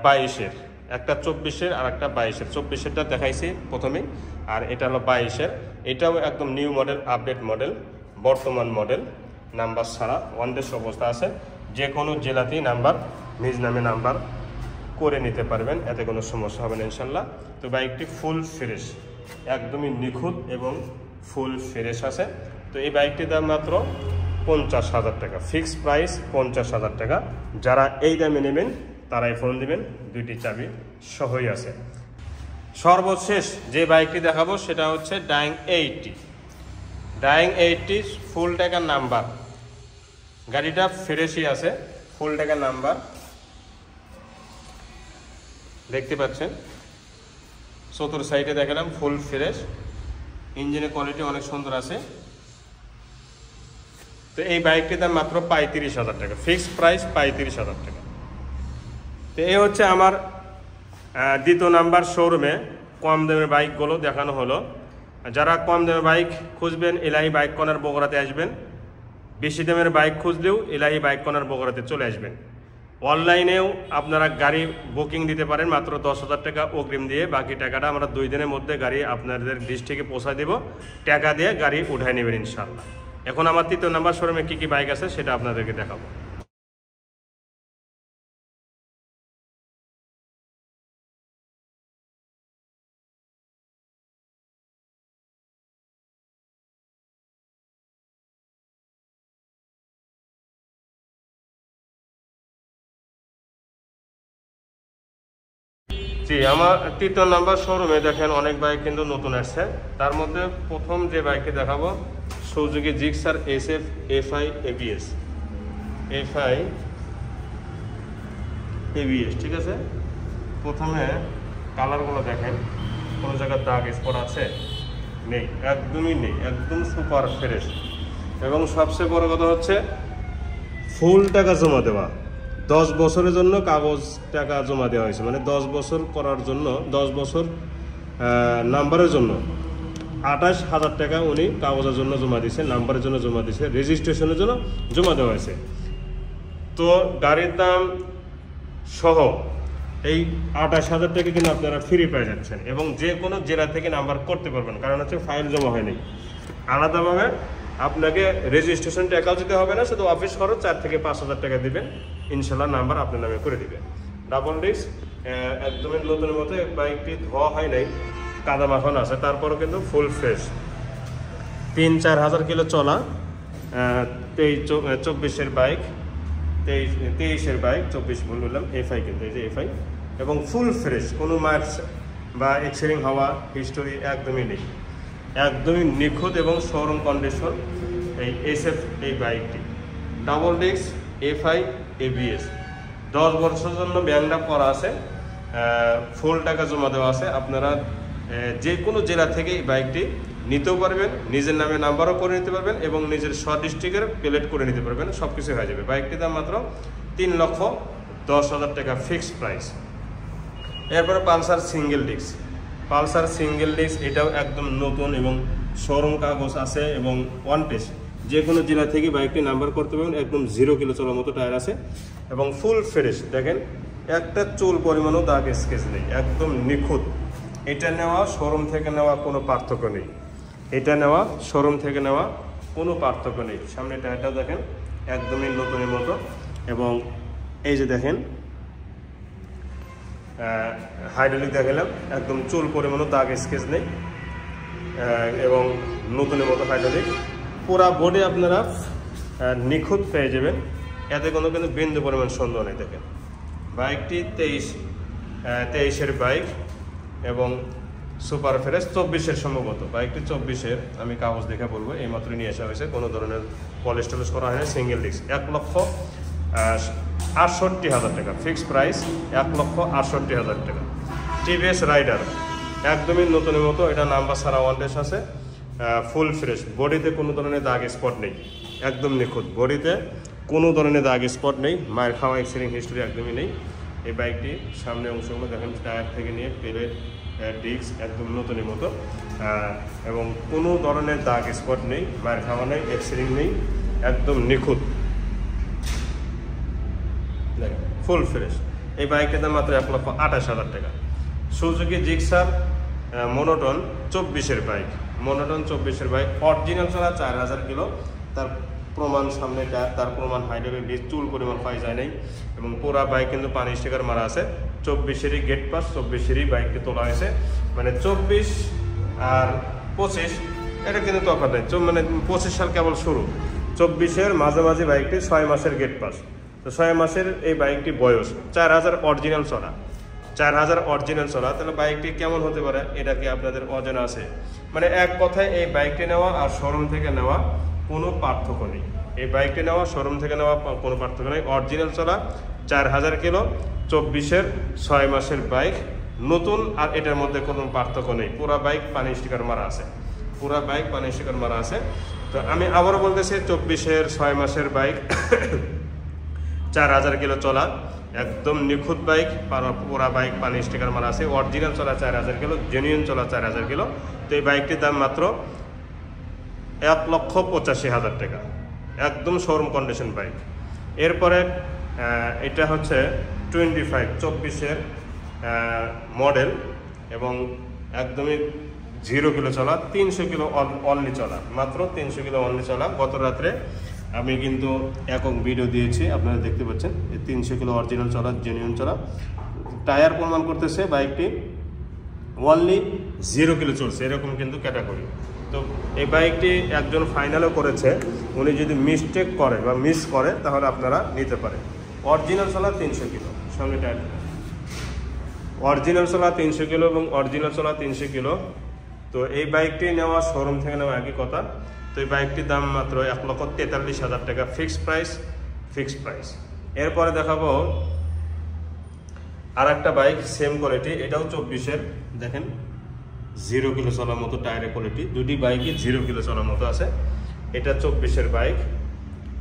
22-এর, একটা 24-এর আর একটা 22-এর। 24-এরটা দেখাইছি প্রথমেই, আর এটা হলো 22-এর। এটাও একদম নিউ মডেল, আপডেট মডেল, বর্তমান মডেল, নাম্বার ছাড়া, ওয়ানডেস অবস্থা আছে। যে কোনো জেলাতেই নাম্বার নিজ নামে নাম্বার করে নিতে পারবেন, এতে কোনো সমস্যা হবে না ইনশাল্লাহ। তো বাইকটি ফুল ফ্রেশ, একদমই নিখুঁত এবং ফুল ফ্রেশ আছে। তো এই বাইকটির দাম মাত্র 50,000 টাকা, ফিক্সড প্রাইস 50,000 টাকা। যারা এই দামে নেবেন তারাই ফোন দিবেন, দুইটি চাবি সহই আছে। সর্বশেষ যে বাইকটি দেখাবো সেটা হচ্ছে ডাইং 80। ডাইং 80 ফুল টাকার নাম্বার, গাড়িটা ফ্রেশই আছে, ফুল টাকার নাম্বার দেখতে পাচ্ছেন। চতুর্থ সাইডে দেখালাম ফুল ফ্রেশ, ইঞ্জিনের কোয়ালিটি অনেক সুন্দর আছে। তো এই বাইকটির দাম মাত্র 35,000 টাকা, ফিক্সড প্রাইস 35,000 টাকা। তো এই হচ্ছে আমার দ্বিতীয় নাম্বার শোরুমে কম দামের বাইকগুলো দেখানো হলো। যারা কম দামের বাইক খুঁজবেন এলাহি বাইক কর্নার বগুড়াতে আসবেন, বেশি দামের বাইক খুঁজলেও এলাহি বাইক কর্নার বগুড়াতে চলে আসবেন। অনলাইনেও আপনারা গাড়ি বুকিং দিতে পারেন মাত্র 10,000 টাকা অগ্রিম দিয়ে, বাকি টাকাটা আমরা 2 দিনের মধ্যে গাড়ি আপনাদের ডিস্ট্রিক্টে পৌঁছায় দেব, টাকা দিয়ে গাড়ি উঠায় নেবেন ইনশাল্লাহ। এখন আমার তৃতীয় নাম্বার শোরুমে কী কী বাইক আছে সেটা আপনাদেরকে দেখাবো। জি, আমার তৃতীয় নাম্বার শোরুমে দেখেন অনেক বাইক কিন্তু নতুন আসছে। তার মধ্যে প্রথম যে বাইকটি দেখাবো Suzuki Gixxer SF FI ABS, FI ABS, ঠিক আছে। প্রথমে কালারগুলো দেখেন, কোনো জায়গার দাগ স্পট আছে? নেই, একদমই নেই, একদম সুপার ফ্রেশ। এবং সবচেয়ে বড় কথা হচ্ছে ফুল টাকা জমা দেওয়া, 10 বছরের জন্য কাগজ টাকা জমা দেওয়া হয়েছে, মানে 10 বছর করার জন্য, 10 বছর নাম্বারের জন্য 28,000 টাকা উনি কাগজের জন্য জমা দিয়েছে, নাম্বারের জন্য জমা দিয়েছে, রেজিস্ট্রেশনের জন্য জমা দেওয়া হয়েছে। তো গাড়ির দাম সহ এই 28,000 টাকা কিন্তু আপনারা ফ্রি পেয়ে যাচ্ছেন, এবং যে কোনো জেলা থেকে নাম্বার করতে পারবেন, কারণ হচ্ছে ফাইল জমা হয়নি। আলাদাভাবে আপনাকে রেজিস্ট্রেশন টাকাও দিতে হবে না, শুধু অফিস খরচ 4 থেকে 5,000 টাকা দিবেন, ইনশাল্লাহ নাম্বার আপনার নামে করে দিবেন। ডাবল ডিস্ক, একদমই নতুনের মতো, বাইকটি ধোয়া হয় নাই, কাদা মাখানো আছে, তারপরও কিন্তু ফুল ফ্রেশ। 3-4 হাজার কিলো চলা, 24-এর বাইক, 23-এর বাইক, 24 ভুল বললাম, FI কিন্তু এই যে FI, এবং ফুল ফ্রেশ, কোনো মার্কস বা এক্সিডেন্ট হওয়া হিস্টোরি একদমই নেই, একদমই নিখুঁত এবং শোরুম কন্ডিশন এই SF এই বাইকটি। ডাবল ডিস্ক FI ABS, 10 বছরের জন্য ব্যাংকটা করা আছে, ফুল টাকা জমা দেওয়া আছে। আপনারা যে কোনো জেলা থেকে এই বাইকটি নিতেও পারবেন, নিজের নামে নাম্বারও করে নিতে পারবেন এবং নিজের ডিস্ট্রিক্টের প্লেট করে নিতে পারবেন, সব কিছু হয়ে যাবে। বাইকটির দাম মাত্র 3,10,000 টাকা ফিক্সড প্রাইস। এরপরে Pulsar single disc, Pulsar single disc, এটাও একদম নতুন এবং শোরুম কাগজ আছে এবং ওয়ান টেস্ট, যে কোনো জেলা থেকে বাইকটি নাম্বার করতে পারবেন। একদম 0 কিলো চলার মতো টায়ার আছে এবং ফুল ফ্রেশ, দেখেন একটা চুল পরিমাণও দাগ স্কেচ নেই, একদম নিখুঁত। এটা নেওয়া শোরুম থেকে নেওয়া কোনো পার্থক্য নেই, এটা নেওয়া শোরুম থেকে নেওয়া কোনো পার্থক্য নেই। সামনে টায়ারটা দেখেন একদমই নতুনের মতো, এবং এই যে দেখেন হাইড্রোলিক দেখালাম, একদম চুল পরিমাণও দাগ স্কেচ নেই এবং নতুনের মতো হাইড্রোলিক। পুরা বডি আপনারা নিখুঁত পেয়ে যাবেন, এতে কোনো কিন্তু বিন্দু পরিমাণ সন্দেহ নেই। দেখেন বাইকটি 23-এর বাইক এবং সুপার ফ্রেশ 24-এর সম্ভবত, বাইকটি 24-এর, আমি কাগজ দেখে বলবো, এইমাত্র নিয়ে আসা হয়েছে, কোনো ধরনের পলিশ টলিশ করা হয়নি, সিঙ্গেল ডিস্ক। 1,68,000 টাকা ফিক্সড প্রাইস, 1,68,000 টাকা। টিভিএস রাইডার একদমই নতুনের মতো, এটা নাম্বার ছাড়া ওয়ান টেস্ট আছে, ফুল ফ্রেশ, বডিতে কোনো ধরনের দাগ স্পট নেই, একদম নিখুঁত, বডিতে কোনো ধরনের দাগ স্পট নেই, মায়ের খাওয়া এক্সিডেন্ট হিস্টোরি একদমই নেই। এই বাইকটি সামনে অংশগুলো দেখেন, টায়ার থেকে নিয়ে পেলেট ডিস্ক একদম নতুনের মতো এবং কোনো ধরনের দাগ স্পট নেই, মায়ের খাওয়া নেই, এক্সিডেন্ট নেই, একদম নিখুঁত, ফুল ফ্রেশ। এই বাইকটার দাম মাত্র 1,28,000 টাকা। সুজুকি জিক্সার মনোটন 24-এর বাইক, মনোটন 24-এর বাইক, অরিজিনাল চলা 4,000 কিলো, তার প্রমাণ সামনে টায়ার, তার প্রমাণ হাইড্রোলিক ডিস্ক, চুল পরিমাণ পাই যায় নাই এবং পুরা বাইক কিন্তু পানি স্টিকার মারা আছে। 24-এরই গেট পাস, 24-এরই বাইককে তোলা হয়েছে, মানে 24 আর 25 এটা কিন্তু তফাৎ নেই, মানে 25 সাল কেবল শুরু, 24-এর মাঝামাঝি বাইকটি 6 মাসের গেট পাস। তো 6 মাসের এই বাইকটি বয়স, 4,000 অরিজিনাল চলা, 4,000 অরিজিনাল চলা, তাহলে বাইকটি কেমন হতে পারে এটা কি আপনাদের অজানা আছে? মানে এক কথায় এই বাইকটি নেওয়া আর শোরুম থেকে নেওয়া কোনো পার্থক্য নেই, এই বাইকটি নেওয়া শোরুম থেকে নেওয়া কোনো পার্থক্য নেই। অরিজিনাল চলা 4,000 কিলো, 24-এর 6 মাসের বাইক, নতুন, আর এটার মধ্যে কোনো পার্থক্য নেই, পুরা বাইক পানি স্টিকার মারা আছে, পুরা বাইক পানি স্টিকার মারা আছে। তো আমি আবারও বলতেছি, 24-এর 6 মাসের বাইক, 4,000 কিলো চলা, একদম নিখুঁত বাইক, পুরা বাইক পানি স্টিকার মারা আছে, অরিজিনাল চলা 4,000 কিলো, জেনুইন চলা 4,000 কিলো। তো এই বাইকটির দাম মাত্র 1,85,000 টাকা, একদম শোরুম কন্ডিশন বাইক। এরপরে এটা হচ্ছে 24-এর মডেল এবং একদমই 0 কিলো চলা, 300 কিলো অনলি চলা, মাত্র 300 কিলো অনলি চলা। গত রাত্রে আমি কিন্তু একক ভিডিও দিয়েছি, আপনারা দেখতে পাচ্ছেন, 300 কিলো অরিজিনাল চলা, জেনুইন চলা। টায়ার প্রমাণ করতেছে বাইকটি অনলি 0 কিলো চলছে, এরকম কিন্তু ক্যাটাগরি। তো এই বাইকটি একজন ফাইনালও করেছে, উনি যদি মিস্টেক করে বা মিস করে তাহলে আপনারা নিতে পারেন। অরিজিনাল চলা 300 কিলো, সামনে টায়ার, অরিজিনাল চলা 300 কিলো এবং অরিজিনাল চলা 300 কিলো। তো এই বাইকটি নেওয়া শোরুম থেকে নেওয়া একই কথা। তো এই বাইকটির দাম মাত্র 1,43,000 টাকা ফিক্সড প্রাইস। এরপরে দেখাবো আর একটা বাইক, সেম কোয়ালিটি, এটাও 24-এর, দেখেন 0 কিলো চলার মতো টায়ারের কোয়ালিটি, দুটি বাইকই 0 কিলো চলার মতো আছে। এটা 24-এর বাইক,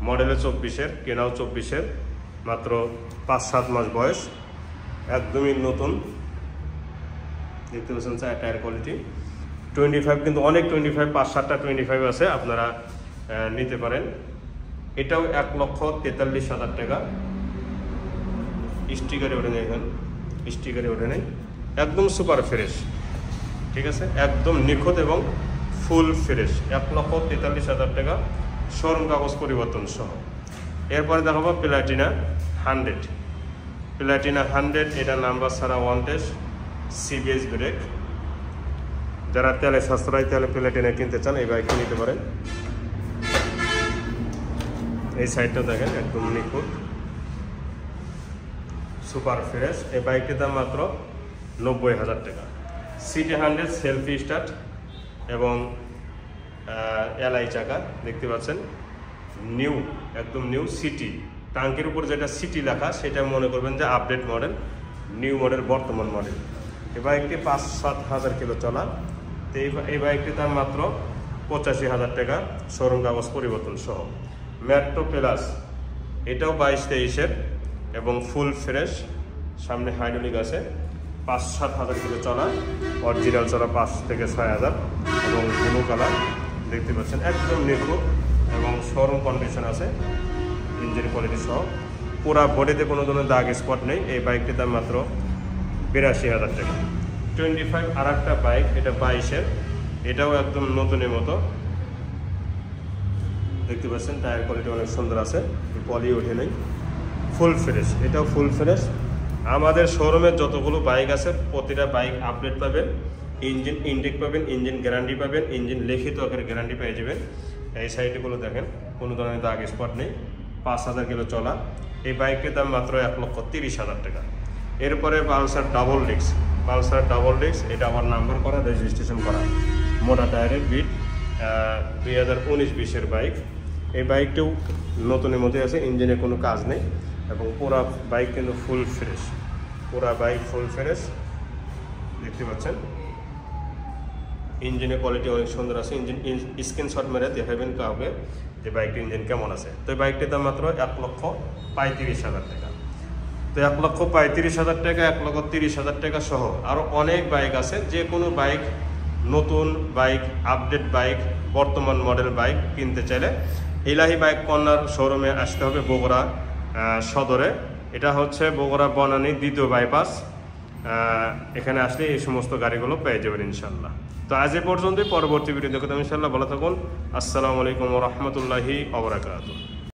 মডেলে 24-এর, কেনাও 24-এর, মাত্র 5-7 মাস বয়স, একদমই নতুন, দেখতে পাচ্ছেন টায়ার কোয়ালিটি। 25 কিন্তু অনেক 25, 5-7টা 25 আছে, আপনারা নিতে পারেন। এটাও 1,43,000 টাকা। স্টিকারে ওঠে নেই, এখানে স্টিকারে ওঠে নেই, একদম সুপার ফ্রেশ, ঠিক আছে, একদম নিখুঁত এবং ফুল ফ্রেশ, 1,43,000 টাকা শোরুম কাগজ পরিবর্তন সহ। এরপরে দেখাবো প্লাটিনা 100, এটা নাম্বার ছাড়া ওয়ান টেস্ট, সিবিএস ব্রেক। যারা তেলে সাশ্রয়, তেলে প্লাটিনা কিনতে চান এই বাইকটি নিতে পারেন। এই সাইডটা দেখেন, একদম নিখুঁত, সুপার ফ্রেশ। এই বাইকটির দাম মাত্র 90,000 টাকা। সিটি 100 সেলফি স্টার্ট এবং এলআই চাকা, দেখতে পাচ্ছেন, নিউ, একদম নিউ। সিটি টাঙ্কির উপর যেটা সিটি লেখা সেটা মনে করবেন যে আপডেট মডেল, নিউ মডেল, বর্তমান মডেল। এই বাইকটি 5-7 হাজার কিলো চলা। তো এই বাইকটির দাম মাত্র 85,000 টাকা শোরুম কাগজ পরিবর্তন সহ। মেট্রো প্লাস, এটাও 22-23-এর এবং ফুল ফ্রেশ, সামনে হাইড্রোলিক আছে, 5-7 হাজার কিলো চলা, অরিজিনাল চলা 5 থেকে 6 হাজার এবং ব্লু কালার, দেখতে পাচ্ছেন, একদম নিখুঁত এবং শোরুম কন্ডিশন আছে, ইঞ্জিন কোয়ালিটি সহ। পুরা বডিতে কোনো ধরনের দাগ স্পট নেই। এই বাইকটির দাম মাত্র 82,000 টাকা। 25 আর একটা বাইক, এটা 22-এর, এটাও একদম নতুনের মতো, দেখতে পাচ্ছেন, টায়ার কোয়ালিটি অনেক সুন্দর আছে, পলি ওঠে নেই, ফুল ফ্রেশ, এটাও ফুল ফ্রেশ, আমাদের শোরুমে যতগুলো বাইক আছে প্রতিটা বাইক আপডেট পাবেন, ইঞ্জিন ইনটেক পাবেন, ইঞ্জিন গ্যারান্টি পাবেন, ইঞ্জিন লিখিত আকারে গ্যারান্টি পেয়ে যাবেন। এই সাইডগুলো দেখেন, কোনো ধরনের দাগ স্পট নেই, 5000 কিলো চলা। এই বাইকটির দাম মাত্র 1,30,000 টাকা। এরপরে পালসার ডাবল ডিস্ক, এটা আমার নাম্বার করা, রেজিস্ট্রেশন করা, মোটা টায়ারের বিট, 2019-20 বাইক। এই বাইকটিও নতুনের মধ্যে আছে, ইঞ্জিনে কোনো কাজ নেই এবং পুরা বাইক কিন্তু ফুল ফ্রেশ, দেখতে পাচ্ছেন। ইঞ্জিনের কোয়ালিটি অনেক সুন্দর আছে। ইঞ্জিন স্ক্রিনশট মেরে দেখাবেন কাউকে যে বাইকটির ইঞ্জিন কেমন আছে। তো এই বাইকটির দাম মাত্র 1,35,000 টাকা। তো 1,35,000 টাকা, 1,30,000 টাকা সহ আরও অনেক বাইক আছে। যে কোনো বাইক, নতুন বাইক, আপডেট বাইক, বর্তমান মডেল বাইক কিনতে চাইলে ইলাহি বাইক কর্নার শোরুমে আসতে হবে, বগুড়া সদরে। এটা হচ্ছে বগুড়া বনানী 2য় বাইপাস। এখানে আসলে এই সমস্ত গাড়িগুলো পেয়ে যাবেন ইনশাল্লাহ। তো আজ এ পর্যন্তই, পরবর্তী ভিডিও দেখতে ইনশাল্লাহ। ভালো থাকুন। আসসালামু আলাইকুম ওয়া রাহমাতুল্লাহি ওয়া বারাকাতুহু।